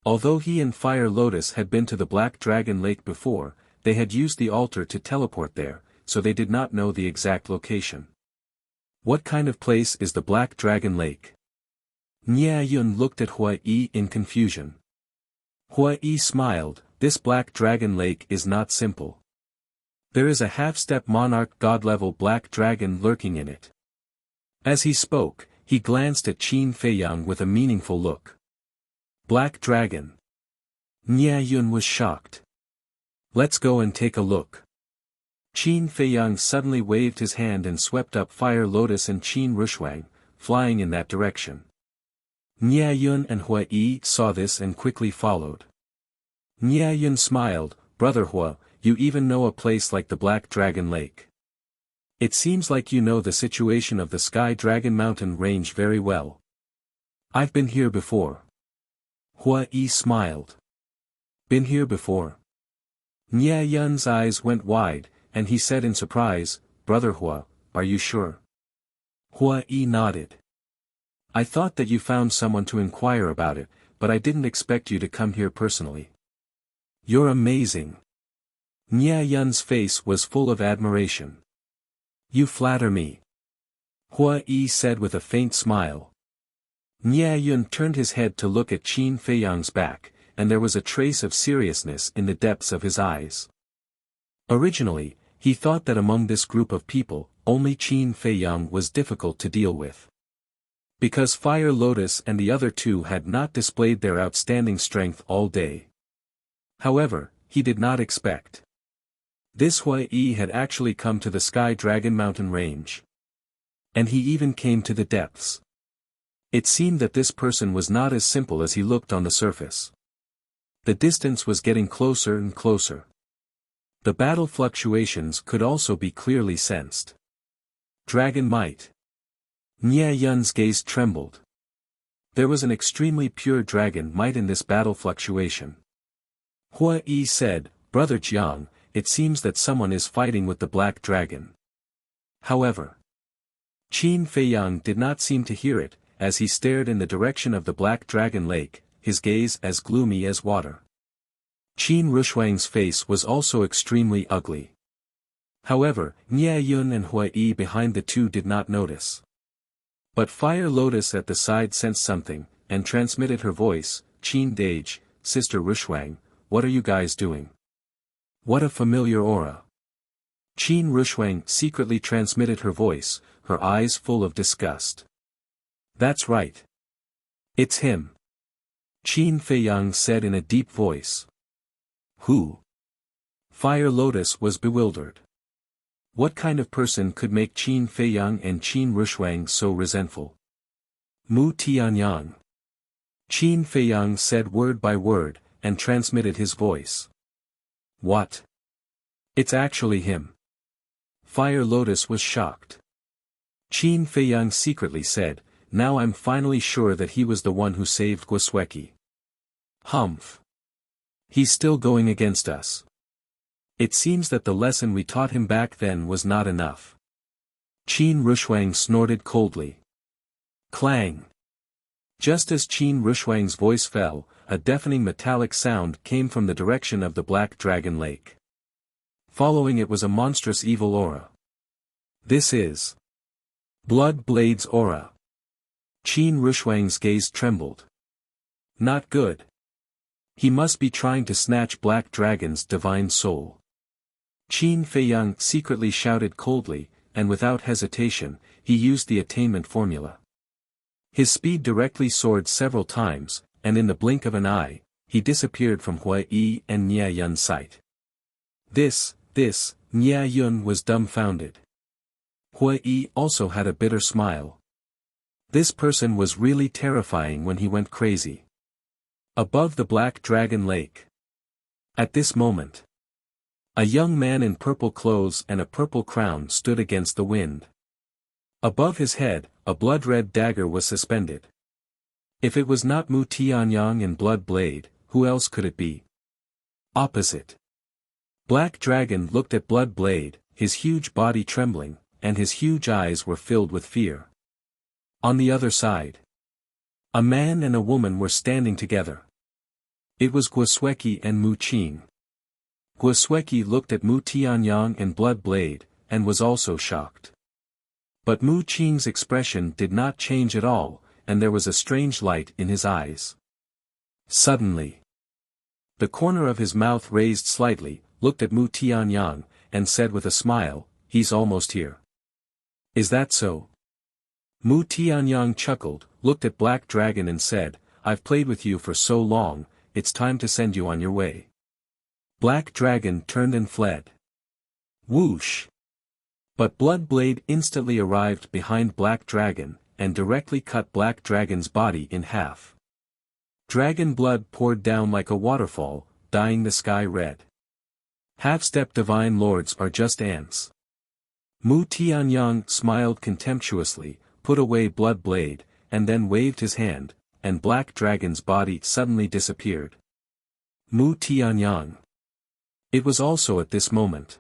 Although he and Fire Lotus had been to the Black Dragon Lake before, they had used the altar to teleport there, so they did not know the exact location. What kind of place is the Black Dragon Lake? Nye Yun looked at Hua Yi in confusion. Hua Yi smiled, this Black Dragon Lake is not simple. There is a half-step monarch god-level black dragon lurking in it. As he spoke, he glanced at Qin Feiyang with a meaningful look. Black dragon. Nye Yun was shocked. Let's go and take a look. Qin Feiyang suddenly waved his hand and swept up Fire Lotus and Qin Rushuang, flying in that direction. Nia Yun and Hua Yi saw this and quickly followed. Nia Yun smiled, "Brother Hua, you even know a place like the Black Dragon Lake. It seems like you know the situation of the Sky Dragon Mountain range very well." "I've been here before." Hua Yi smiled. "Been here before?" Nia Yun's eyes went wide, and he said in surprise, "Brother Hua, are you sure?" Hua Yi nodded. "I thought that you found someone to inquire about it, but I didn't expect you to come here personally." "You're amazing." Nia Yun's face was full of admiration. "You flatter me," Hua Yi said with a faint smile. Nia Yun turned his head to look at Qin Feiyang's back, and there was a trace of seriousness in the depths of his eyes. Originally, he thought that among this group of people, only Qin Feiyang was difficult to deal with. Because Fire Lotus and the other two had not displayed their outstanding strength all day. However, he did not expect this Hua Yi had actually come to the Sky Dragon Mountain range. And he even came to the depths. It seemed that this person was not as simple as he looked on the surface. The distance was getting closer and closer. The battle fluctuations could also be clearly sensed. Dragon might. Nia Yun's gaze trembled. There was an extremely pure dragon might in this battle fluctuation. Hua Yi said, "Brother Jiang, it seems that someone is fighting with the Black Dragon." However, Qin Feiyang did not seem to hear it, as he stared in the direction of the Black Dragon Lake, his gaze as gloomy as water. Qin Rushuang's face was also extremely ugly. However, Nia Yun and Hua Yi behind the two did not notice. But Fire Lotus at the side sensed something, and transmitted her voice, "Qin Dage, Sister Rushuang, what are you guys doing? What a familiar aura." Qin Rushuang secretly transmitted her voice, her eyes full of disgust. "That's right. It's him," Qin Feiyang said in a deep voice. "Who?" Fire Lotus was bewildered. What kind of person could make Qin Feiyang and Qin Rushuang so resentful? "Mu Tianyang." Qin Feiyang said word by word, and transmitted his voice. "What? It's actually him." Fire Lotus was shocked. Qin Feiyang secretly said, "Now I'm finally sure that he was the one who saved Guosweki." "Humph. He's still going against us. It seems that the lesson we taught him back then was not enough." Qin Rushuang snorted coldly. Clang. Just as Qin Rushuang's voice fell, a deafening metallic sound came from the direction of the Black Dragon Lake. Following it was a monstrous evil aura. "This is Blood Blade's aura." Qin Rushuang's gaze trembled. Not good. He must be trying to snatch Black Dragon's divine soul. Qin Feiyang secretly shouted coldly, and without hesitation, he used the attainment formula. His speed directly soared several times, and in the blink of an eye, he disappeared from Hua Yi and Nia Yun's sight. This, Nia Yun was dumbfounded. Hua Yi also had a bitter smile. This person was really terrifying when he went crazy. Above the Black Dragon Lake. At this moment, a young man in purple clothes and a purple crown stood against the wind. Above his head, a blood-red dagger was suspended. If it was not Mu Tianyang in Blood Blade, who else could it be? Opposite. Black Dragon looked at Blood Blade, his huge body trembling, and his huge eyes were filled with fear. On the other side, a man and a woman were standing together. It was Guosweki and Mu Qin. Guosweki looked at Mu Tianyang and Blood Blade, and was also shocked. But Mu Qin's expression did not change at all, and there was a strange light in his eyes. Suddenly, the corner of his mouth raised slightly, looked at Mu Tianyang, and said with a smile, "He's almost here." "Is that so?" Mu Tianyang chuckled, looked at Black Dragon and said, "I've played with you for so long, it's time to send you on your way." Black Dragon turned and fled. Whoosh! But Blood Blade instantly arrived behind Black Dragon, and directly cut Black Dragon's body in half. Dragon blood poured down like a waterfall, dyeing the sky red. Half-step divine lords are just ants. Mu Tianyang smiled contemptuously, put away Blood Blade, and then waved his hand, and Black Dragon's body suddenly disappeared. Mu Tianyang. It was also at this moment.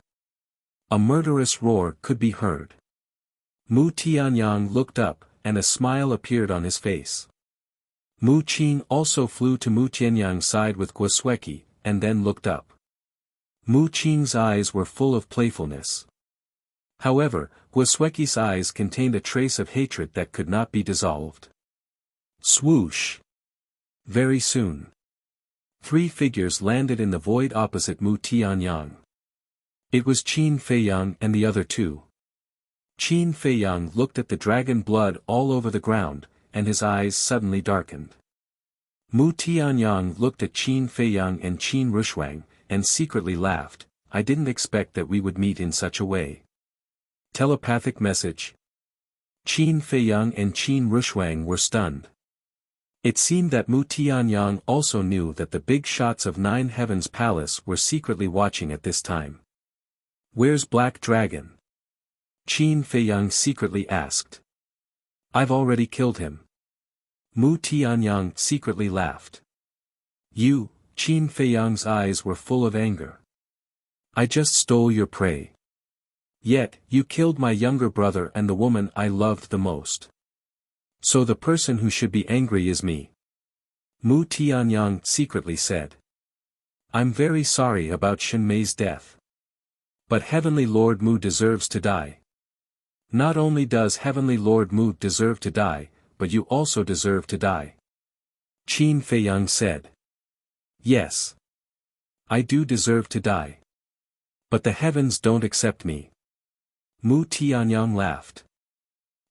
A murderous roar could be heard. Mu Tianyang looked up, and a smile appeared on his face. Mu Qin also flew to Mu Tianyang's side with Guosweki, and then looked up. Mu Qin's eyes were full of playfulness. However, Guosweki's eyes contained a trace of hatred that could not be dissolved. Swoosh! Very soon. 3 figures landed in the void opposite Mu Tianyang. It was Qin Feiyang and the other 2. Qin Feiyang looked at the dragon blood all over the ground, and his eyes suddenly darkened. Mu Tianyang looked at Qin Feiyang and Qin Rushuang, and secretly laughed. I didn't expect that we would meet in such a way. Telepathic message. Qin Feiyang and Qin Rushuang were stunned. It seemed that Mu Tianyang also knew that the big shots of 9 Heavens Palace were secretly watching at this time. Where's Black Dragon? Qin Feiyang secretly asked. I've already killed him. Mu Tianyang secretly laughed. You, Qin Feiyang's eyes were full of anger. I just stole your prey. Yet, you killed my younger brother and the woman I loved the most. So the person who should be angry is me. Mu Tianyang secretly said. I'm very sorry about Shenmei's death. But Heavenly Lord Mu deserves to die. Not only does Heavenly Lord Mu deserve to die, but you also deserve to die. Qin Feiyang said. Yes. I do deserve to die. But the heavens don't accept me. Mu Tianyang laughed.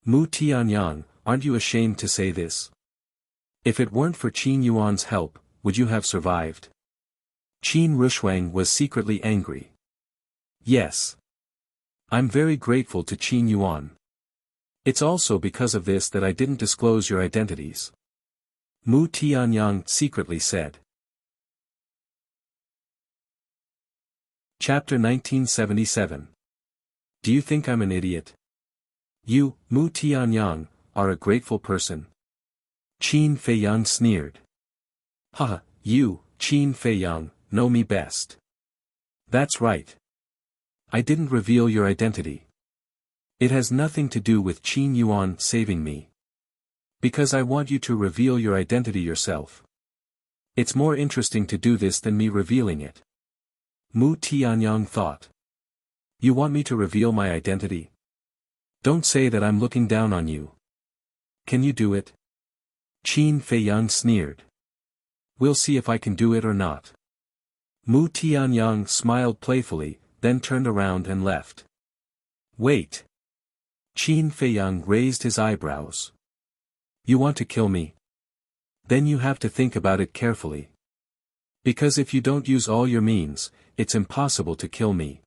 Mu Tianyang, aren't you ashamed to say this? If it weren't for Qin Yuan's help, would you have survived? Qin Rushuang was secretly angry. Yes. I'm very grateful to Qin Yuan. It's also because of this that I didn't disclose your identities. Mu Tianyang secretly said. Chapter 1977. Do you think I'm an idiot? You, Mu Tianyang, are a grateful person. Qin Feiyang sneered. Haha, you, Qin Feiyang, know me best. That's right. I didn't reveal your identity. It has nothing to do with Qin Yuan saving me. Because I want you to reveal your identity yourself. It's more interesting to do this than me revealing it. Mu Tianyang thought. You want me to reveal my identity? Don't say that I'm looking down on you. Can you do it? Qin Feiyang sneered. We'll see if I can do it or not. Mu Tianyang smiled playfully, then turned around and left. Wait. Qin Feiyang raised his eyebrows. You want to kill me? Then you have to think about it carefully. Because if you don't use all your means, it's impossible to kill me.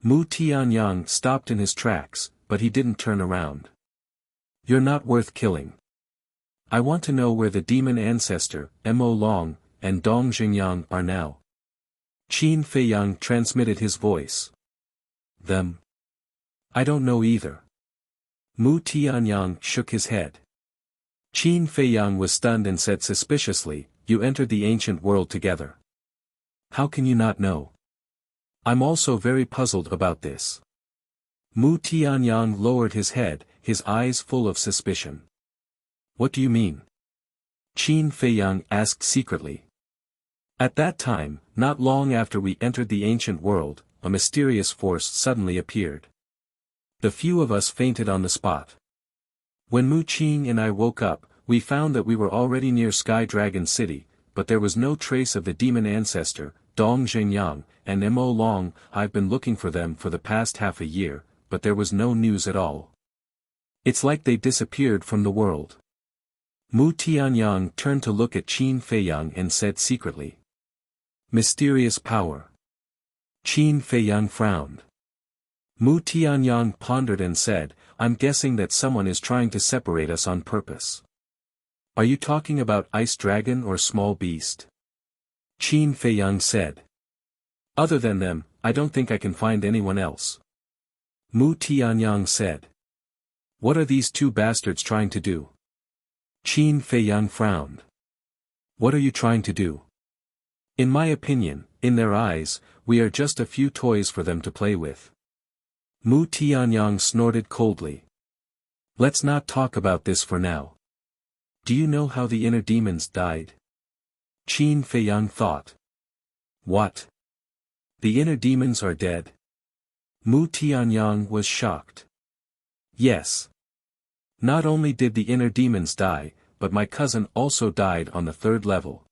Mu Tianyang stopped in his tracks, but he didn't turn around. You're not worth killing. I want to know where the demon ancestor, Mo Long, and Dong Jingyang are now. Qin Feiyang transmitted his voice. Them? I don't know either. Mu Tianyang shook his head. Qin Feiyang was stunned and said suspiciously, You entered the ancient world together. How can you not know? I'm also very puzzled about this. Mu Tianyang lowered his head, his eyes full of suspicion. What do you mean? Qin Feiyang asked secretly. At that time, not long after we entered the ancient world, a mysterious force suddenly appeared. The few of us fainted on the spot. When Mu Qin and I woke up, we found that we were already near Sky Dragon City, but there was no trace of the demon ancestor, Dong Jingyang, and Mo Long. I've been looking for them for the past half a year, but there was no news at all. It's like they disappeared from the world. Mu Tianyang turned to look at Qin Feiyang and said secretly. Mysterious power. Qin Feiyang frowned. Mu Tianyang pondered and said, I'm guessing that someone is trying to separate us on purpose. Are you talking about ice dragon or small beast? Qin Feiyang said. Other than them, I don't think I can find anyone else. Mu Tianyang said. What are these two bastards trying to do? Qin Feiyang frowned. What are you trying to do? In my opinion, in their eyes, we are just a few toys for them to play with. Mu Tianyang snorted coldly. Let's not talk about this for now. Do you know how the inner demons died? Qin Feiyang thought. What? The inner demons are dead? Mu Tianyang was shocked. Yes. Not only did the inner demons die, but my cousin also died on the 3rd level.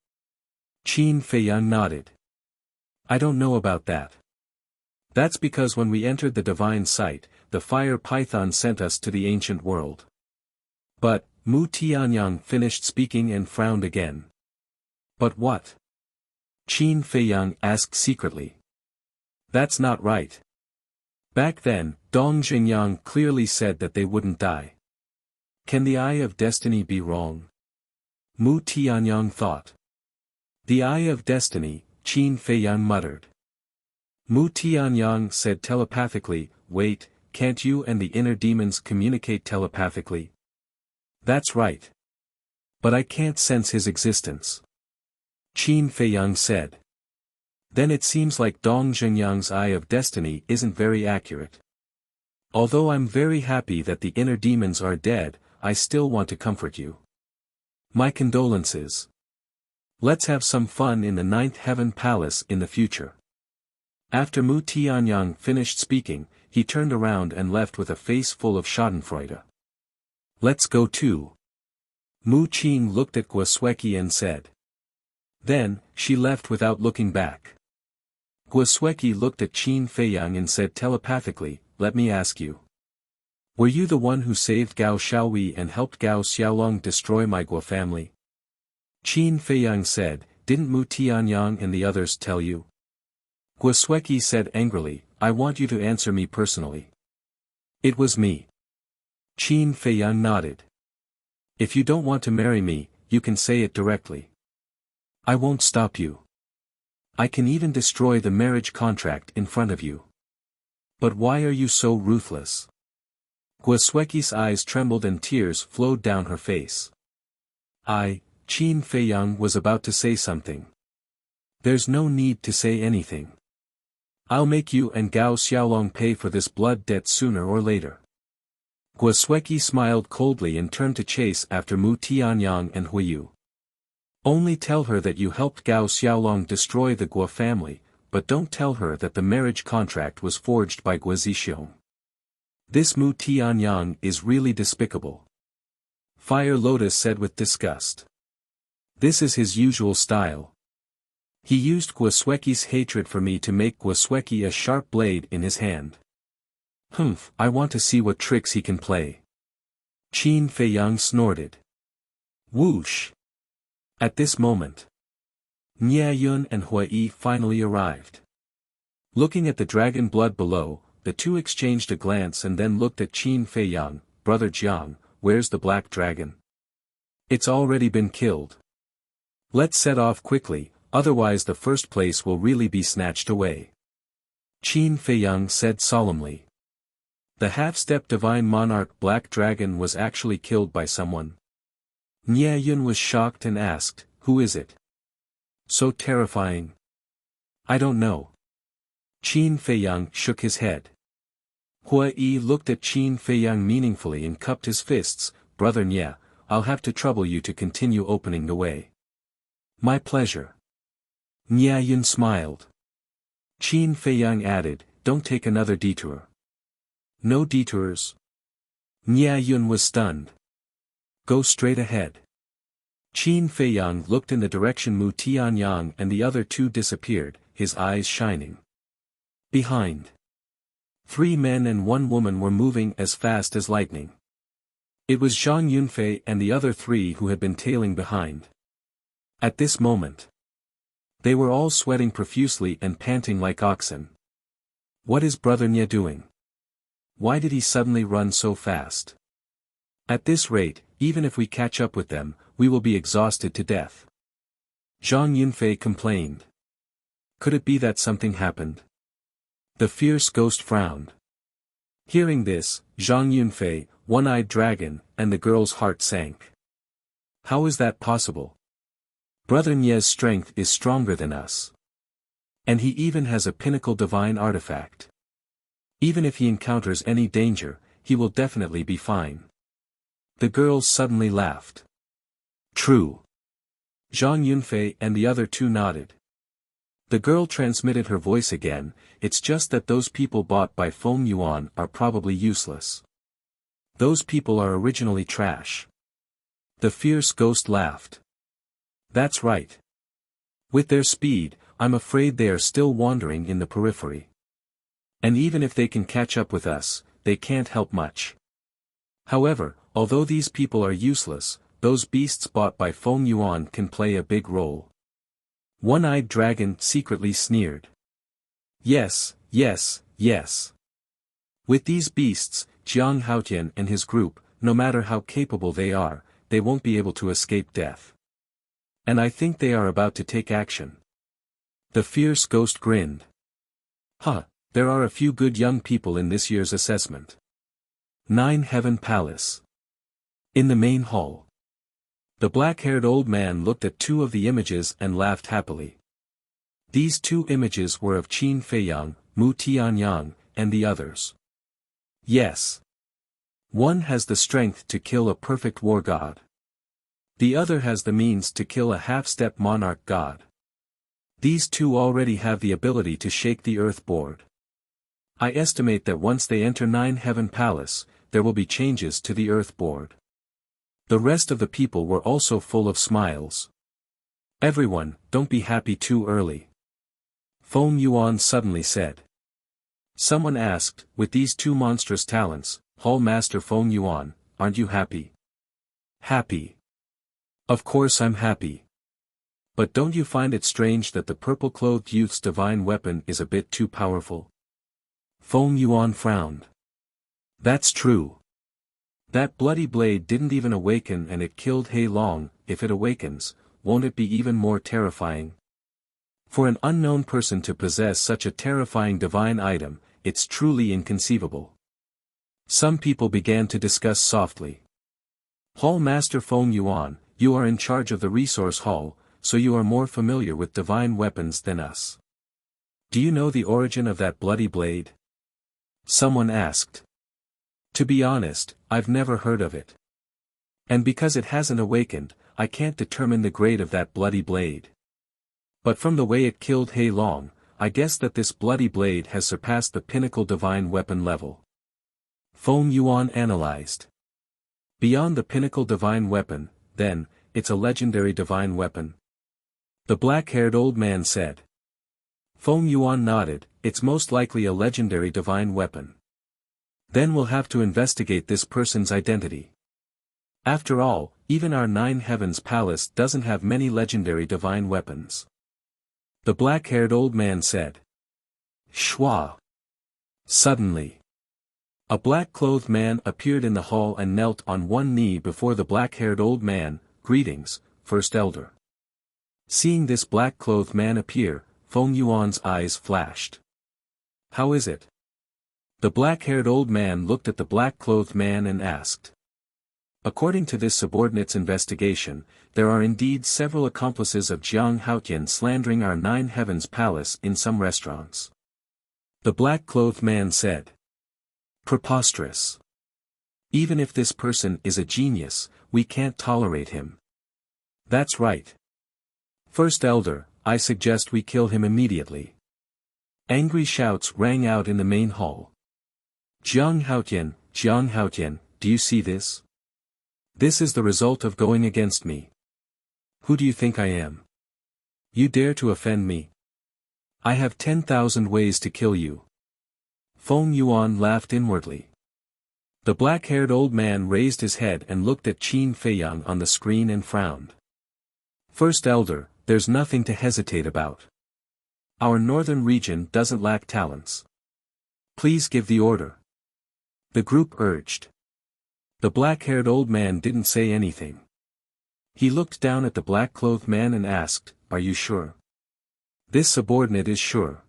Qin Feiyang nodded. I don't know about that. That's because when we entered the divine site, the fire python sent us to the ancient world. But, Mu Tianyang finished speaking and frowned again. But what? Qin Feiyang asked secretly. That's not right. Back then, Dong Xingyang clearly said that they wouldn't die. Can the Eye of Destiny be wrong? Mu Tianyang thought. The Eye of Destiny, Qin Feiyang muttered. Mu Tianyang said telepathically, wait, can't you and the inner demons communicate telepathically? That's right. But I can't sense his existence. Qin Feiyang said. Then it seems like Dong Xingyang's Eye of Destiny isn't very accurate. Although I'm very happy that the inner demons are dead, I still want to comfort you. My condolences. Let's have some fun in the 9th Heaven Palace in the future. After Mu Tianyang finished speaking, he turned around and left with a face full of schadenfreude. Let's go too. Mu Qing looked at Guosweki and said. Then, she left without looking back. Guosweki looked at Qin Feiyang and said telepathically, let me ask you. Were you the one who saved Gao Xiaowei and helped Gao Xiaolong destroy my Guo family? Qin Feiyang said, didn't Mu Tianyang and the others tell you? Guosweki said angrily, I want you to answer me personally. It was me. Qin Feiyang nodded. If you don't want to marry me, you can say it directly. I won't stop you. I can even destroy the marriage contract in front of you. But why are you so ruthless? Guosweki's eyes trembled and tears flowed down her face. Qin Feiyang was about to say something. There's no need to say anything. I'll make you and Gao Xiaolong pay for this blood debt sooner or later. Guosweki smiled coldly and turned to chase after Mu Tianyang and Huiyu. Only tell her that you helped Gao Xiaolong destroy the Guo family, but don't tell her that the marriage contract was forged by Guo Zixiong. This Mu Tianyang is really despicable. Fire Lotus said with disgust. This is his usual style. He used Guosweki's hatred for me to make Guosweki a sharp blade in his hand. Humph, I want to see what tricks he can play. Qin Feiyang snorted. Whoosh! At this moment, Nye Yun and Hui finally arrived. Looking at the dragon blood below, the two exchanged a glance and then looked at Qin Feiyang. Brother Jiang, where's the black dragon? It's already been killed. Let's set off quickly, otherwise the first place will really be snatched away. Qin Feiyang said solemnly. The half-step divine monarch black dragon was actually killed by someone. Nye Yun was shocked and asked, who is it? So terrifying. I don't know. Qin Feiyang shook his head. Hui looked at Qin Feiyang meaningfully and cupped his fists. Brother Nye, I'll have to trouble you to continue opening the way. My pleasure. Nye Yun smiled. Qin Feiyang added, don't take another detour. No detours. Nye Yun was stunned. Go straight ahead. Qin Feiyang looked in the direction Mu Tianyang and the other two disappeared, his eyes shining. Behind. 3 men and 1 woman were moving as fast as lightning. It was Zhang Yunfei and the other 3 who had been tailing behind. At this moment, they were all sweating profusely and panting like oxen. What is Brother Nye doing? Why did he suddenly run so fast? At this rate, even if we catch up with them, we will be exhausted to death. Zhang Yunfei complained. Could it be that something happened? The fierce ghost frowned. Hearing this, Zhang Yunfei, One-Eyed Dragon, and the girl's heart sank. How is that possible? Brother Nie's strength is stronger than us. And he even has a pinnacle divine artifact. Even if he encounters any danger, he will definitely be fine. The girls suddenly laughed. True. Zhang Yunfei and the other two nodded. The girl transmitted her voice again, it's just that those people bought by Feng Yuan are probably useless. Those people are originally trash. The fierce ghost laughed. That's right. With their speed, I'm afraid they are still wandering in the periphery. And even if they can catch up with us, they can't help much. However, although these people are useless, those beasts bought by Feng Yuan can play a big role. One-Eyed Dragon secretly sneered. Yes, yes, yes. With these beasts, Jiang Haotian and his group, no matter how capable they are, they won't be able to escape death. And I think they are about to take action. The fierce ghost grinned. There are a few good young people in this year's assessment. 9 Heaven Palace. In the main hall. The black-haired old man looked at 2 of the images and laughed happily. These 2 images were of Qin Feiyang, Mu Tianyang, and the others. Yes. One has the strength to kill a perfect war god. The other has the means to kill a half-step monarch god. These 2 already have the ability to shake the earth board. I estimate that once they enter 9 Heaven Palace, there will be changes to the earth board. The rest of the people were also full of smiles. Everyone, don't be happy too early. Feng Yuan suddenly said. Someone asked, with these 2 monstrous talents, Hall Master Feng Yuan, aren't you happy? Happy. Of course I'm happy. But don't you find it strange that the purple-clothed youth's divine weapon is a bit too powerful? Feng Yuan frowned. That's true. That bloody blade didn't even awaken and it killed He Long. If it awakens, won't it be even more terrifying? For an unknown person to possess such a terrifying divine item, it's truly inconceivable. Some people began to discuss softly. Hall Master Feng Yuan, you are in charge of the resource hall, so you are more familiar with divine weapons than us. Do you know the origin of that bloody blade? Someone asked. To be honest, I've never heard of it. And because it hasn't awakened, I can't determine the grade of that bloody blade. But from the way it killed He Long, I guess that this bloody blade has surpassed the pinnacle divine weapon level. Feng Yuan analyzed. Beyond the pinnacle divine weapon, then, it's a legendary divine weapon. The black-haired old man said. Feng Yuan nodded, it's most likely a legendary divine weapon. Then we'll have to investigate this person's identity. After all, even our 9 Heavens Palace doesn't have many legendary divine weapons. The black-haired old man said. Shwa. Suddenly. A black-clothed man appeared in the hall and knelt on one knee before the black-haired old man. Greetings, First Elder. Seeing this black-clothed man appear, Feng Yuan's eyes flashed. How is it? The black-haired old man looked at the black-clothed man and asked. According to this subordinate's investigation, there are indeed several accomplices of Jiang Haotian slandering our 9 Heavens Palace in some restaurants. The black-clothed man said. Preposterous. Even if this person is a genius, we can't tolerate him. That's right. First Elder, I suggest we kill him immediately. Angry shouts rang out in the main hall. Jiang Haotian, do you see this? This is the result of going against me. Who do you think I am? You dare to offend me? I have 10,000 ways to kill you. Feng Yuan laughed inwardly. The black-haired old man raised his head and looked at Qin Feiyang on the screen and frowned. First Elder, there's nothing to hesitate about. Our northern region doesn't lack talents. Please give the order. the group urged. The black-haired old man didn't say anything. He looked down at the black-clothed man and asked, "Are you sure?" "This subordinate is sure."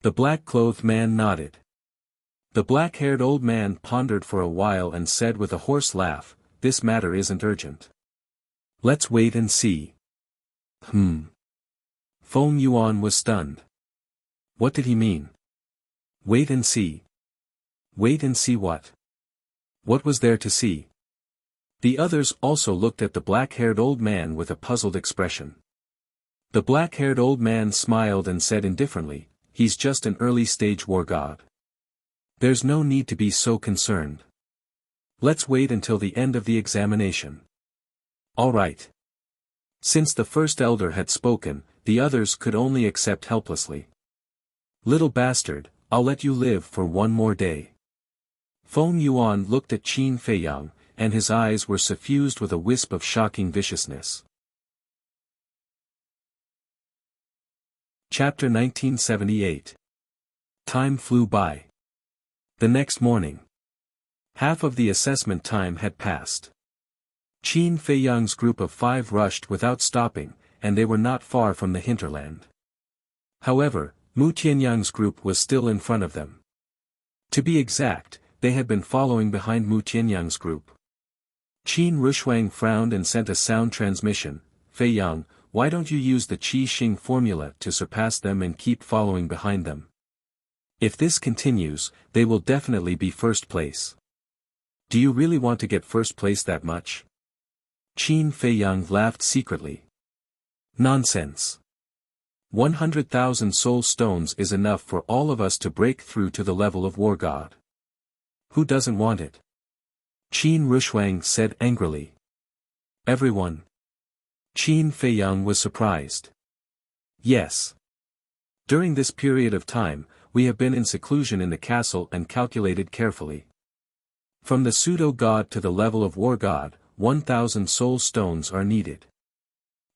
The black-clothed man nodded. The black-haired old man pondered for a while and said with a hoarse laugh, "This matter isn't urgent. Let's wait and see." Feng Yuan was stunned. What did he mean? Wait and see. Wait and see what? What was there to see? The others also looked at the black-haired old man with a puzzled expression. The black-haired old man smiled and said indifferently, "He's just an early-stage war god. There's no need to be so concerned. Let's wait until the end of the examination." All right. Since the first elder had spoken, the others could only accept helplessly. "Little bastard, I'll let you live for one more day." Feng Yuan looked at Qin Feiyang, and his eyes were suffused with a wisp of shocking viciousness. Chapter 1978. Time flew by. The next morning. Half of the assessment time had passed. Qin Feiyang's group of 5 rushed without stopping, and they were not far from the hinterland. However, Mu Tianyang's group was still in front of them. To be exact, they had been following behind Mu Tianyang's group. Qin Rushuang frowned and sent a sound transmission, "Feiyang, why don't you use the Qi Xing formula to surpass them and keep following behind them? If this continues, they will definitely be first place." "Do you really want to get first place that much?" Qin Feiyang laughed secretly. "Nonsense. 100,000 soul stones is enough for all of us to break through to the level of war god. Who doesn't want it?" Qin Rushuang said angrily. "Everyone." Qin Feiyang was surprised. "Yes. During this period of time, we have been in seclusion in the castle and calculated carefully. From the pseudo-god to the level of war god, 1,000 soul stones are needed.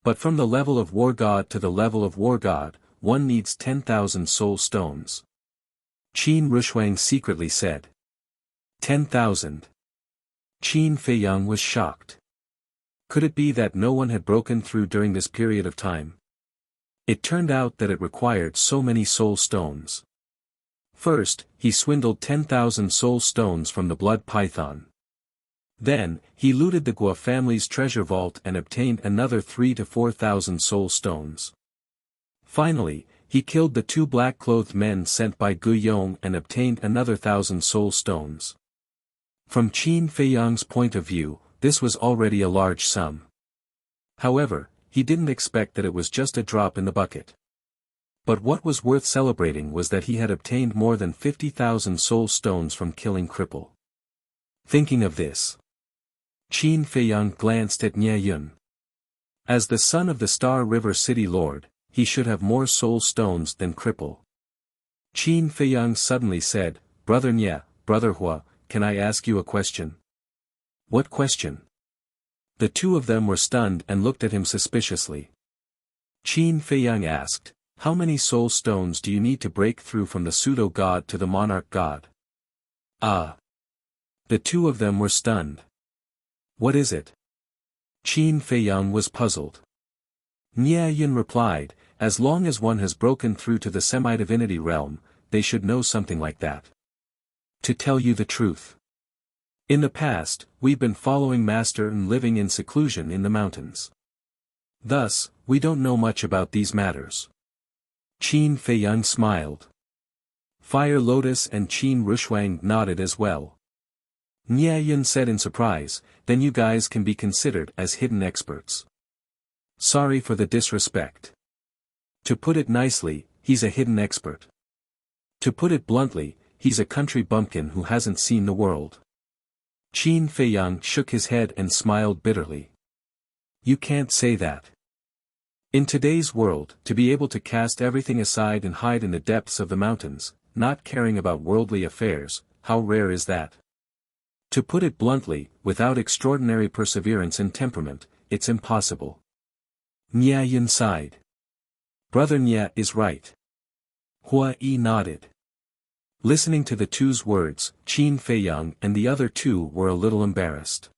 But from the level of war god to the level of war god, one needs 10,000 soul stones." Qin Rushuang secretly said. 10,000. Qin Feiyang was shocked. Could it be that no one had broken through during this period of time? It turned out that it required so many soul stones. First, he swindled 10,000 soul stones from the blood python. Then, he looted the Guo family's treasure vault and obtained another 3,000 to 4,000 soul stones. Finally, he killed the 2 black-clothed men sent by Gu Yong and obtained another 1,000 soul stones. From Qin Feiyang's point of view, this was already a large sum. However, he didn't expect that it was just a drop in the bucket. But what was worth celebrating was that he had obtained more than 50,000 soul stones from killing Cripple. Thinking of this, Qin Feiyang glanced at Nye Yun. As the son of the Star River City Lord, he should have more soul stones than Cripple. Qin Feiyang suddenly said, "Brother Nye, Brother Hua, can I ask you a question?" "What question?" The two of them were stunned and looked at him suspiciously. Qin Feiyang asked, "How many soul stones do you need to break through from the pseudo-god to the monarch god?" "Ah." The two of them were stunned. "What is it?" Qin Feiyang was puzzled. Nye Yun replied, "As long as one has broken through to the semi-divinity realm, they should know something like that. To tell you the truth, in the past, we've been following Master and living in seclusion in the mountains. Thus, we don't know much about these matters." Qin Feiyang smiled. Fire Lotus and Qin Rushuang nodded as well. Nye Yun said in surprise, "Then you guys can be considered as hidden experts." "Sorry for the disrespect. To put it nicely, he's a hidden expert. To put it bluntly, he's a country bumpkin who hasn't seen the world." Qin Feiyang shook his head and smiled bitterly. "You can't say that. In today's world, to be able to cast everything aside and hide in the depths of the mountains, not caring about worldly affairs, how rare is that? To put it bluntly, without extraordinary perseverance and temperament, it's impossible." Nye Yun sighed. "Brother Nye is right." Hua Yi nodded. Listening to the two's words, Qin Feiyang and the other two were a little embarrassed.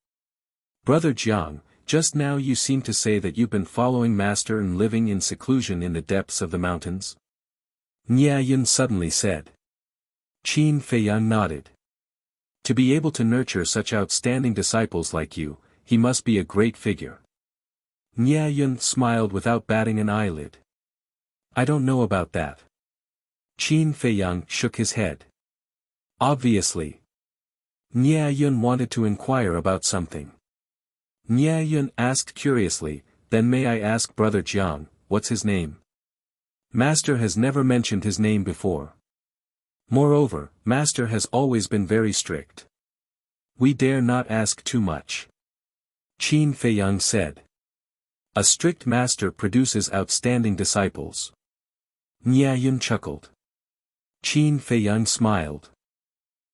Brother Jiang, just now you seem to say that you've been following Master and living in seclusion in the depths of the mountains? Nia Yun suddenly said. Qin Feiyang nodded. To be able to nurture such outstanding disciples like you, he must be a great figure. Nia Yun smiled without batting an eyelid. I don't know about that. Qin Feiyang shook his head. Obviously. Nia Yun wanted to inquire about something. Nia Yun asked curiously, then may I ask Brother Jiang, what's his name? Master has never mentioned his name before. Moreover, Master has always been very strict. We dare not ask too much. Qin Feiyang said. A strict master produces outstanding disciples. Nia Yun chuckled. Qin Feiyang smiled.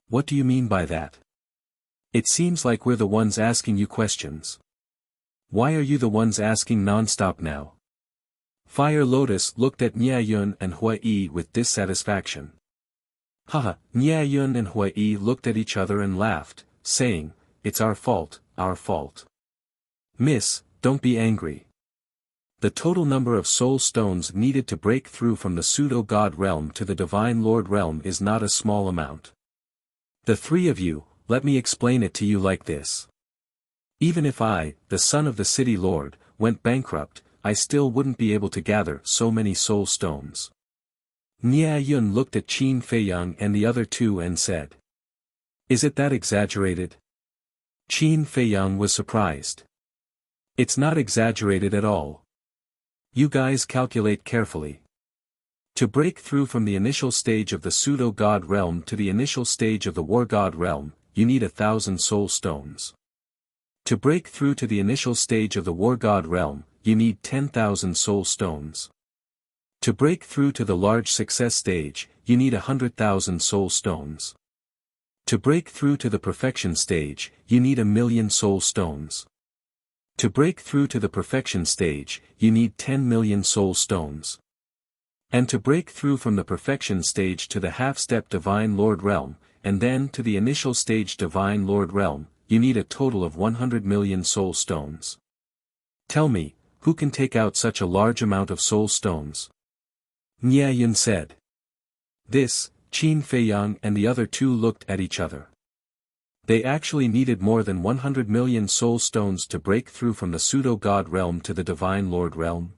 What do you mean by that? It seems like we're the ones asking you questions. Why are you the ones asking non-stop now? Fire Lotus looked at Nia Yun and Hua Yi with dissatisfaction. Haha, Nia Yun and Hua Yi looked at each other and laughed, saying, it's our fault, our fault. Miss, don't be angry. The total number of soul stones needed to break through from the pseudo-god realm to the divine lord realm is not a small amount. The three of you, let me explain it to you like this. Even if I, the son of the city lord, went bankrupt, I still wouldn't be able to gather so many soul stones. Nia Yun looked at Qin Feiyang and the other two and said. Is it that exaggerated? Qin Feiyang was surprised. It's not exaggerated at all. You guys calculate carefully. To break through from the initial stage of the pseudo-god realm to the initial stage of the war-god realm, you need 1,000 soul stones. To break through to the initial stage of the war-god realm, you need 10,000 soul stones. To break through to the large success stage, you need 100,000 soul stones. To break through to the perfection stage, you need 1,000,000 soul stones. To break through to the perfection stage, you need 10,000,000 soul stones. And to break through from the perfection stage to the half-step divine lord realm, and then to the initial stage divine lord realm, you need a total of 100,000,000 soul stones. Tell me, who can take out such a large amount of soul stones? Nia Yun said. This, Qin Feiyang and the other two looked at each other. They actually needed more than 100,000,000 soul stones to break through from the pseudo-god realm to the divine lord realm.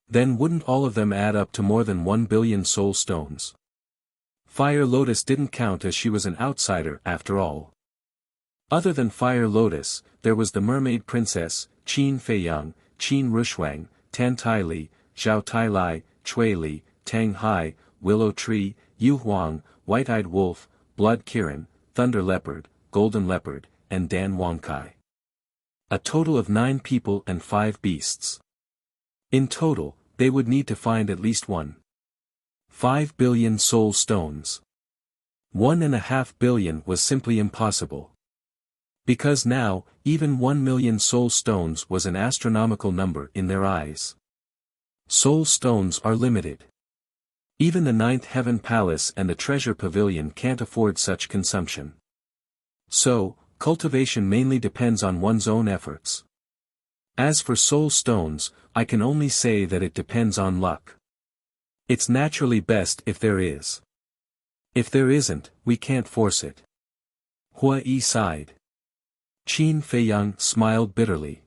Then wouldn't all of them add up to more than 1,000,000,000 soul stones? Fire Lotus didn't count as she was an outsider after all. Other than Fire Lotus, there was the mermaid princess, Qin Feiyang, Qin Rushuang, Tan Tai Li, Zhao Tai Lai, Chui Li, Tang Hai, Willow Tree, Yu Huang, White-Eyed Wolf, Blood Kirin, Thunder Leopard, Golden Leopard, and Dan Wangkai. A total of 9 people and 5 beasts. In total, they would need to find at least 1.5 billion soul stones. 1.5 billion was simply impossible. Because now, even 1,000,000 soul stones was an astronomical number in their eyes. Soul stones are limited. Even the 9th Heaven Palace and the Treasure Pavilion can't afford such consumption. So, cultivation mainly depends on one's own efforts. As for soul stones, I can only say that it depends on luck. It's naturally best if there is. If there isn't, we can't force it. Hua Yi sighed. Qin Feiyang smiled bitterly.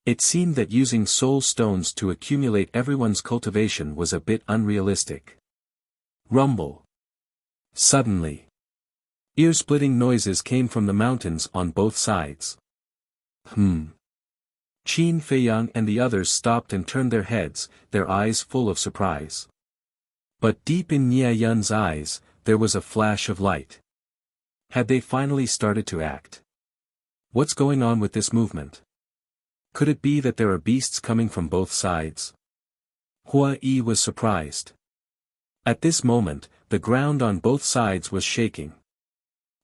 It seemed that using soul stones to accumulate everyone's cultivation was a bit unrealistic. Rumble. Suddenly, ear-splitting noises came from the mountains on both sides. Qin Feiyang and the others stopped and turned their heads, their eyes full of surprise. But deep in Nia Yun's eyes, there was a flash of light. Had they finally started to act? What's going on with this movement? Could it be that there are beasts coming from both sides? Hua Yi was surprised. At this moment, the ground on both sides was shaking.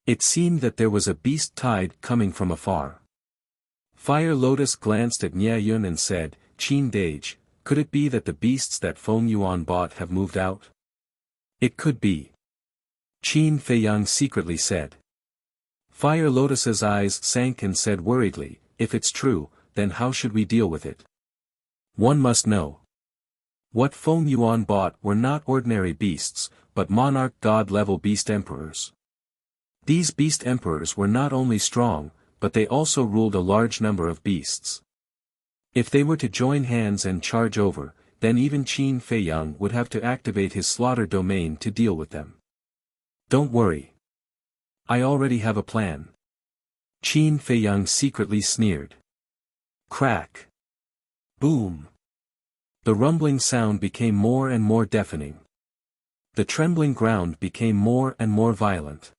It seemed that there was a beast tide coming from afar. Fire Lotus glanced at Nia Yun and said, Qin Dage, could it be that the beasts that Feng Yuan bought have moved out? It could be. Qin Feiyang secretly said. Fire Lotus's eyes sank and said worriedly, if it's true, then how should we deal with it? One must know. What Feng Yuan bought were not ordinary beasts, but monarch god-level beast emperors. These beast emperors were not only strong, but they also ruled a large number of beasts. If they were to join hands and charge over, then even Qin Feiyang would have to activate his slaughter domain to deal with them. Don't worry. I already have a plan. Qin Feiyang secretly sneered. Crack. Boom. The rumbling sound became more and more deafening. The trembling ground became more and more violent.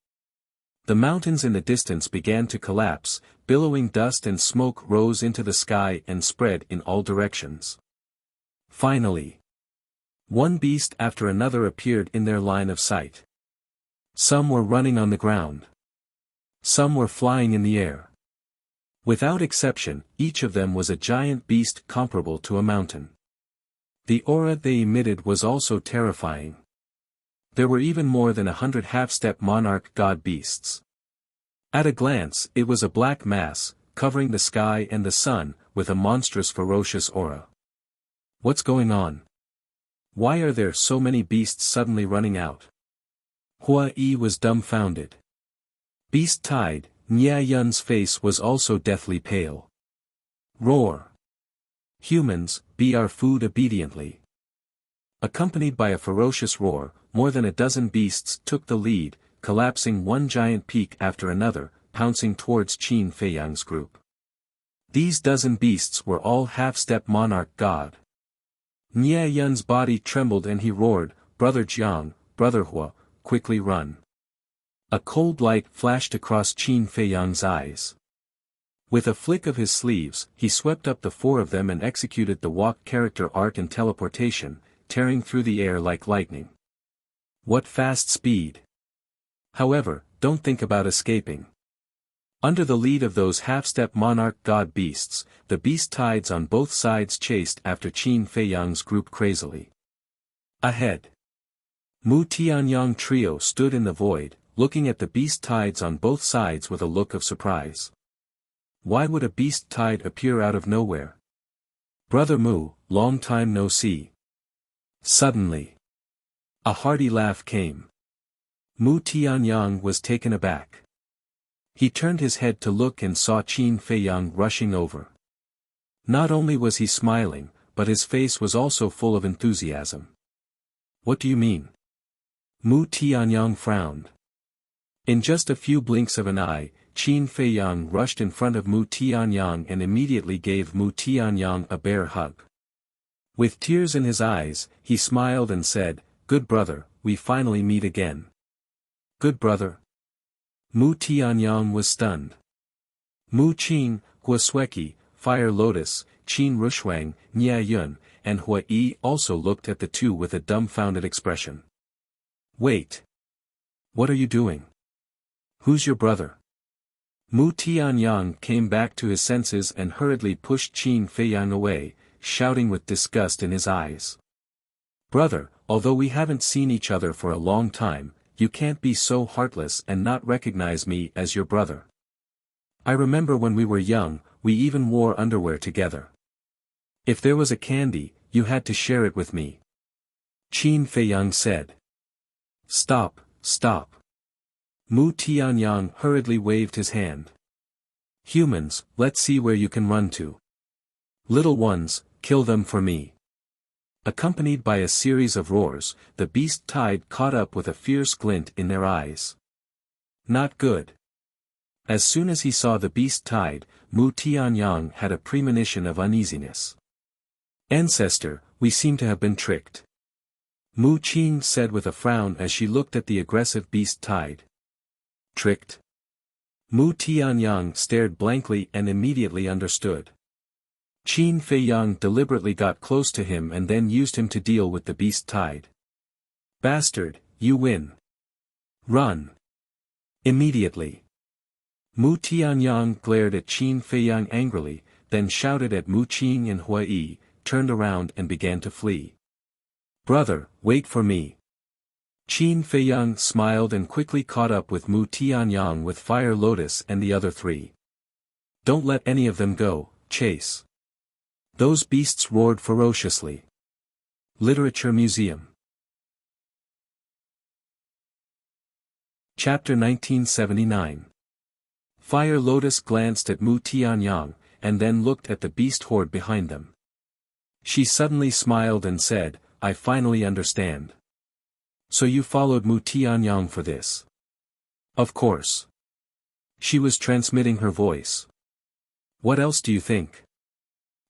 The mountains in the distance began to collapse, billowing dust and smoke rose into the sky and spread in all directions. Finally, one beast after another appeared in their line of sight. Some were running on the ground. Some were flying in the air. Without exception, each of them was a giant beast comparable to a mountain. The aura they emitted was also terrifying. There were even more than 100 half-step monarch god beasts. At a glance, it was a black mass, covering the sky and the sun, with a monstrous ferocious aura. What's going on? Why are there so many beasts suddenly running out? Hua Yi was dumbfounded. Beast-tied, Nya Yun's face was also deathly pale. Roar! Humans, be our food obediently. Accompanied by a ferocious roar, more than a dozen beasts took the lead, collapsing one giant peak after another, pouncing towards Qin Feiyang's group. These dozen beasts were all half-step monarch god. Nya Yun's body trembled and he roared, Brother Jiang, Brother Hua, quickly run. A cold light flashed across Qin Feiyang's eyes. With a flick of his sleeves, he swept up the four of them and executed the walk character art in teleportation, tearing through the air like lightning. What fast speed! However, don't think about escaping. Under the lead of those half-step monarch god beasts, the beast tides on both sides chased after Qin Feiyang's group crazily. Ahead. Mu Tianyang trio stood in the void, looking at the beast tides on both sides with a look of surprise. Why would a beast tide appear out of nowhere? Brother Mu, long time no see. Suddenly, a hearty laugh came. Mu Tianyang was taken aback. He turned his head to look and saw Qin Feiyang rushing over. Not only was he smiling, but his face was also full of enthusiasm. What do you mean? Mu Tianyang frowned. In just a few blinks of an eye, Qin Feiyang rushed in front of Mu Tianyang and immediately gave Mu Tianyang a bear hug. With tears in his eyes, he smiled and said, Good brother, we finally meet again. Good brother? Mu Tianyang was stunned. Mu Qin, Hua Sueki, Fire Lotus, Qin Rushuang, Nya Yun, and Hua Yi also looked at the two with a dumbfounded expression. Wait. What are you doing? Who's your brother? Mu Tianyang came back to his senses and hurriedly pushed Qin Feiyang away, shouting with disgust in his eyes. Brother, although we haven't seen each other for a long time, you can't be so heartless and not recognize me as your brother. I remember when we were young, we even wore underwear together. If there was a candy, you had to share it with me. Qin Feiyang said. Stop, stop. Mu Tianyang hurriedly waved his hand. Humans, let's see where you can run to. Little ones, kill them for me. Accompanied by a series of roars, the beast tide caught up with a fierce glint in their eyes. Not good. As soon as he saw the beast tide, Mu Tianyang had a premonition of uneasiness. Ancestor, we seem to have been tricked. Mu Qin said with a frown as she looked at the aggressive beast tide. Tricked? Mu Tianyang stared blankly and immediately understood. Qin Feiyang deliberately got close to him and then used him to deal with the beast tide. Bastard, you win. Run. Immediately. Mu Tianyang glared at Qin Feiyang angrily, then shouted at Mu Qin and Hua Yi, turned around and began to flee. Brother, wait for me. Qin Feiyang smiled and quickly caught up with Mu Tianyang with Fire Lotus and the other three. Don't let any of them go, chase. Those beasts roared ferociously. Literature Museum. Chapter 1979. Fire Lotus glanced at Mu Tianyang, and then looked at the beast horde behind them. She suddenly smiled and said, I finally understand. So you followed Mu Tianyang for this? Of course. She was transmitting her voice. What else do you think?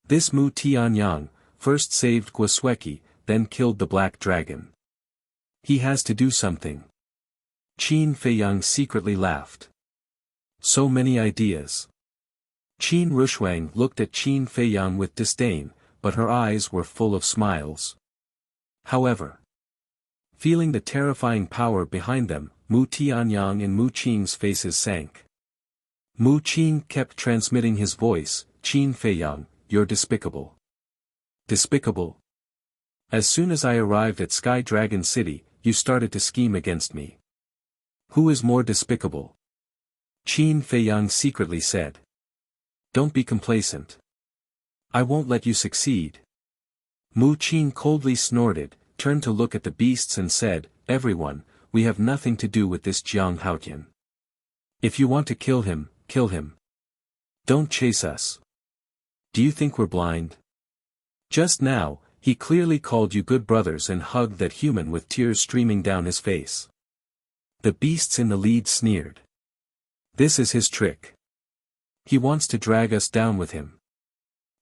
This Mu Tianyang first saved Guosweki, then killed the black dragon. He has to do something. Qin Feiyang secretly laughed. So many ideas. Qin Rushuang looked at Qin Feiyang with disdain, but her eyes were full of smiles. However, feeling the terrifying power behind them, Mu Tianyang and Mu Qing's faces sank. Mu Qing kept transmitting his voice, Qin Feiyang, you're despicable. Despicable? As soon as I arrived at Sky Dragon City, you started to scheme against me. Who is more despicable? Qin Feiyang secretly said. Don't be complacent. I won't let you succeed. Mu Qing coldly snorted, turned to look at the beasts and said, everyone, we have nothing to do with this Jiang Haotian. If you want to kill him, kill him. Don't chase us. Do you think we're blind? Just now, he clearly called you good brothers and hugged that human with tears streaming down his face. The beasts in the lead sneered. This is his trick. He wants to drag us down with him.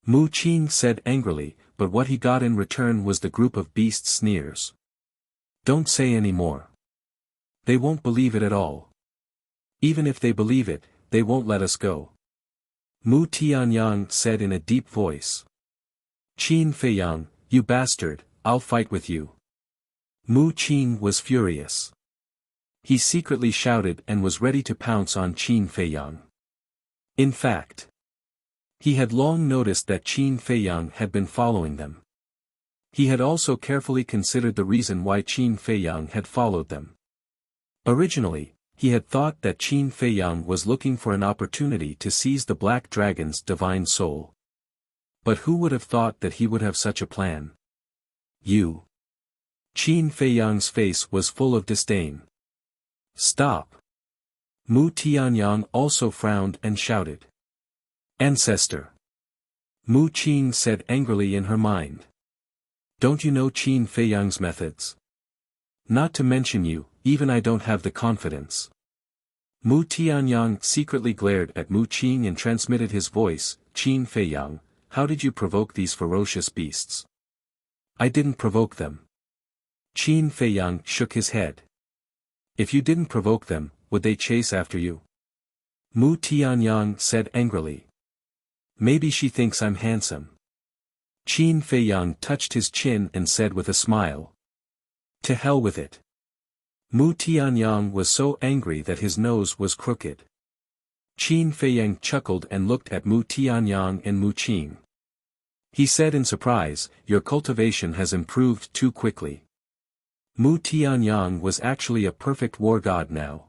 Mu Qing said angrily, but what he got in return was the group of beasts' sneers. Don't say any more. They won't believe it at all. Even if they believe it, they won't let us go. Mu Tianyang said in a deep voice. Qin Feiyang, you bastard, I'll fight with you. Mu Qing was furious. He secretly shouted and was ready to pounce on Qin Feiyang. In fact, he had long noticed that Qin Feiyang had been following them. He had also carefully considered the reason why Qin Feiyang had followed them. Originally, he had thought that Qin Feiyang was looking for an opportunity to seize the Black Dragon's divine soul. But who would have thought that he would have such a plan? You. Qin Feiyang's face was full of disdain. Stop. Mu Tianyang also frowned and shouted. Ancestor. Mu Qing said angrily in her mind. Don't you know Qin Feiyang's methods? Not to mention you, even I don't have the confidence. Mu Tianyang secretly glared at Mu Qing and transmitted his voice, Qin Feiyang, how did you provoke these ferocious beasts? I didn't provoke them. Qin Feiyang shook his head. If you didn't provoke them, would they chase after you? Mu Tianyang said angrily. Maybe she thinks I'm handsome. Qin Feiyang touched his chin and said with a smile. To hell with it. Mu Tianyang was so angry that his nose was crooked. Qin Feiyang chuckled and looked at Mu Tianyang and Mu Qing. He said in surprise, your cultivation has improved too quickly. Mu Tianyang was actually a perfect war god now.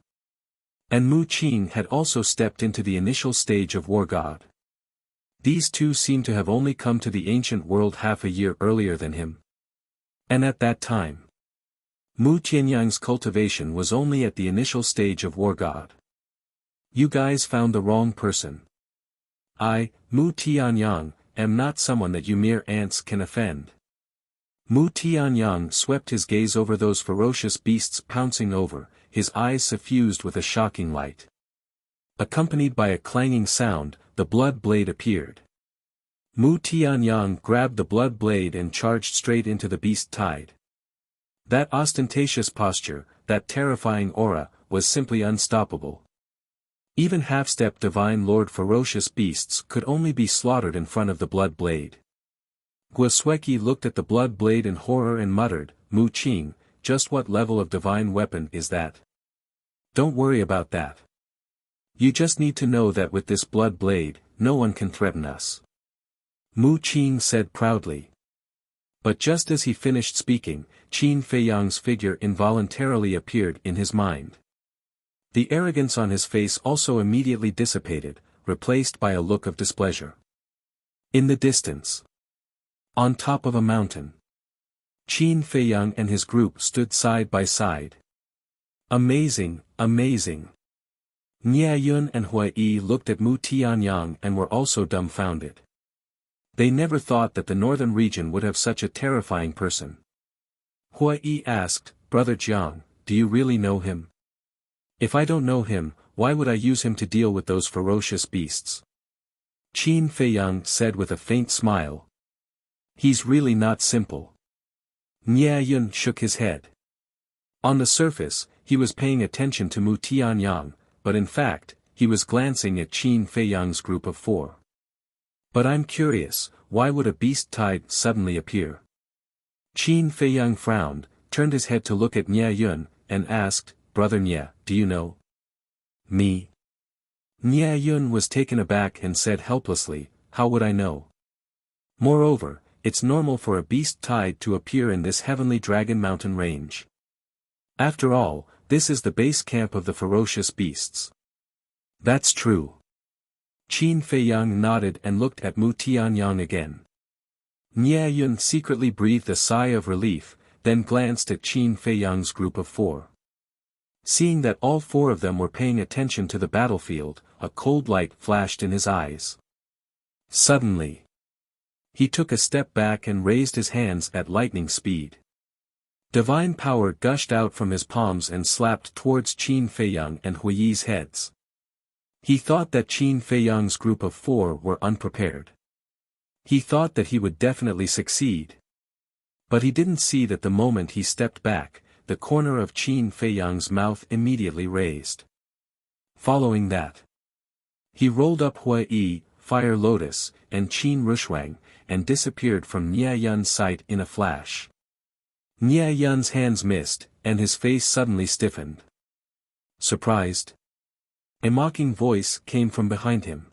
And Mu Qing had also stepped into the initial stage of war god. These two seemed to have only come to the ancient world half a year earlier than him. And at that time, Mu Tianyang's cultivation was only at the initial stage of war god. You guys found the wrong person. I, Mu Tianyang, am not someone that you mere ants can offend. Mu Tianyang swept his gaze over those ferocious beasts pouncing over, his eyes suffused with a shocking light. Accompanied by a clanging sound, the blood blade appeared. Mu Tianyang grabbed the blood blade and charged straight into the beast tide. That ostentatious posture, that terrifying aura, was simply unstoppable. Even half-step divine lord ferocious beasts could only be slaughtered in front of the blood blade. Guosweki looked at the blood blade in horror and muttered, Mu Qing, just what level of divine weapon is that? Don't worry about that. You just need to know that with this blood blade, no one can threaten us. Mu Qing said proudly. But just as he finished speaking, Qin Feiyang's figure involuntarily appeared in his mind. The arrogance on his face also immediately dissipated, replaced by a look of displeasure. In the distance, on top of a mountain, Qin Feiyang and his group stood side by side. Amazing, amazing. Nie Yun and Hui Yi looked at Mu Tianyang and were also dumbfounded. They never thought that the northern region would have such a terrifying person. Hui Yi asked, "Brother Jiang, do you really know him? If I don't know him, why would I use him to deal with those ferocious beasts?" Qin Feiyang said with a faint smile. "He's really not simple." Nie Yun shook his head. On the surface, he was paying attention to Mu Tianyang, but in fact, he was glancing at Qin Feiyang's group of 4. "But I'm curious, why would a beast tide suddenly appear?" Qin Feiyang frowned, turned his head to look at Nie Yun, and asked, "Brother Nie, do you know?" "Me?" Nie Yun was taken aback and said helplessly, "How would I know? Moreover, it's normal for a beast tide to appear in this heavenly dragon mountain range. After all, this is the base camp of the ferocious beasts." "That's true." Qin Feiyang nodded and looked at Mu Tianyang again. Nie Yun secretly breathed a sigh of relief, then glanced at Qin Feiyang's group of 4. Seeing that all 4 of them were paying attention to the battlefield, a cold light flashed in his eyes. Suddenly, he took a step back and raised his hands at lightning speed. Divine power gushed out from his palms and slapped towards Qin Feiyang and Hui Yi's heads. He thought that Qin Feiyang's group of 4 were unprepared. He thought that he would definitely succeed. But he didn't see that the moment he stepped back, the corner of Qin Feiyang's mouth immediately raised. Following that, he rolled up Hui Yi, Fire Lotus, and Qin Rushuang, and disappeared from Nie Yun's sight in a flash. Nie Yun's hands missed, and his face suddenly stiffened. "Surprised?" A mocking voice came from behind him.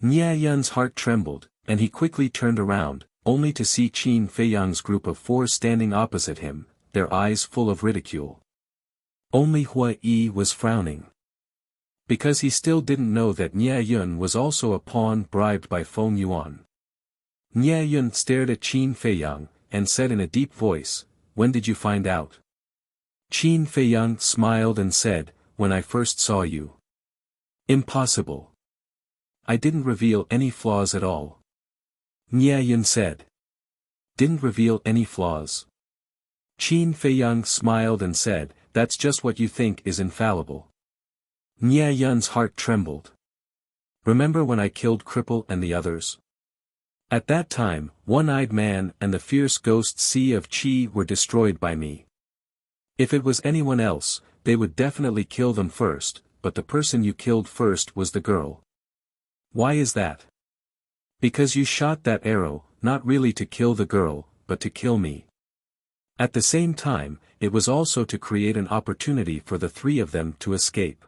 Nie Yun's heart trembled, and he quickly turned around, only to see Qin Feiyang's group of 4 standing opposite him, their eyes full of ridicule. Only Hui Yi was frowning. Because he still didn't know that Nie Yun was also a pawn bribed by Feng Yuan. Nie Yun stared at Qin Feiyang, and said in a deep voice, "When did you find out?" Qin Feiyang smiled and said, "When I first saw you." "Impossible. I didn't reveal any flaws at all." Nie Yun said. "Didn't reveal any flaws?" Qin Feiyang smiled and said, "That's just what you think is infallible." Nie Yun's heart trembled. "Remember when I killed Cripple and the others? At that time, One-Eyed Man and the fierce ghost Sea of Qi were destroyed by me. If it was anyone else, they would definitely kill them first, but the person you killed first was the girl. Why is that? Because you shot that arrow, not really to kill the girl, but to kill me. At the same time, it was also to create an opportunity for the 3 of them to escape.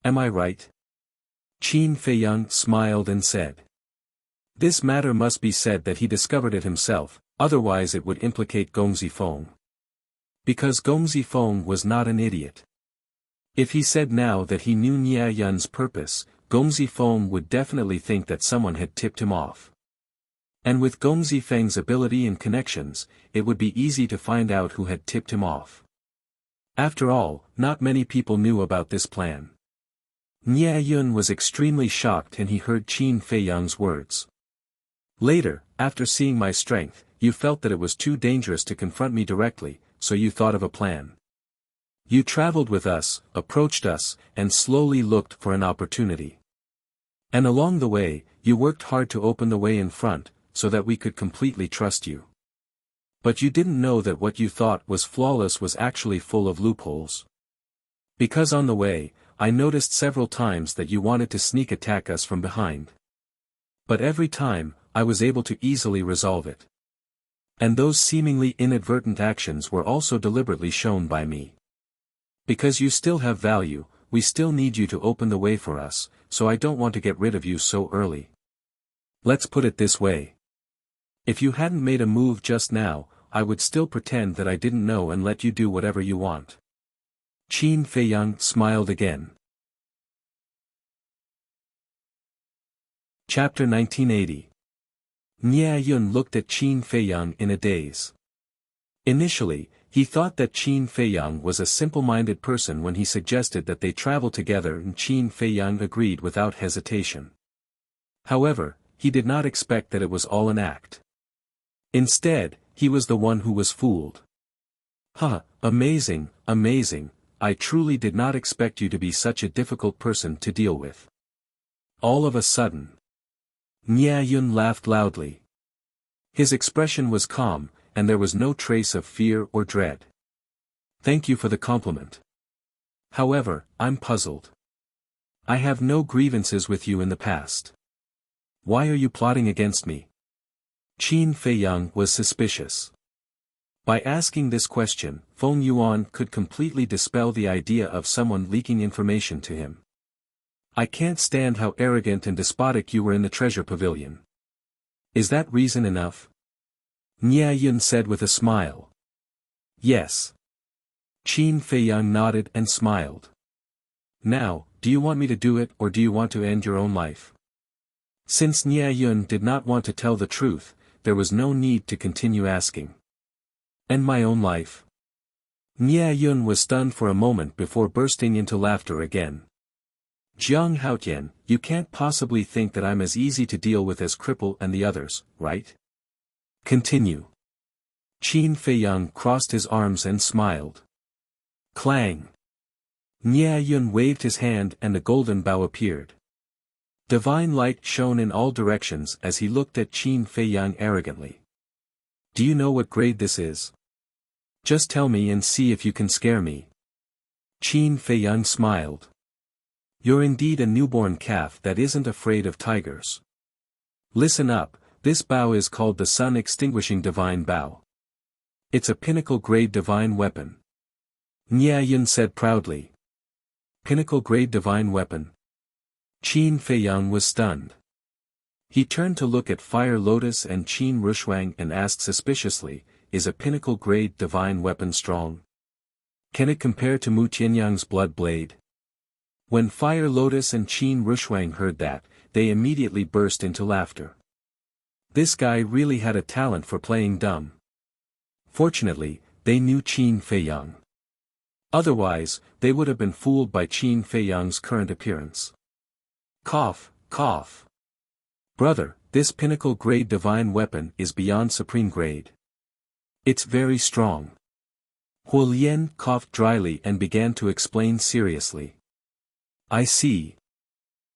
Am I right?" Qin Feiyang smiled and said. This matter must be said that he discovered it himself, otherwise it would implicate Gong Zifeng. Because Gong Zifeng was not an idiot. If he said now that he knew Nie Yun's purpose, Gong Zifeng would definitely think that someone had tipped him off. And with Gong Zifeng's ability and connections, it would be easy to find out who had tipped him off. After all, not many people knew about this plan. Nie Yun was extremely shocked and he heard Qin Feiyang's words. "Later, after seeing my strength, you felt that it was too dangerous to confront me directly, so you thought of a plan. You traveled with us, approached us, and slowly looked for an opportunity. And along the way, you worked hard to open the way in front, so that we could completely trust you. But you didn't know that what you thought was flawless was actually full of loopholes. Because on the way, I noticed several times that you wanted to sneak attack us from behind. But every time, I was able to easily resolve it. And those seemingly inadvertent actions were also deliberately shown by me. Because you still have value, we still need you to open the way for us, so I don't want to get rid of you so early. Let's put it this way. If you hadn't made a move just now, I would still pretend that I didn't know and let you do whatever you want. Qin Feiyang smiled again. Chapter 1980. Nie Yun looked at Qin Feiyang in a daze. Initially, he thought that Qin Feiyang was a simple-minded person when he suggested that they travel together, and Qin Feiyang agreed without hesitation. However, he did not expect that it was all an act. Instead, he was the one who was fooled. Amazing, amazing, I truly did not expect you to be such a difficult person to deal with. All of a sudden, Nie Yun laughed loudly. His expression was calm, and there was no trace of fear or dread. Thank you for the compliment. However, I'm puzzled. I have no grievances with you in the past. Why are you plotting against me? Qin Feiyang was suspicious. By asking this question, Feng Yuan could completely dispel the idea of someone leaking information to him. I can't stand how arrogant and despotic you were in the treasure pavilion. Is that reason enough? Nie Yun said with a smile. Yes. Qin Feiyang nodded and smiled. Now, do you want me to do it, or do you want to end your own life? Since Nie Yun did not want to tell the truth, there was no need to continue asking. End my own life? Nie Yun was stunned for a moment before bursting into laughter again. Jiang Haotian, you can't possibly think that I'm as easy to deal with as Cripple and the others, right? Continue. Qin Feiyang crossed his arms and smiled. Clang. Nie Yun waved his hand and a golden bow appeared. Divine light shone in all directions as he looked at Qin Feiyang arrogantly. Do you know what grade this is? Just tell me and see if you can scare me. Qin Feiyang smiled. You're indeed a newborn calf that isn't afraid of tigers. Listen up, this bow is called the Sun Extinguishing Divine Bow. It's a pinnacle-grade divine weapon. Nie Yun said proudly. Pinnacle-grade divine weapon? Qin Feiyang was stunned. He turned to look at Fire Lotus and Qin Rushuang and asked suspiciously, is a pinnacle-grade divine weapon strong? Can it compare to Mu Tianyang's blood blade? When Fire Lotus and Qin Rushuang heard that, they immediately burst into laughter. This guy really had a talent for playing dumb. Fortunately, they knew Qin Feiyang. Otherwise, they would have been fooled by Qin Feiyang's current appearance. Cough, cough. Brother, this pinnacle-grade divine weapon is beyond supreme grade. It's very strong. Huolian coughed dryly and began to explain seriously. I see.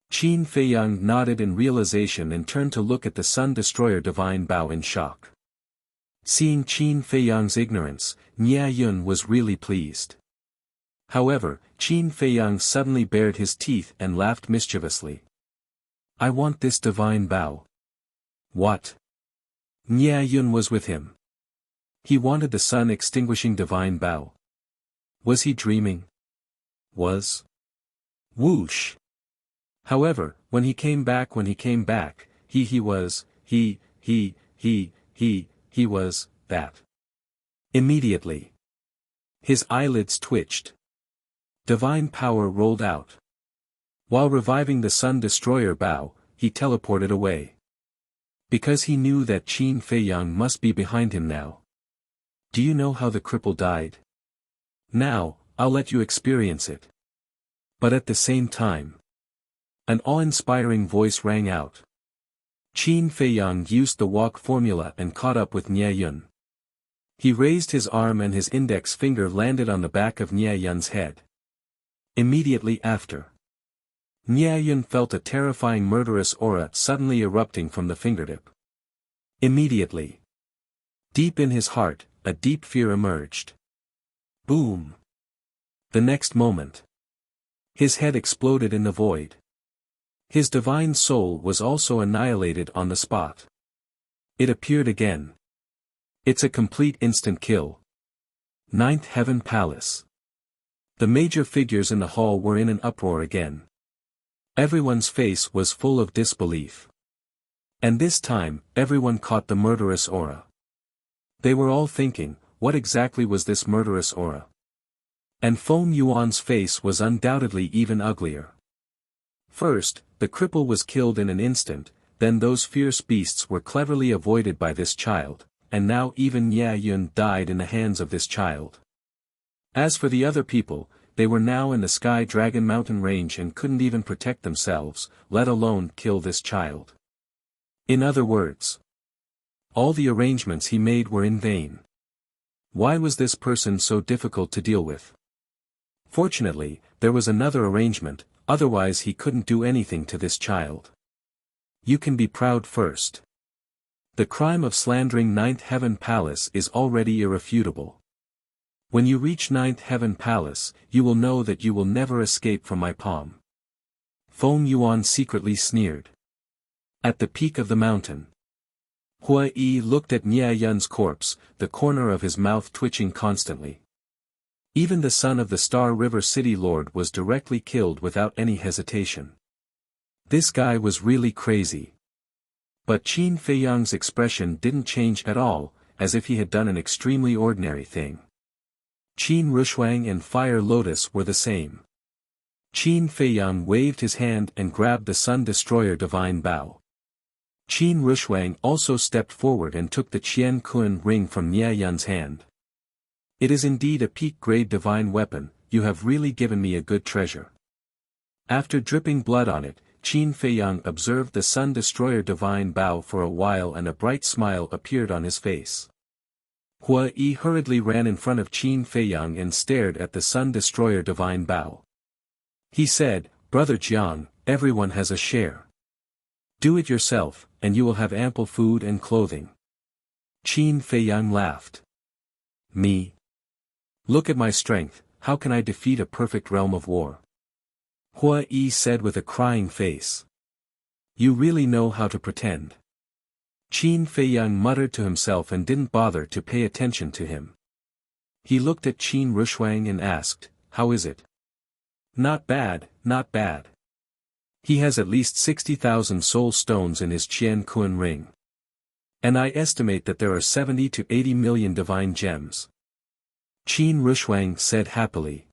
Qin Feiyang nodded in realization and turned to look at the Sun Destroyer Divine Bow in shock. Seeing Qin Feiyang's ignorance, Nie Yun was really pleased. However, Qin Feiyang suddenly bared his teeth and laughed mischievously. I want this divine bow. What? Nie Yun was with him. He wanted the Sun Extinguishing Divine Bow. Was he dreaming? Was? Whoosh! However, when he came back, he was that. Immediately. His eyelids twitched. Divine power rolled out. While reviving the Sun Destroyer Bow, he teleported away. Because he knew that Qin Feiyang must be behind him now. Do you know how the cripple died? Now, I'll let you experience it. But at the same time, an awe-inspiring voice rang out. Qin Feiyang used the walk formula and caught up with Nie Yun. He raised his arm and his index finger landed on the back of Nie Yun's head. Immediately after, Nie Yun felt a terrifying murderous aura suddenly erupting from the fingertip. Immediately, deep in his heart, a deep fear emerged. Boom! The next moment, his head exploded in the void. His divine soul was also annihilated on the spot. It appeared again. It's a complete instant kill. Ninth Heaven Palace. The major figures in the hall were in an uproar again. Everyone's face was full of disbelief. And this time, everyone caught the murderous aura. They were all thinking, what exactly was this murderous aura? And Feng Yuan's face was undoubtedly even uglier. First, the cripple was killed in an instant, then those fierce beasts were cleverly avoided by this child, and now even Ye Yun died in the hands of this child. As for the other people, they were now in the Sky Dragon mountain range and couldn't even protect themselves, let alone kill this child. In other words, all the arrangements he made were in vain. Why was this person so difficult to deal with? Fortunately, there was another arrangement, otherwise he couldn't do anything to this child. You can be proud first. The crime of slandering Ninth Heaven Palace is already irrefutable. When you reach Ninth Heaven Palace, you will know that you will never escape from my palm. Feng Yuan secretly sneered. At the peak of the mountain, Hua Yi looked at Nye Yun's corpse, the corner of his mouth twitching constantly. Even the son of the Star River City Lord was directly killed without any hesitation. This guy was really crazy. But Qin Feiyang's expression didn't change at all, as if he had done an extremely ordinary thing. Qin Rushuang and Fire Lotus were the same. Qin Feiyang waved his hand and grabbed the Sun Destroyer Divine Bow. Qin Rushuang also stepped forward and took the Qian Kun ring from Nye Yun's hand. It is indeed a peak-grade divine weapon, you have really given me a good treasure. After dripping blood on it, Qin Feiyang observed the Sun Destroyer Divine Bow for a while and a bright smile appeared on his face. Hua Yi hurriedly ran in front of Qin Feiyang and stared at the Sun Destroyer Divine Bow. He said, Brother Jiang, everyone has a share. Do it yourself, and you will have ample food and clothing. Qin Feiyang laughed. Me? Look at my strength, how can I defeat a perfect realm of war? Hua Yi said with a crying face. You really know how to pretend. Qin Feiyang muttered to himself and didn't bother to pay attention to him. He looked at Qin Rushuang and asked, how is it? Not bad, not bad. He has at least 60,000 soul stones in his Qian Kun ring. And I estimate that there are 70 to 80 million divine gems. Qin Rushuang said happily.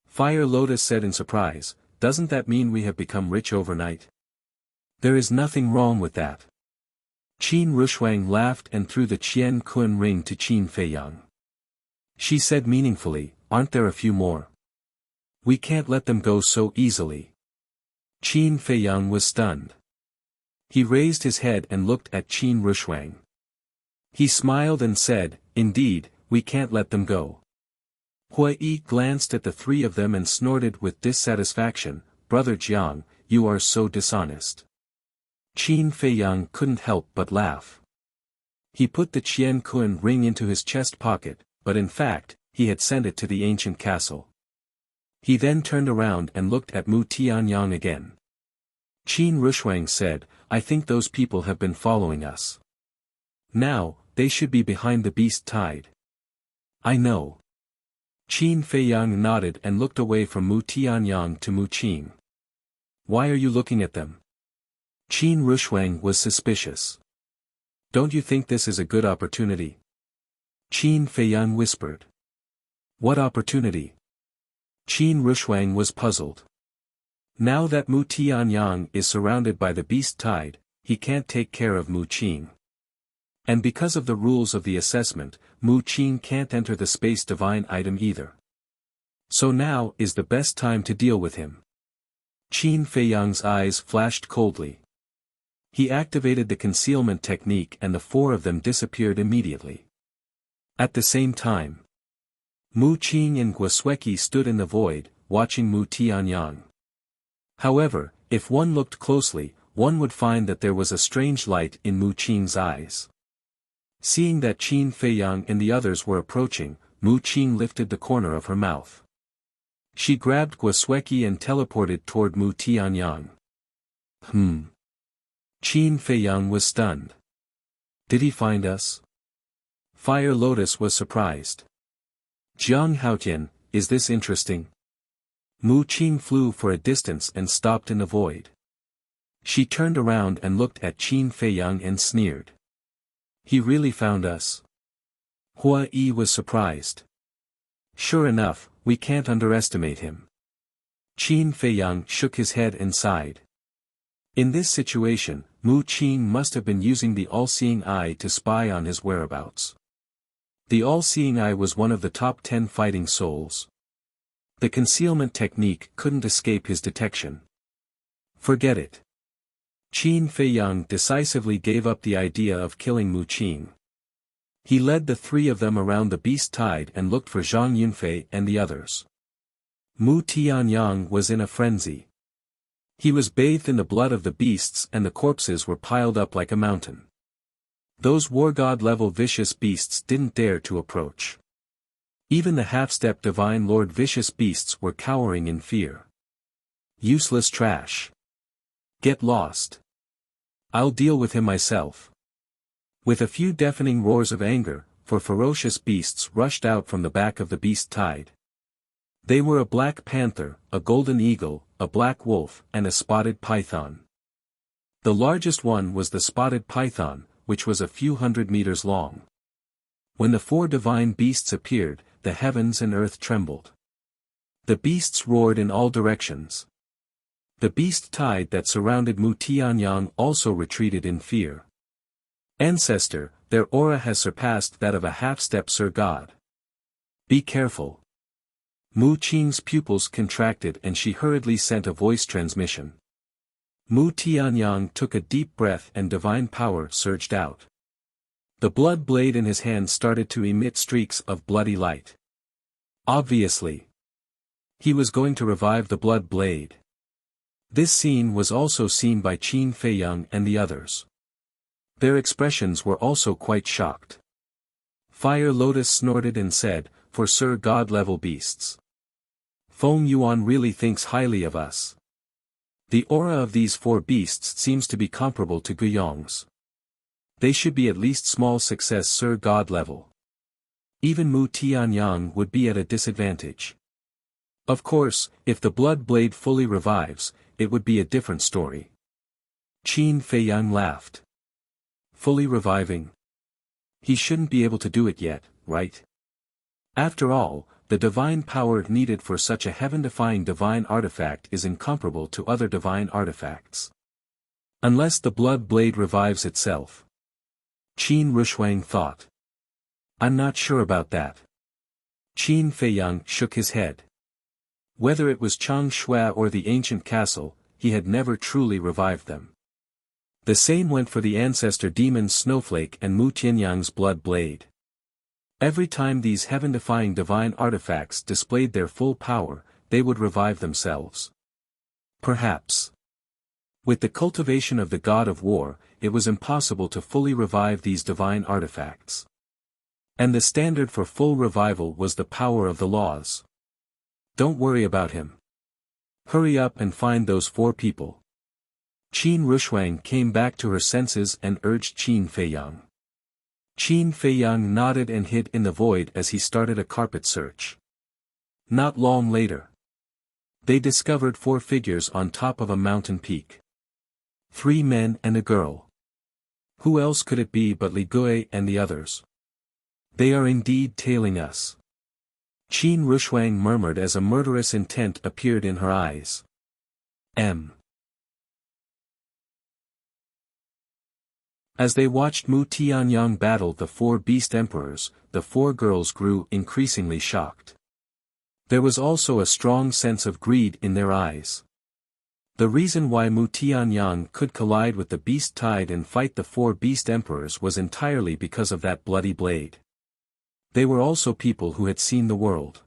Fire Lotus said in surprise, doesn't that mean we have become rich overnight? There is nothing wrong with that. Qin Rushuang laughed and threw the Qian Kun ring to Qin Feiyang. She said meaningfully, aren't there a few more? We can't let them go so easily. Qin Feiyang was stunned. He raised his head and looked at Qin Rushuang. He smiled and said, indeed, we can't let them go. Hua Yi glanced at the three of them and snorted with dissatisfaction, Brother Jiang, you are so dishonest. Qin Feiyang couldn't help but laugh. He put the Qian Kun ring into his chest pocket, but in fact, he had sent it to the ancient castle. He then turned around and looked at Mu Tianyang again. Qin Rushuang said, I think those people have been following us. Now, they should be behind the beast tide. I know. Qin Feiyang nodded and looked away from Mu Tianyang to Mu Qing. Why are you looking at them? Qin Rushuang was suspicious. Don't you think this is a good opportunity? Qin Feiyang whispered. What opportunity? Qin Rushuang was puzzled. Now that Mu Tianyang is surrounded by the beast tide, he can't take care of Mu Qing. And because of the rules of the assessment, Mu Qing can't enter the space divine item either. So now is the best time to deal with him. Qin Feiyang's eyes flashed coldly. He activated the concealment technique and the four of them disappeared immediately. At the same time, Mu Qing and Guosweki stood in the void, watching Mu Tianyang. However, if one looked closely, one would find that there was a strange light in Mu Qing's eyes. Seeing that Qin Feiyang and the others were approaching, Mu Qing lifted the corner of her mouth. She grabbed Guosweki and teleported toward Mu Tianyang. Qin Feiyang was stunned. Did he find us? Fire Lotus was surprised. Jiang Haotian, is this interesting? Mu Qing flew for a distance and stopped in the void. She turned around and looked at Qin Feiyang and sneered. He really found us? Hua Yi was surprised. Sure enough, we can't underestimate him. Qin Feiyang shook his head and sighed. In this situation, Mu Qin must have been using the all-seeing eye to spy on his whereabouts. The all-seeing eye was one of the top 10 fighting souls. The concealment technique couldn't escape his detection. Forget it. Qin Feiyang decisively gave up the idea of killing Mu Qin. He led the three of them around the beast tide and looked for Zhang Yunfei and the others. Mu Tianyang was in a frenzy. He was bathed in the blood of the beasts and the corpses were piled up like a mountain. Those war god-level vicious beasts didn't dare to approach. Even the half-step divine lord vicious beasts were cowering in fear. Useless trash. Get lost. I'll deal with him myself. With a few deafening roars of anger, four ferocious beasts rushed out from the back of the beast tide. They were a black panther, a golden eagle, a black wolf, and a spotted python. The largest one was the spotted python, which was a few hundred meters long. When the four divine beasts appeared, the heavens and earth trembled. The beasts roared in all directions. The beast tide that surrounded Mu Tianyang also retreated in fear. Ancestor, their aura has surpassed that of a half-step Sir God. Be careful. Mu Qin's pupils contracted and she hurriedly sent a voice transmission. Mu Tianyang took a deep breath and divine power surged out. The blood blade in his hand started to emit streaks of bloody light. Obviously. He was going to revive the blood blade. This scene was also seen by Qin Feiyang and the others. Their expressions were also quite shocked. Fire Lotus snorted and said, "For Sir God-level beasts. Feng Yuan really thinks highly of us. The aura of these four beasts seems to be comparable to Guiyong's. They should be at least small success Sir God level. Even Mu Tianyang would be at a disadvantage. Of course, if the blood blade fully revives, it would be a different story." Qin Feiyang laughed. Fully reviving? He shouldn't be able to do it yet, right? After all, the divine power needed for such a heaven-defying divine artifact is incomparable to other divine artifacts. Unless the blood blade revives itself. Qin Rushuang thought. I'm not sure about that. Qin Feiyang shook his head. Whether it was Chang Shui or the ancient castle, he had never truly revived them. The same went for the ancestor demon Snowflake and Mu Tianyang's blood blade. Every time these heaven-defying divine artifacts displayed their full power, they would revive themselves. Perhaps. With the cultivation of the god of war, it was impossible to fully revive these divine artifacts. And the standard for full revival was the power of the laws. Don't worry about him. Hurry up and find those four people. Qin Rushuang came back to her senses and urged Qin Feiyang. Qin Feiyang nodded and hid in the void as he started a carpet search. Not long later. They discovered four figures on top of a mountain peak. 3 men and a girl. Who else could it be but Li Gui and the others? They are indeed tailing us. Qin Rushuang murmured as a murderous intent appeared in her eyes. As they watched Mu Tianyang battle the four beast emperors, the four girls grew increasingly shocked. There was also a strong sense of greed in their eyes. The reason why Mu Tianyang could collide with the beast tide and fight the four beast emperors was entirely because of that bloody blade. They were also people who had seen the world.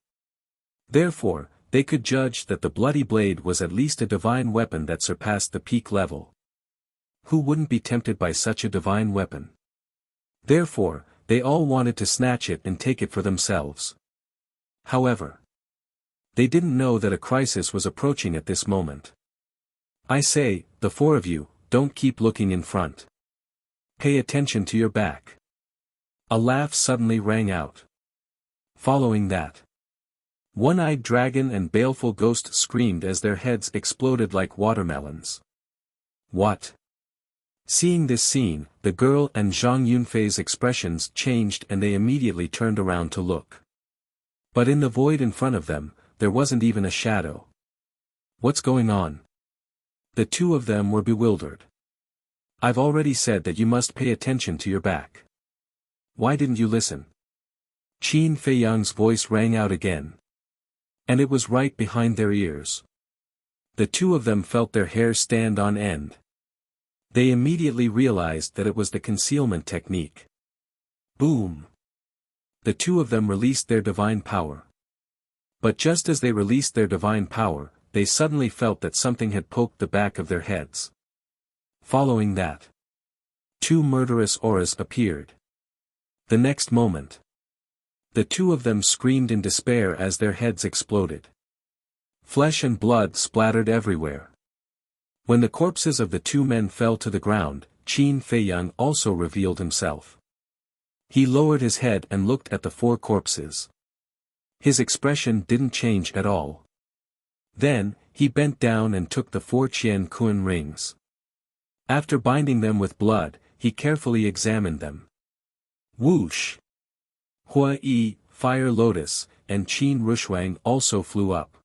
Therefore, they could judge that the bloody blade was at least a divine weapon that surpassed the peak level. Who wouldn't be tempted by such a divine weapon? Therefore, they all wanted to snatch it and take it for themselves. However, they didn't know that a crisis was approaching at this moment. I say, the four of you, don't keep looking in front. Pay attention to your back. A laugh suddenly rang out. Following that, one-eyed dragon and baleful ghost screamed as their heads exploded like watermelons. What? Seeing this scene, the girl and Zhang Yunfei's expressions changed and they immediately turned around to look. But in the void in front of them, there wasn't even a shadow. What's going on? The two of them were bewildered. I've already said that you must pay attention to your back. Why didn't you listen? Qin Feiyang's voice rang out again. And it was right behind their ears. The two of them felt their hair stand on end. They immediately realized that it was the concealment technique. Boom! The two of them released their divine power. But just as they released their divine power, they suddenly felt that something had poked the back of their heads. Following that, two murderous auras appeared. The next moment, the two of them screamed in despair as their heads exploded. Flesh and blood splattered everywhere. When the corpses of the two men fell to the ground, Qin Feiyang also revealed himself. He lowered his head and looked at the four corpses. His expression didn't change at all. Then, he bent down and took the 4 Qian Kun rings. After binding them with blood, he carefully examined them. Whoosh! Hua Yi, Fire Lotus, and Qin Rushuang also flew up.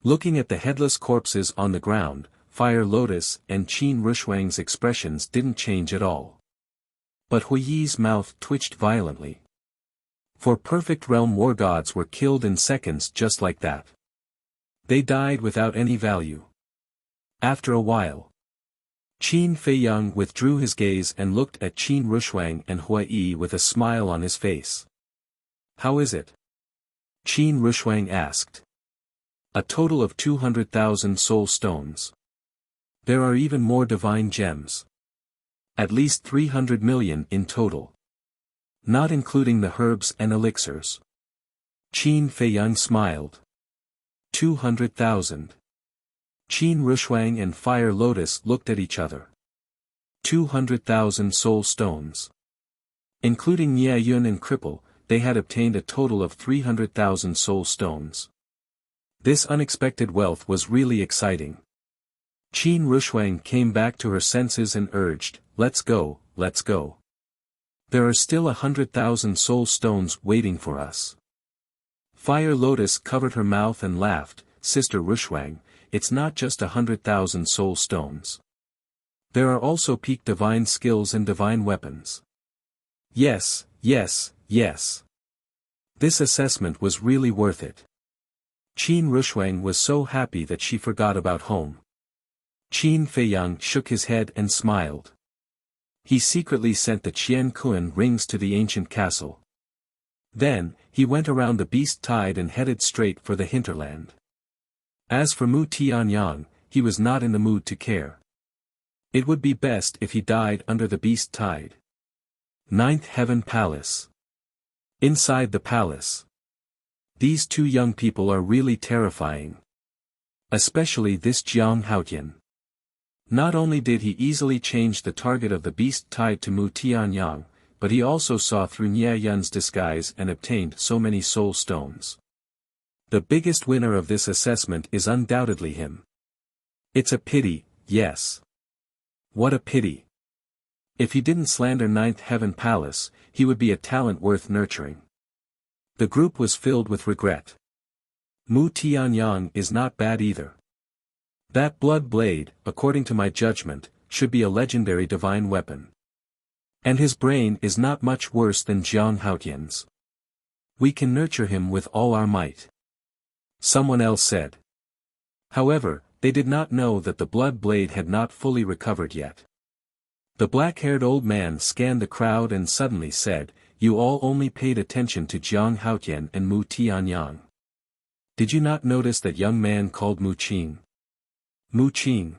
Looking at the headless corpses on the ground, Fire Lotus and Qin Rushuang's expressions didn't change at all. But Hua Yi's mouth twitched violently. For perfect realm war gods were killed in seconds just like that. They died without any value. After a while, Qin Feiyang withdrew his gaze and looked at Qin Rushuang and Hua Yi with a smile on his face. How is it? Qin Rushuang asked. A total of 200,000 soul stones. There are even more divine gems. At least 300 million in total. Not including the herbs and elixirs. Qin Feiyang smiled. 200,000. Qin Rushuang and Fire Lotus looked at each other. 200,000 soul stones. Including Ye Yun and Cripple, they had obtained a total of 300,000 soul stones. This unexpected wealth was really exciting. Qin Rushuang came back to her senses and urged, let's go, let's go. There are still 100,000 soul stones waiting for us. Fire Lotus covered her mouth and laughed, Sister Rushuang, it's not just 100,000 soul stones. There are also peak divine skills and divine weapons. Yes, yes, yes. This assessment was really worth it. Qin Rushuang was so happy that she forgot about home. Qin Feiyang shook his head and smiled. He secretly sent the Qian Kun rings to the ancient castle. Then, he went around the beast tide and headed straight for the hinterland. As for Mu Tianyang, he was not in the mood to care. It would be best if he died under the beast tide. 9th Heaven Palace. Inside the palace. These two young people are really terrifying. Especially this Jiang Haotian. Not only did he easily change the target of the beast tied to Mu Tianyang, but he also saw through Nie Yun's disguise and obtained so many soul stones. The biggest winner of this assessment is undoubtedly him. It's a pity, yes. What a pity. If he didn't slander 9th Heaven Palace, he would be a talent worth nurturing. The group was filled with regret. Mu Tianyang is not bad either. That blood blade, according to my judgment, should be a legendary divine weapon. And his brain is not much worse than Jiang Haotian's. We can nurture him with all our might. Someone else said. However, they did not know that the blood blade had not fully recovered yet. The black-haired old man scanned the crowd and suddenly said, you all only paid attention to Jiang Haotian and Mu Tianyang. Did you not notice that young man called Mu Qing? Mu Qing.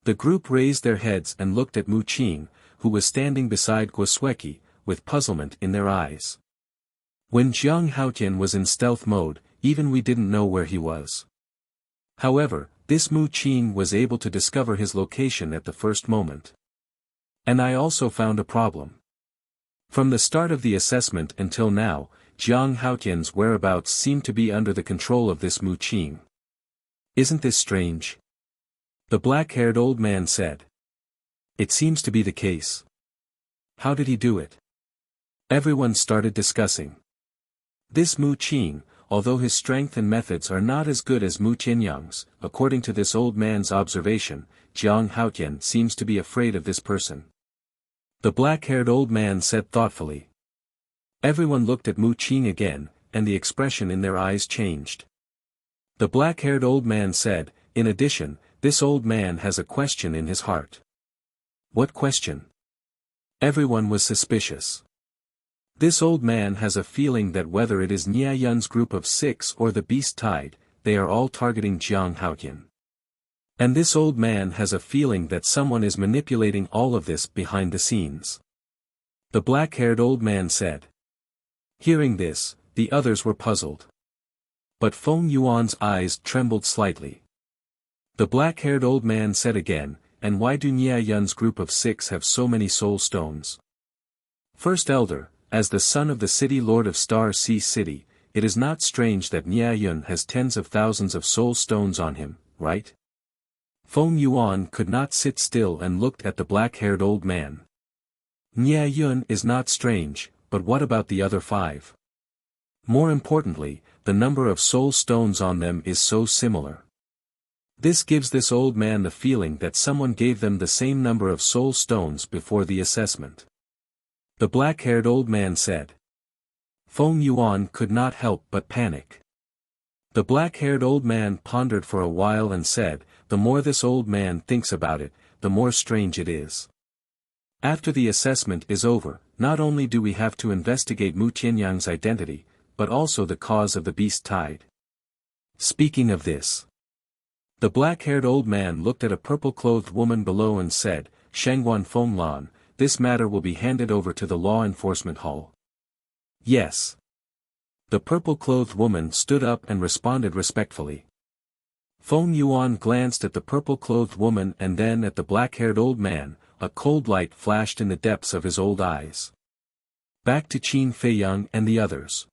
The group raised their heads and looked at Mu Qing, who was standing beside Guosweki, with puzzlement in their eyes. When Jiang Haotian was in stealth mode, even we didn't know where he was. However, this Mu Qing was able to discover his location at the first moment. And I also found a problem. From the start of the assessment until now, Jiang Haotian's whereabouts seemed to be under the control of this Mu Qing. Isn't this strange? The black-haired old man said. It seems to be the case. How did he do it? Everyone started discussing. This Mu Qin, although his strength and methods are not as good as Mu Qianyang's, according to this old man's observation, Jiang Haotian seems to be afraid of this person. The black-haired old man said thoughtfully. Everyone looked at Mu Qin again, and the expression in their eyes changed. The black-haired old man said, in addition, this old man has a question in his heart. What question? Everyone was suspicious. This old man has a feeling that whether it is Nia Yun's group of 6 or the beast tide, they are all targeting Jiang Haotian. And this old man has a feeling that someone is manipulating all of this behind the scenes. The black-haired old man said. Hearing this, the others were puzzled. But Feng Yuan's eyes trembled slightly. The black-haired old man said again, and why do Nia Yun's group of 6 have so many soul stones? First Elder, as the son of the city lord of Star Sea City, it is not strange that Nia Yun has tens of thousands of soul stones on him, right? Feng Yuan could not sit still and looked at the black-haired old man. Nia Yun is not strange, but what about the other 5? More importantly, the number of soul stones on them is so similar. This gives this old man the feeling that someone gave them the same number of soul stones before the assessment. The black-haired old man said. Feng Yuan could not help but panic. The black-haired old man pondered for a while and said, the more this old man thinks about it, the more strange it is. After the assessment is over, not only do we have to investigate Mu Qianyang's identity, but also the cause of the beast tide. Speaking of this, the black-haired old man looked at a purple-clothed woman below and said, Shangguan Fenglan, this matter will be handed over to the law enforcement hall. Yes. The purple-clothed woman stood up and responded respectfully. Feng Yuan glanced at the purple-clothed woman and then at the black-haired old man, a cold light flashed in the depths of his old eyes. Back to Qin Feiyang and the others.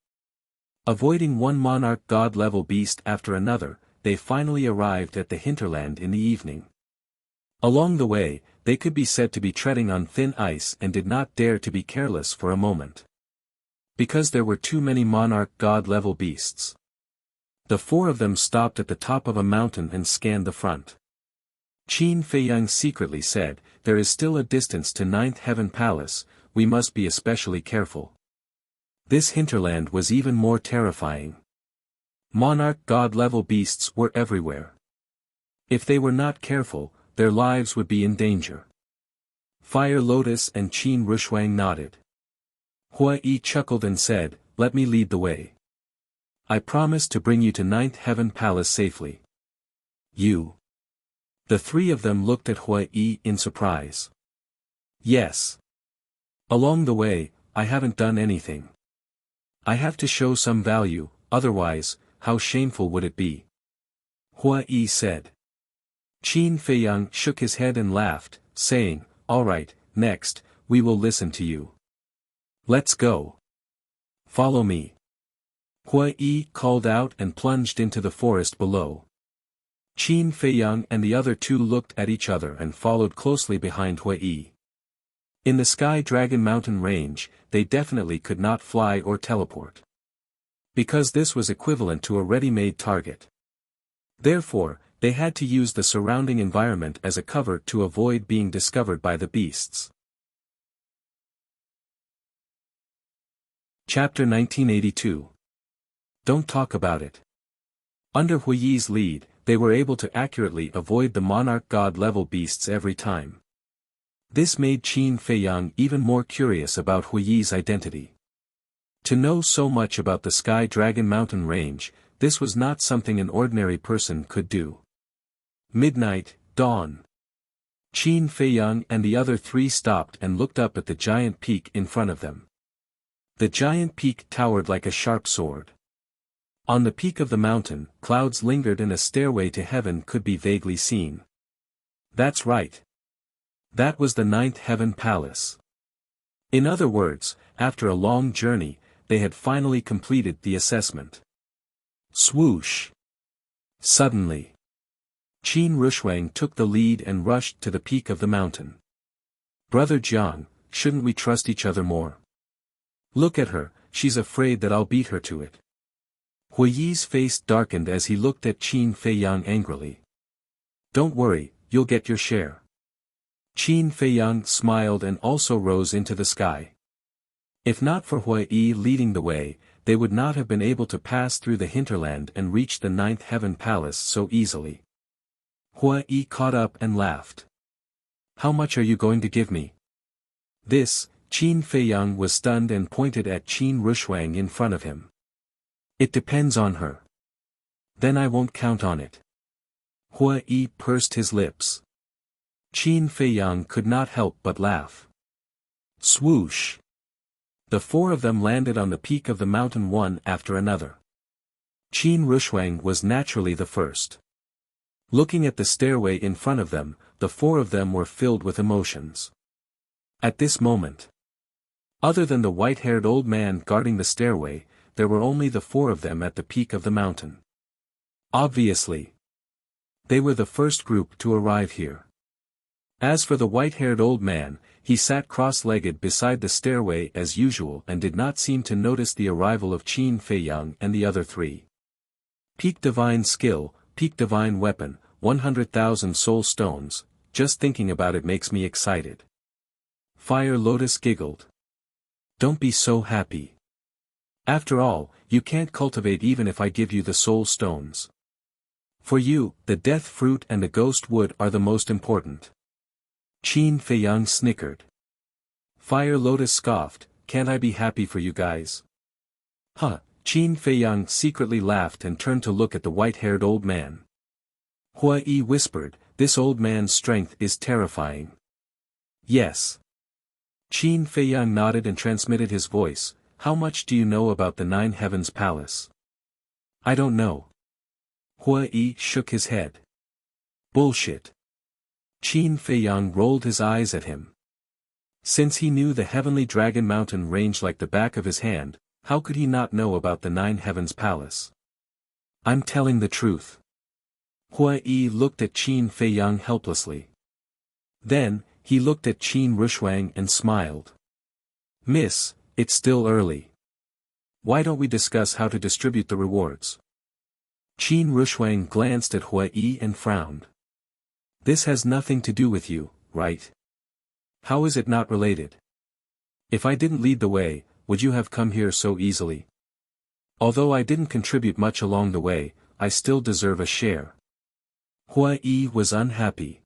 Avoiding one monarch god-level beast after another, they finally arrived at the hinterland in the evening. Along the way, they could be said to be treading on thin ice and did not dare to be careless for a moment. Because there were too many monarch god-level beasts. The 4 of them stopped at the top of a mountain and scanned the front. Qin Feiyang secretly said, there is still a distance to 9th Heaven Palace, we must be especially careful. This hinterland was even more terrifying. Monarch god-level beasts were everywhere. If they were not careful, their lives would be in danger. Fire Lotus and Qin Rushuang nodded. Hua Yi chuckled and said, let me lead the way. I promise to bring you to 9th Heaven Palace safely. You. The 3 of them looked at Hua Yi in surprise. Yes. Along the way, I haven't done anything. I have to show some value, otherwise, how shameful would it be? Hua Yi said. Qin Feiyang shook his head and laughed, saying, all right, next, we will listen to you. Let's go. Follow me. Hua Yi called out and plunged into the forest below. Qin Feiyang and the other 2 looked at each other and followed closely behind Hua Yi. In the Sky Dragon Mountain range, they definitely could not fly or teleport. Because this was equivalent to a ready-made target. Therefore, they had to use the surrounding environment as a cover to avoid being discovered by the beasts. Chapter 1982. Don't talk about it. Under Hu Yi's lead, they were able to accurately avoid the monarch god-level beasts every time. This made Qin Feiyang even more curious about Hu Yi's identity. To know so much about the Sky Dragon Mountain range, this was not something an ordinary person could do. Midnight, dawn. Qin Feiyang and the other 3 stopped and looked up at the giant peak in front of them. The giant peak towered like a sharp sword. On the peak of the mountain, clouds lingered and a stairway to heaven could be vaguely seen. That's right. That was the 9th Heaven Palace. In other words, after a long journey, they had finally completed the assessment. Swoosh! Suddenly, Qin Rushuang took the lead and rushed to the peak of the mountain. Brother Jiang, shouldn't we trust each other more? Look at her, she's afraid that I'll beat her to it. Huiyi's face darkened as he looked at Qin Feiyang angrily. Don't worry, you'll get your share. Qin Feiyang smiled and also rose into the sky. If not for Huiyi leading the way, they would not have been able to pass through the hinterland and reach the ninth heaven palace so easily. Huiyi caught up and laughed. How much are you going to give me? This, Qin Feiyang was stunned and pointed at Qin Rushuang in front of him. It depends on her. Then I won't count on it. Huiyi pursed his lips. Qin Feiyang could not help but laugh. Swoosh! The four of them landed on the peak of the mountain one after another. Qin Rushuang was naturally the first. Looking at the stairway in front of them, the four of them were filled with emotions. At this moment, other than the white-haired old man guarding the stairway, there were only the four of them at the peak of the mountain. Obviously, they were the first group to arrive here. As for the white-haired old man, he sat cross-legged beside the stairway as usual and did not seem to notice the arrival of Qin Feiyang and the other three. Peak divine skill, peak divine weapon, 100,000 soul stones, just thinking about it makes me excited. Fire Lotus giggled. Don't be so happy. After all, you can't cultivate even if I give you the soul stones. For you, the death fruit and the ghost wood are the most important. Qin Feiyang snickered. Fire Lotus scoffed, can't I be happy for you guys? Huh, Qin Feiyang secretly laughed and turned to look at the white-haired old man. Huiyi whispered, this old man's strength is terrifying. Yes. Qin Feiyang nodded and transmitted his voice, how much do you know about the Nine Heavens Palace? I don't know. Huiyi shook his head. Bullshit. Qin Feiyang rolled his eyes at him. Since he knew the Heavenly Dragon Mountain range like the back of his hand, how could he not know about the Nine Heavens Palace? I'm telling the truth. Huiyi looked at Qin Feiyang helplessly. Then, he looked at Qin Rushuang and smiled. Miss, it's still early. Why don't we discuss how to distribute the rewards? Qin Rushuang glanced at Huiyi and frowned. This has nothing to do with you, right? How is it not related? If I didn't lead the way, would you have come here so easily? Although I didn't contribute much along the way, I still deserve a share. Huiyi was unhappy.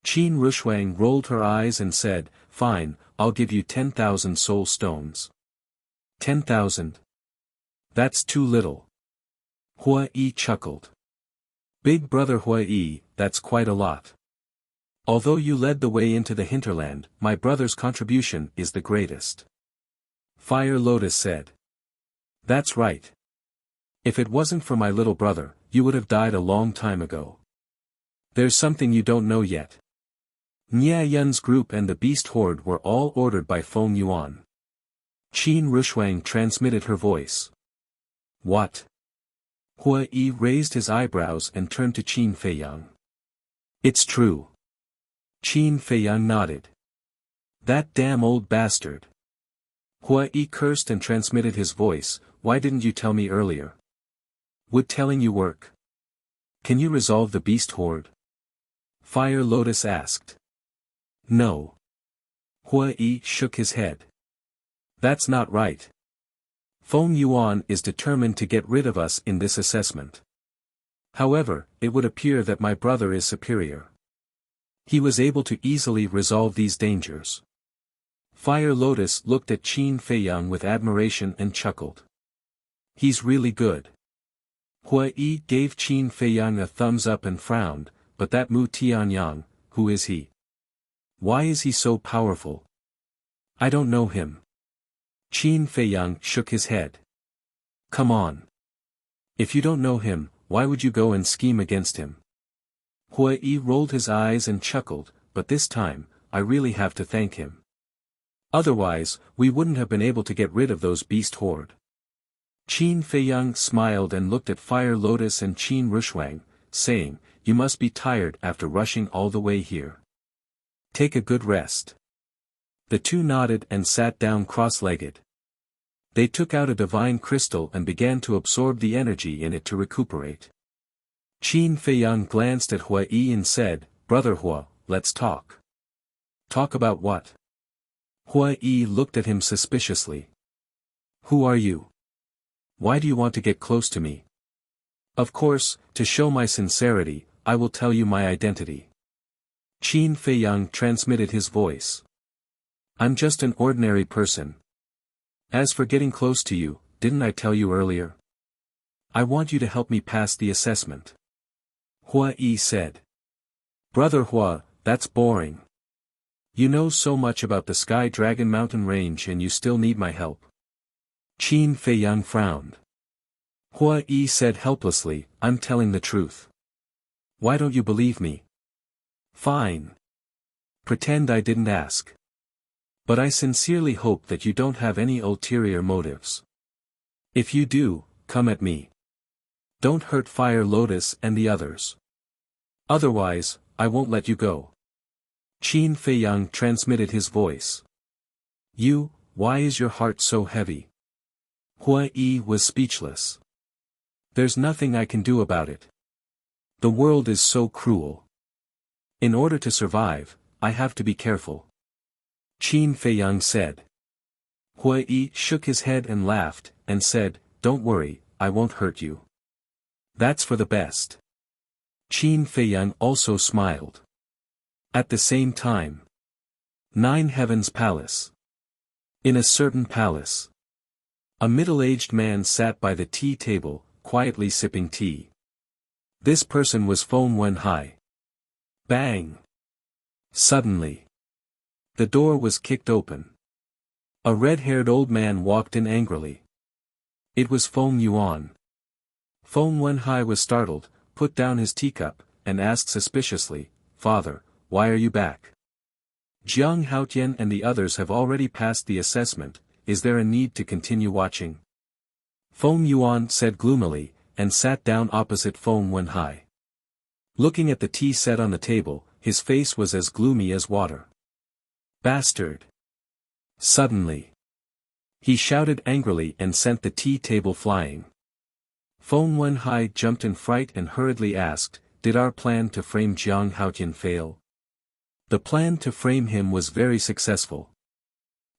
Qin Rushuang rolled her eyes and said, fine, I'll give you 10,000 soul stones. 10,000? That's too little. Huiyi chuckled. Big brother Huiyi, that's quite a lot. Although you led the way into the hinterland, my brother's contribution is the greatest. Fire Lotus said. That's right. If it wasn't for my little brother, you would have died a long time ago. There's something you don't know yet. Nia Yun's group and the beast horde were all ordered by Feng Yuan. Qin Rushuang transmitted her voice. What? Huiyi raised his eyebrows and turned to Qin Feiyang. It's true. Qin Feiyang nodded. That damn old bastard. Huiyi cursed and transmitted his voice, why didn't you tell me earlier? Would telling you work? Can you resolve the beast horde? Fire Lotus asked. No. Huiyi shook his head. That's not right. Feng Yuan is determined to get rid of us in this assessment. However, it would appear that my brother is superior. He was able to easily resolve these dangers. Fire Lotus looked at Qin Feiyang with admiration and chuckled. He's really good. Huiyi gave Qin Feiyang a thumbs up and frowned, but that Mu Tianyang, who is he? Why is he so powerful? I don't know him. Qin Feiyang shook his head. Come on. If you don't know him, why would you go and scheme against him? Huiyi rolled his eyes and chuckled, but this time, I really have to thank him. Otherwise, we wouldn't have been able to get rid of those beast horde. Qin Feiyang smiled and looked at Fire Lotus and Qin Rushuang, saying, you must be tired after rushing all the way here. Take a good rest. The two nodded and sat down cross-legged. They took out a divine crystal and began to absorb the energy in it to recuperate. Qin Feiyang glanced at Hua Yi and said, "Brother Hua, let's talk." "Talk about what?" Hua Yi looked at him suspiciously. "Who are you? Why do you want to get close to me?" "Of course, to show my sincerity, I will tell you my identity." Qin Feiyang transmitted his voice. "I'm just an ordinary person. As for getting close to you, didn't I tell you earlier? I want you to help me pass the assessment." Hua Yi said. "Brother Hua, that's boring. You know so much about the Sky Dragon Mountain Range and you still need my help." Qin Feiyang frowned. Hua Yi said helplessly, "I'm telling the truth. Why don't you believe me?" "Fine. Pretend I didn't ask. But I sincerely hope that you don't have any ulterior motives. If you do, come at me. Don't hurt Fire Lotus and the others. Otherwise, I won't let you go." Qin Feiyang transmitted his voice. Why is your heart so heavy?" Hua Yi was speechless. "There's nothing I can do about it. The world is so cruel. In order to survive, I have to be careful." Qin Feiyang said. Hua Yi shook his head and laughed, and said, "Don't worry, I won't hurt you. That's for the best." Qin Feiyang also smiled. At the same time. 9 Heavens Palace. In a certain palace. A middle-aged man sat by the tea table, quietly sipping tea. This person was Feng Wenhai. Bang! Suddenly. The door was kicked open. A red-haired old man walked in angrily. It was Feng Yuan. Feng Wenhai was startled, put down his teacup, and asked suspiciously, "Father, why are you back? Jiang Haotian and the others have already passed the assessment, is there a need to continue watching?" Feng Yuan said gloomily, and sat down opposite Feng Wenhai. Looking at the tea set on the table, his face was as gloomy as water. "Bastard!" Suddenly. He shouted angrily and sent the tea table flying. Feng Wenhai jumped in fright and hurriedly asked, "Did our plan to frame Jiang Haotian fail?" "The plan to frame him was very successful,"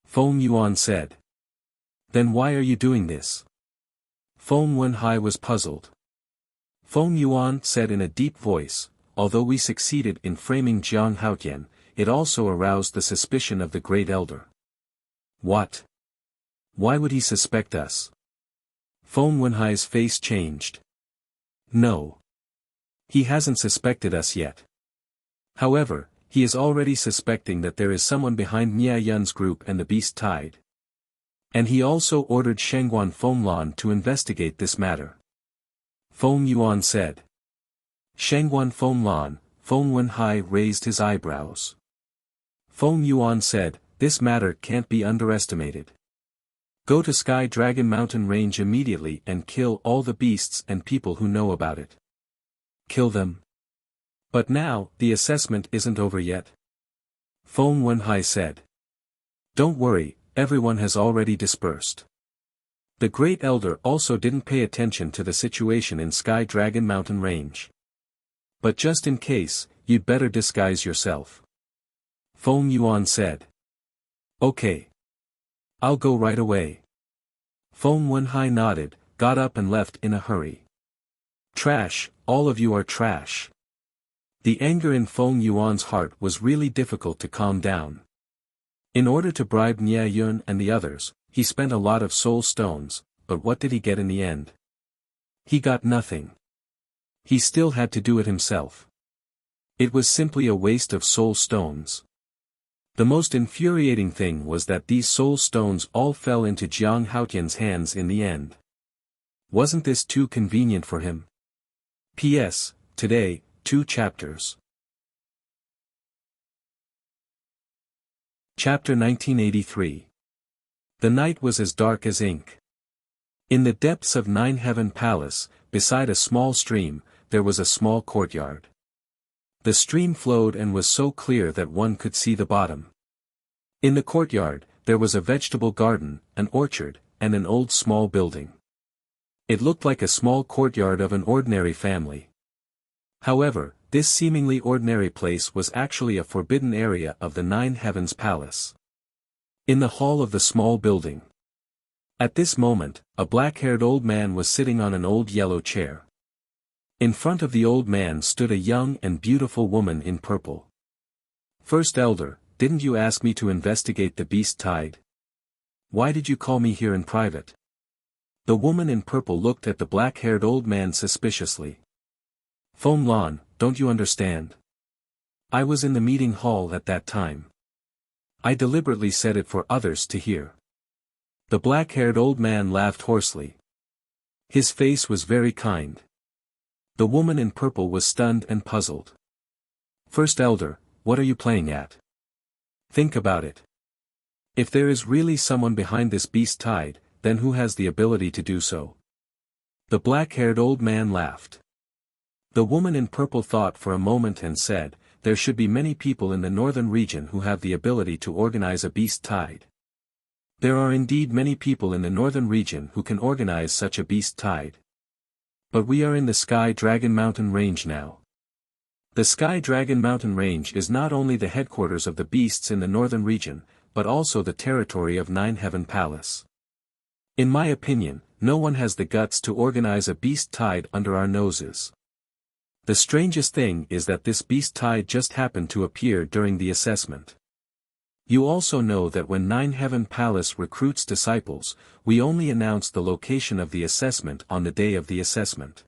Feng Yuan said. "Then why are you doing this?" Feng Wenhai was puzzled. Feng Yuan said in a deep voice, "Although we succeeded in framing Jiang Haotian, it also aroused the suspicion of the Great Elder." "What? Why would he suspect us?" Feng Wenhai's face changed. "No. He hasn't suspected us yet. However, he is already suspecting that there is someone behind Nia Yun's group and the Beast Tide. And he also ordered Shangguan Fenglan to investigate this matter." Feng Yuan said. "Shangguan Fenglan," Feng Wenhai raised his eyebrows. Feng Yuan said, "This matter can't be underestimated. Go to Sky Dragon Mountain Range immediately and kill all the beasts and people who know about it." "Kill them? But now, the assessment isn't over yet," Feng Wenhai said. "Don't worry, everyone has already dispersed. The Great Elder also didn't pay attention to the situation in Sky Dragon Mountain Range. But just in case, you'd better disguise yourself," Feng Yuan said. "Okay. I'll go right away." Feng Wenhai nodded, got up and left in a hurry. "Trash, all of you are trash." The anger in Feng Yuan's heart was really difficult to calm down. In order to bribe Nia Yun and the others, he spent a lot of soul stones, but what did he get in the end? He got nothing. He still had to do it himself. It was simply a waste of soul stones. The most infuriating thing was that these soul stones all fell into Jiang Haotian's hands in the end. Wasn't this too convenient for him? P.S. Today, 2 chapters. Chapter 1983. The night was as dark as ink. In the depths of 9 Heaven Palace, beside a small stream, there was a small courtyard. The stream flowed and was so clear that one could see the bottom. In the courtyard, there was a vegetable garden, an orchard, and an old small building. It looked like a small courtyard of an ordinary family. However, this seemingly ordinary place was actually a forbidden area of the Nine Heavens Palace. In the hall of the small building. At this moment, a black-haired old man was sitting on an old yellow chair. In front of the old man stood a young and beautiful woman in purple. "First Elder, didn't you ask me to investigate the beast tide? Why did you call me here in private?" The woman in purple looked at the black-haired old man suspiciously. "Feng Lan, don't you understand? I was in the meeting hall at that time. I deliberately said it for others to hear." The black-haired old man laughed hoarsely. His face was very kind. The woman in purple was stunned and puzzled. "First Elder, what are you playing at? Think about it. If there is really someone behind this beast tide, then who has the ability to do so?" The black-haired old man laughed. The woman in purple thought for a moment and said, "There should be many people in the northern region who have the ability to organize a beast tide. There are indeed many people in the northern region who can organize such a beast tide. But we are in the Sky Dragon Mountain Range now. The Sky Dragon Mountain Range is not only the headquarters of the beasts in the northern region, but also the territory of Nine Heaven Palace. In my opinion, no one has the guts to organize a beast tide under our noses. The strangest thing is that this beast tide just happened to appear during the assessment. You also know that when Nine Heaven Palace recruits disciples, we only announce the location of the assessment on the day of the assessment.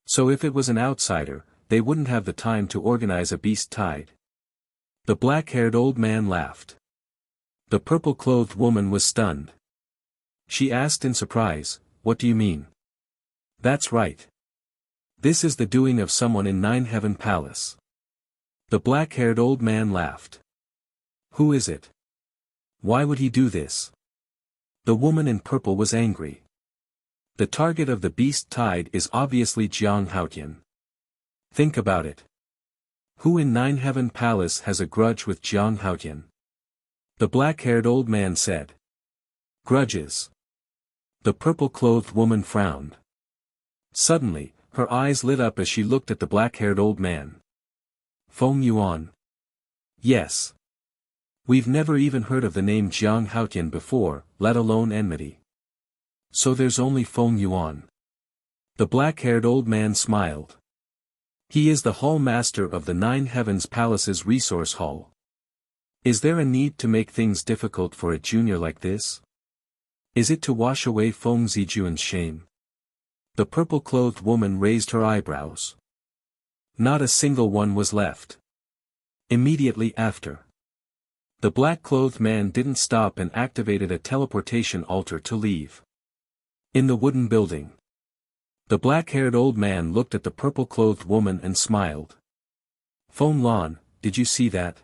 So if it was an outsider, they wouldn't have the time to organize a beast tide." The black-haired old man laughed. The purple-clothed woman was stunned. She asked in surprise, "What do you mean?" "That's right. This is the doing of someone in Nine Heaven Palace." The black-haired old man laughed. "Who is it? Why would he do this?" The woman in purple was angry. "The target of the beast tide is obviously Jiang Haotian. Think about it. Who in Nine Heaven Palace has a grudge with Jiang Haotian?" The black-haired old man said. "Grudges." The purple-clothed woman frowned. Suddenly, her eyes lit up as she looked at the black-haired old man. "Feng Yuan?" "Yes. We've never even heard of the name Jiang Haotian before, let alone enmity. So there's only Feng Yuan." The black-haired old man smiled. "He is the hall master of the Nine Heavens Palace's resource hall. Is there a need to make things difficult for a junior like this? Is it to wash away Feng Zijuan's shame?" The purple-clothed woman raised her eyebrows. "Not a single one was left." Immediately after, the black-clothed man didn't stop and activated a teleportation altar to leave. In the wooden building, the black-haired old man looked at the purple-clothed woman and smiled. "Feng Lan, did you see that?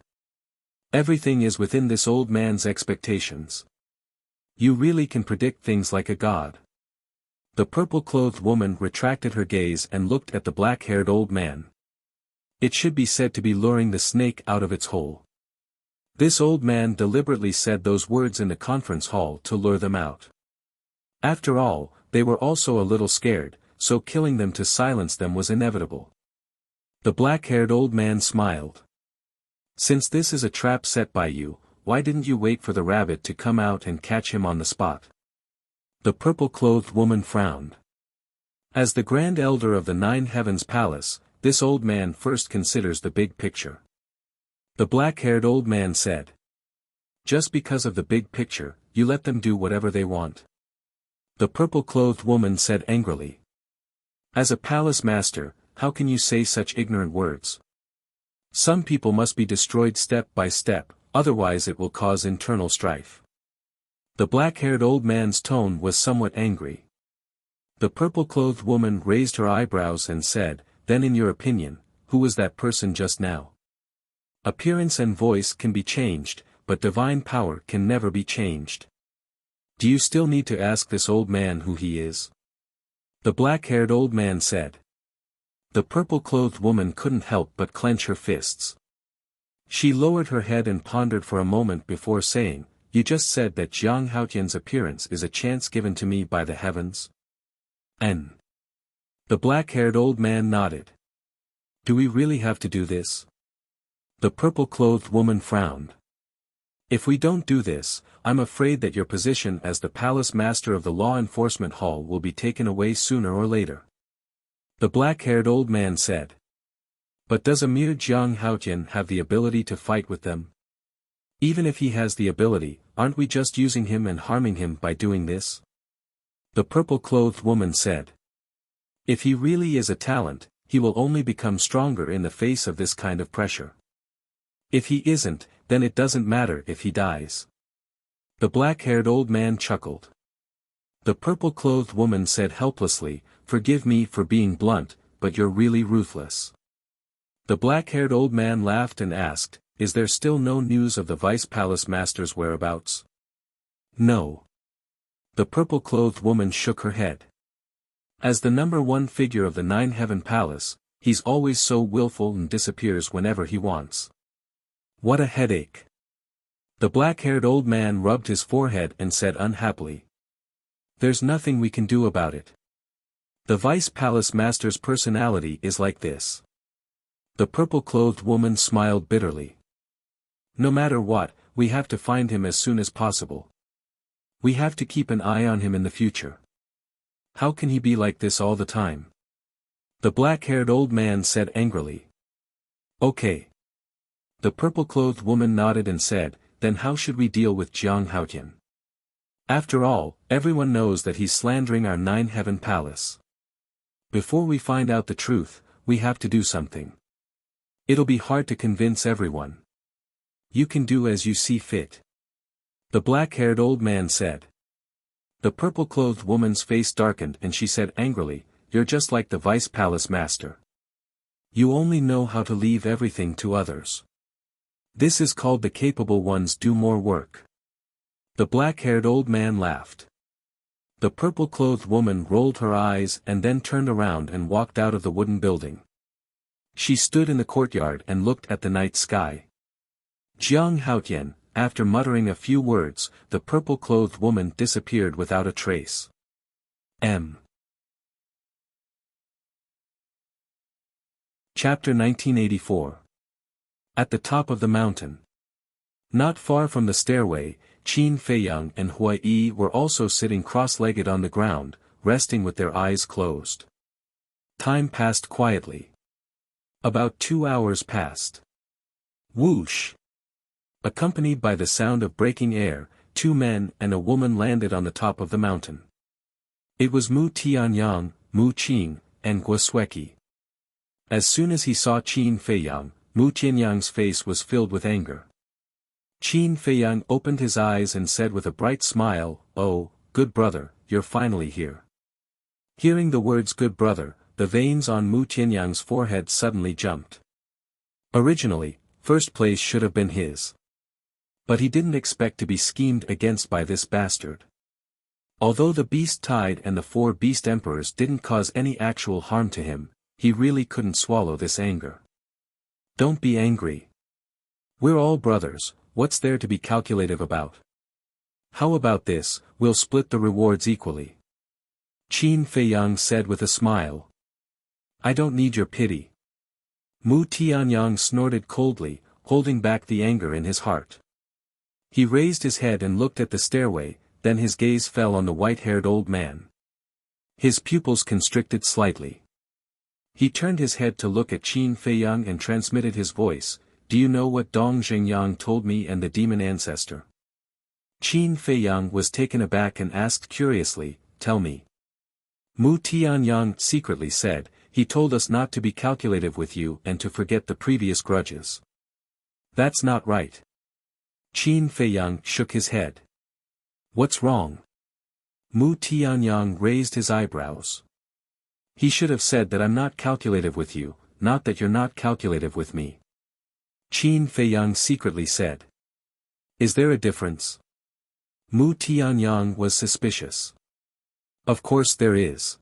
Everything is within this old man's expectations. You really can predict things like a god." The purple-clothed woman retracted her gaze and looked at the black-haired old man. It should be said to be luring the snake out of its hole. This old man deliberately said those words in the conference hall to lure them out. After all, they were also a little scared, so killing them to silence them was inevitable. The black-haired old man smiled. "Since this is a trap set by you, why didn't you wait for the rabbit to come out and catch him on the spot?" The purple-clothed woman frowned. As the Grand Elder of the Nine Heavens Palace, this old man first considers the big picture. The black-haired old man said. "Just because of the big picture, you let them do whatever they want?" The purple-clothed woman said angrily. "As a palace master, how can you say such ignorant words? Some people must be destroyed step by step, otherwise it will cause internal strife." The black-haired old man's tone was somewhat angry. The purple-clothed woman raised her eyebrows and said, "Then in your opinion, who was that person just now? Appearance and voice can be changed, but divine power can never be changed. Do you still need to ask this old man who he is?" The black-haired old man said. The purple-clothed woman couldn't help but clench her fists. She lowered her head and pondered for a moment before saying, "You just said that Jiang Haotian's appearance is a chance given to me by the heavens?" N. The black-haired old man nodded. "Do we really have to do this?" The purple-clothed woman frowned. "If we don't do this, I'm afraid that your position as the palace master of the law enforcement hall will be taken away sooner or later." The black-haired old man said. "But does a mere Jiang Haotian have the ability to fight with them? Even if he has the ability, aren't we just using him and harming him by doing this?" The purple-clothed woman said. "If he really is a talent, he will only become stronger in the face of this kind of pressure. If he isn't, then it doesn't matter if he dies." The black-haired old man chuckled. The purple-clothed woman said helplessly, "Forgive me for being blunt, but you're really ruthless." The black-haired old man laughed and asked, "Is there still no news of the vice palace master's whereabouts?" "No." The purple-clothed woman shook her head. "As the number one figure of the Nine-Heaven Palace, he's always so willful and disappears whenever he wants. What a headache." The black-haired old man rubbed his forehead and said unhappily, "There's nothing we can do about it. The vice palace master's personality is like this." The purple-clothed woman smiled bitterly. "No matter what, we have to find him as soon as possible. We have to keep an eye on him in the future. How can he be like this all the time?" The black-haired old man said angrily. "Okay." The purple-clothed woman nodded and said, "Then how should we deal with Jiang Haotian? After all, everyone knows that he's slandering our Nine-Heaven Palace. Before we find out the truth, we have to do something. It'll be hard to convince everyone. You can do as you see fit." The black-haired old man said. The purple-clothed woman's face darkened and she said angrily, "You're just like the vice palace master. You only know how to leave everything to others. This is called the capable ones do more work." The black-haired old man laughed. The purple-clothed woman rolled her eyes and then turned around and walked out of the wooden building. She stood in the courtyard and looked at the night sky. Jiang Haotian, after muttering a few words, the purple-clothed woman disappeared without a trace. Chapter 1984. At the top of the mountain. Not far from the stairway, Qin Feiyang and Hui Yi were also sitting cross-legged on the ground, resting with their eyes closed. Time passed quietly. About 2 hours passed. Whoosh! Accompanied by the sound of breaking air, 2 men and a woman landed on the top of the mountain. It was Mu Tianyang, Mu Qing, and Guosweki. As soon as he saw Qin Feiyang, Mu Tianyang's face was filled with anger. Qin Feiyang opened his eyes and said with a bright smile, "Oh, good brother, you're finally here." Hearing the words "good brother," the veins on Mu Tianyang's forehead suddenly jumped. Originally, first place should have been his. But he didn't expect to be schemed against by this bastard. Although the beast tide and the 4 beast emperors didn't cause any actual harm to him, he really couldn't swallow this anger. "Don't be angry. We're all brothers, what's there to be calculative about? How about this, we'll split the rewards equally." Qin Feiyang said with a smile. "I don't need your pity." Mu Tianyang snorted coldly, holding back the anger in his heart. He raised his head and looked at the stairway, then his gaze fell on the white-haired old man. His pupils constricted slightly. He turned his head to look at Qin Feiyang and transmitted his voice, "Do you know what Dong Xingyang told me and the demon ancestor?" Qin Feiyang was taken aback and asked curiously, "Tell me." Mu Tianyang secretly said, "He told us not to be calculative with you and to forget the previous grudges." "That's not right." Qin Feiyang shook his head. "What's wrong?" Mu Tianyang raised his eyebrows. "He should have said that I'm not calculative with you, not that you're not calculative with me." Qin Feiyang secretly said. "Is there a difference?" Mu Tianyang was suspicious. "Of course there is.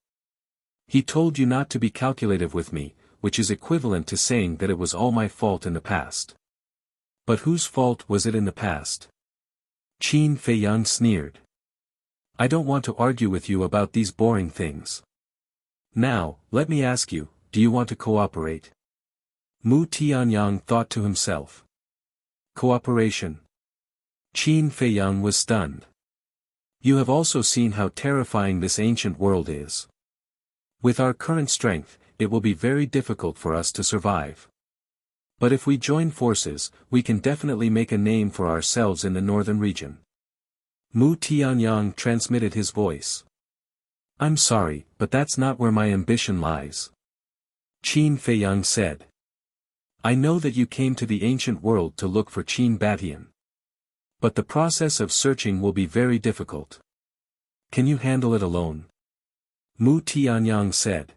He told you not to be calculative with me, which is equivalent to saying that it was all my fault in the past. But whose fault was it in the past? Qin Feiyang sneered. I don't want to argue with you about these boring things. Now, let me ask you, do you want to cooperate? Mu Tianyang thought to himself. Cooperation. Qin Feiyang was stunned. You have also seen how terrifying this ancient world is. With our current strength, it will be very difficult for us to survive. But if we join forces, we can definitely make a name for ourselves in the northern region. Mu Tianyang transmitted his voice. I'm sorry, but that's not where my ambition lies. Qin Feiyang said. I know that you came to the ancient world to look for Qin Batian. But the process of searching will be very difficult. Can you handle it alone? Mu Tianyang said.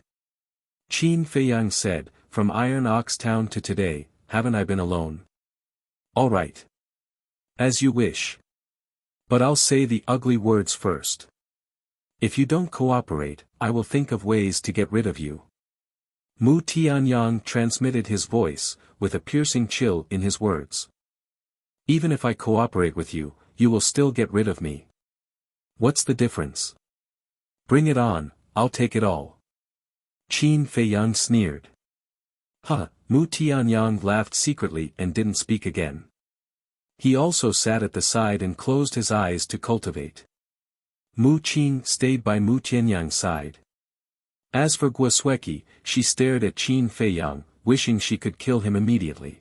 Qin Feiyang said, from Iron Ox Town to today, haven't I been alone? All right. As you wish. But I'll say the ugly words first. If you don't cooperate, I will think of ways to get rid of you. Mu Tianyang transmitted his voice, with a piercing chill in his words. Even if I cooperate with you, you will still get rid of me. What's the difference? Bring it on, I'll take it all. Qin Feiyang sneered. Mu Tianyang laughed secretly and didn't speak again. He also sat at the side and closed his eyes to cultivate. Mu Qin stayed by Mu Tianyang's side. As for Guosweki, she stared at Qin Feiyang, wishing she could kill him immediately.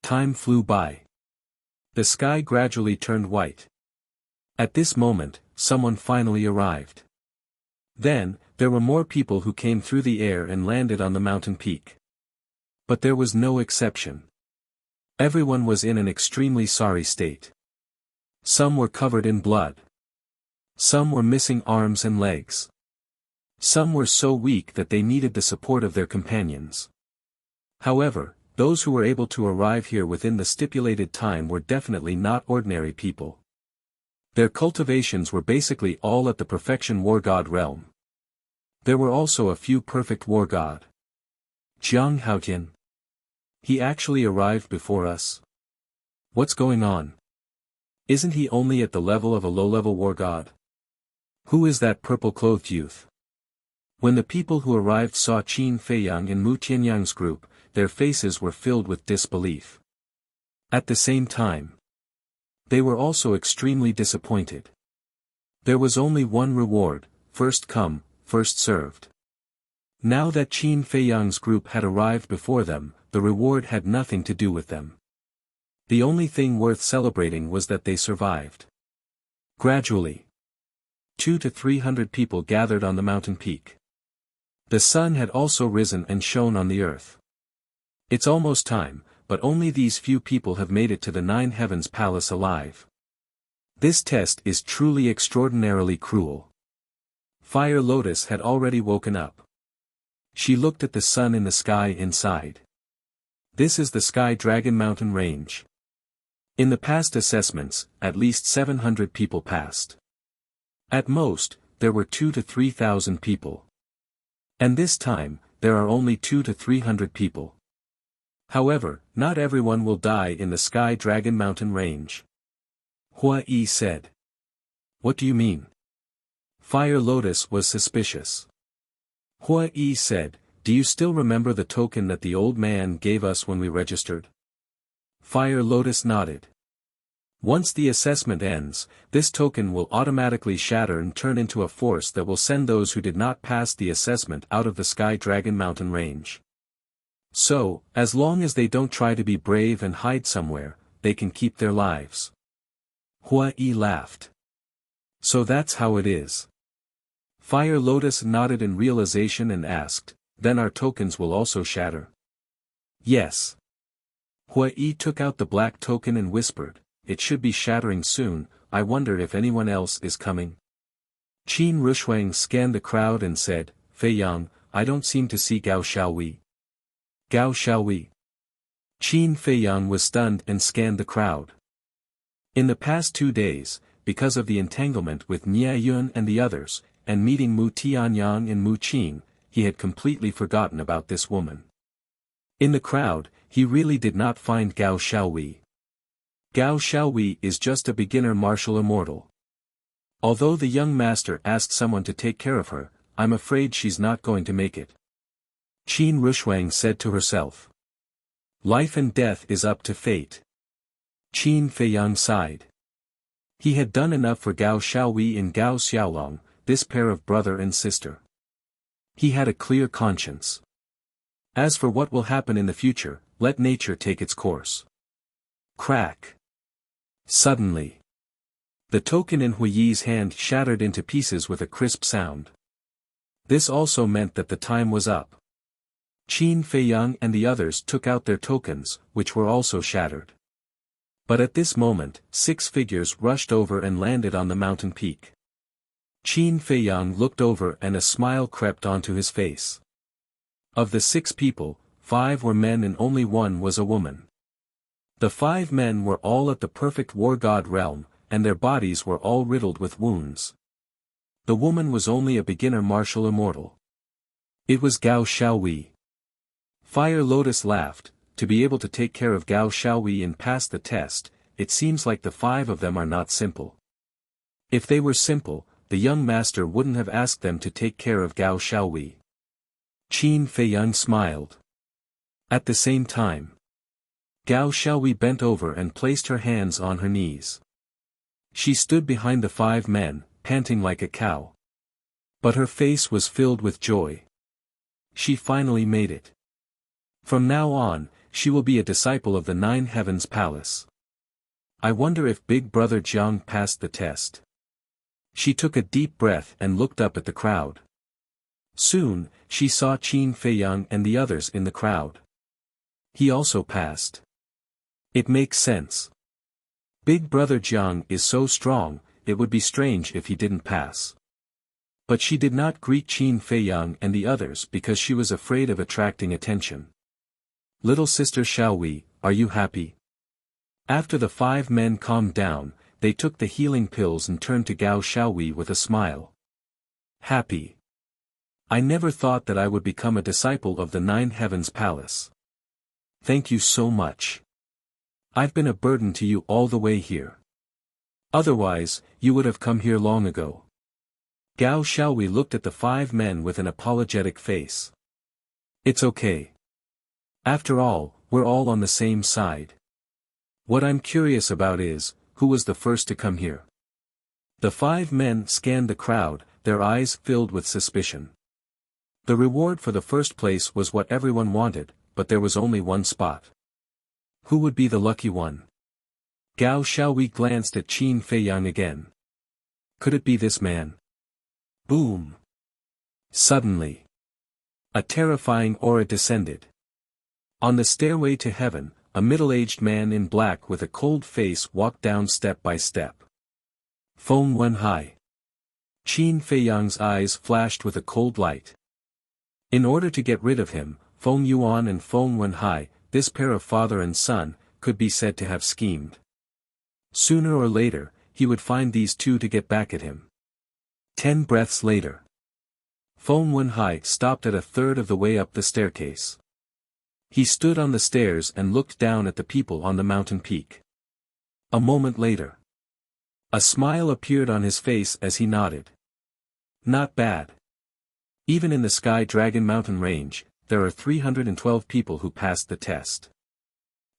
Time flew by. The sky gradually turned white. At this moment, someone finally arrived. Then, there were more people who came through the air and landed on the mountain peak. But there was no exception. Everyone was in an extremely sorry state. Some were covered in blood. Some were missing arms and legs. Some were so weak that they needed the support of their companions. However, those who were able to arrive here within the stipulated time were definitely not ordinary people. Their cultivations were basically all at the perfection war god realm. There were also a few perfect war god. Jiang Haotian. He actually arrived before us. What's going on? Isn't he only at the level of a low-level war god? Who is that purple-clothed youth? When the people who arrived saw Qin Feiyang and Mu Tianyang's group, their faces were filled with disbelief. At the same time, they were also extremely disappointed. There was only one reward, first come, first served. Now that Qin Feiyang's group had arrived before them, the reward had nothing to do with them. The only thing worth celebrating was that they survived. Gradually, 200 to 300 people gathered on the mountain peak. The sun had also risen and shone on the earth. It's almost time, but only these few people have made it to the Nine Heavens Palace alive. This test is truly extraordinarily cruel. Fire Lotus had already woken up. She looked at the sun in the sky inside. This is the Sky Dragon Mountain Range. In the past assessments, at least 700 people passed. At most, there were 2,000 to 3,000 people. And this time, there are only 200 to 300 people. However, not everyone will die in the Sky Dragon Mountain Range. Hua Yi said. What do you mean? Fire Lotus was suspicious. Hua Yi said, do you still remember the token that the old man gave us when we registered? Fire Lotus nodded. Once the assessment ends, this token will automatically shatter and turn into a force that will send those who did not pass the assessment out of the Sky Dragon Mountain Range. So, as long as they don't try to be brave and hide somewhere, they can keep their lives. Hua Yi laughed. So that's how it is. Fire Lotus nodded in realization and asked, then our tokens will also shatter? Yes. Hua Yi took out the black token and whispered, it should be shattering soon, I wonder if anyone else is coming. Qin Rushuang scanned the crowd and said, Feiyang, I don't seem to see Gao Xiaowei. Gao Xiaowei. Qin Feiyang was stunned and scanned the crowd. In the past 2 days, because of the entanglement with Nia Yun and the others, and meeting Mu Tianyang and Mu Qin, he had completely forgotten about this woman. In the crowd, he really did not find Gao Xiaowei. Gao Xiaowei is just a beginner martial immortal. Although the young master asked someone to take care of her, I'm afraid she's not going to make it. Qin Rushuang said to herself. Life and death is up to fate. Qin Feiyang sighed. He had done enough for Gao Xiaowei and Gao Xiaolong, this pair of brother and sister. He had a clear conscience. As for what will happen in the future, let nature take its course. Crack. Suddenly, the token in Huiyi's hand shattered into pieces with a crisp sound. This also meant that the time was up. Qin Feiyang and the others took out their tokens, which were also shattered. But at this moment, 6 figures rushed over and landed on the mountain peak. Qin Feiyang looked over and a smile crept onto his face. Of the 6 people, 5 were men and only 1 was a woman. The 5 men were all at the perfect war god realm, and their bodies were all riddled with wounds. The woman was only a beginner martial immortal. It was Gao Xiaowei. Fire Lotus laughed. To be able to take care of Gao Xiaowei and pass the test, it seems like the 5 of them are not simple. If they were simple, the young master wouldn't have asked them to take care of Gao Xiaowei. Qin Feiyang smiled. At the same time, Gao Xiaowei bent over and placed her hands on her knees. She stood behind the 5 men, panting like a cow. But her face was filled with joy. She finally made it. From now on, she will be a disciple of the 9 Heavens Palace. I wonder if Big Brother Jiang passed the test. She took a deep breath and looked up at the crowd. Soon, she saw Qin Feiyang and the others in the crowd. He also passed. It makes sense. Big Brother Jiang is so strong, it would be strange if he didn't pass. But she did not greet Qin Feiyang and the others because she was afraid of attracting attention. Little sister Xiaowei, are you happy? After the 5 men calmed down, they took the healing pills and turned to Gao Xiaowei with a smile. Happy. I never thought that I would become a disciple of the 9 Heavens Palace. Thank you so much. I've been a burden to you all the way here. Otherwise, you would have come here long ago. Gao Xiaowei looked at the 5 men with an apologetic face. It's okay. After all, we're all on the same side. What I'm curious about is, who was the first to come here? The 5 men scanned the crowd, their eyes filled with suspicion. The reward for the first place was what everyone wanted, but there was only one spot. Who would be the lucky one? Gao Xiaowei glanced at Qin Feiyang again. Could it be this man? Boom! Suddenly, a terrifying aura descended. On the stairway to heaven, a middle-aged man in black with a cold face walked down step by step. Feng Wenhai. Qin Feiyang's eyes flashed with a cold light. In order to get rid of him, Feng Yuan and Feng Wenhai, this pair of father and son, could be said to have schemed. Sooner or later, he would find these 2 to get back at him. 10 breaths later, Feng Wenhai stopped at a third of the way up the staircase. He stood on the stairs and looked down at the people on the mountain peak. A moment later, a smile appeared on his face as he nodded. Not bad. Even in the Sky Dragon Mountain Range, there are 312 people who passed the test.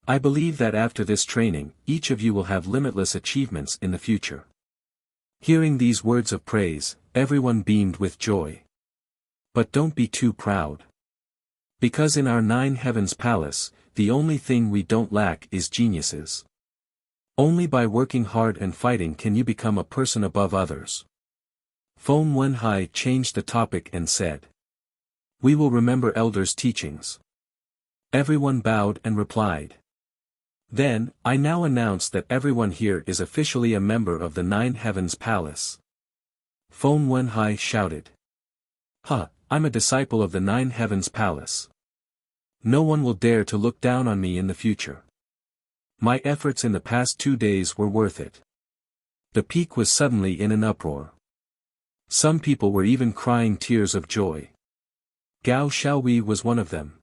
I believe that after this training, each of you will have limitless achievements in the future. Hearing these words of praise, everyone beamed with joy. But don't be too proud. Because in our 9 Heavens Palace, the only thing we don't lack is geniuses. Only by working hard and fighting can you become a person above others. Feng Wenhai changed the topic and said. We will remember elders' teachings. Everyone bowed and replied. Then, I now announce that everyone here is officially a member of the 9 Heavens Palace. Feng Wenhai shouted. I'm a disciple of the 9 Heavens Palace. No one will dare to look down on me in the future. My efforts in the past 2 days were worth it. The peak was suddenly in an uproar. Some people were even crying tears of joy. Gao Xiaowei was one of them.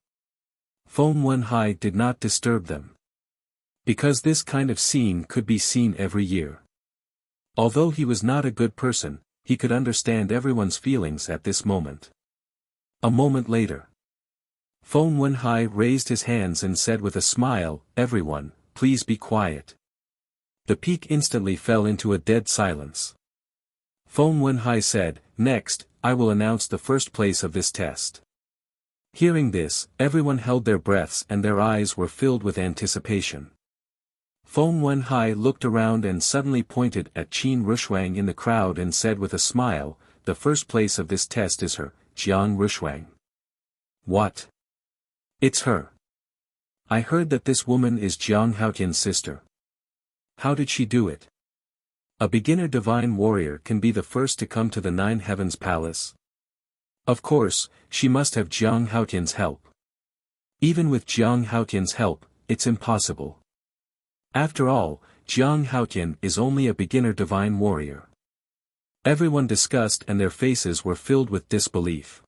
Feng Wenhai did not disturb them. Because this kind of scene could be seen every year. Although he was not a good person, he could understand everyone's feelings at this moment. A moment later. Feng Wenhai raised his hands and said with a smile, "Everyone, please be quiet." The peak instantly fell into a dead silence. Feng Wenhai said, "Next, I will announce the first place of this test." Hearing this, everyone held their breaths and their eyes were filled with anticipation. Feng Wenhai looked around and suddenly pointed at Qin Rushuang in the crowd and said with a smile, "The first place of this test is her, Jiang Rushuang." "What? It's her. I heard that this woman is Jiang Haotian's sister. How did she do it? A beginner divine warrior can be the first to come to the Nine Heavens Palace? Of course, she must have Jiang Haotian's help. Even with Jiang Haotian's help, it's impossible. After all, Jiang Haotian is only a beginner divine warrior." Everyone discussed and their faces were filled with disbelief.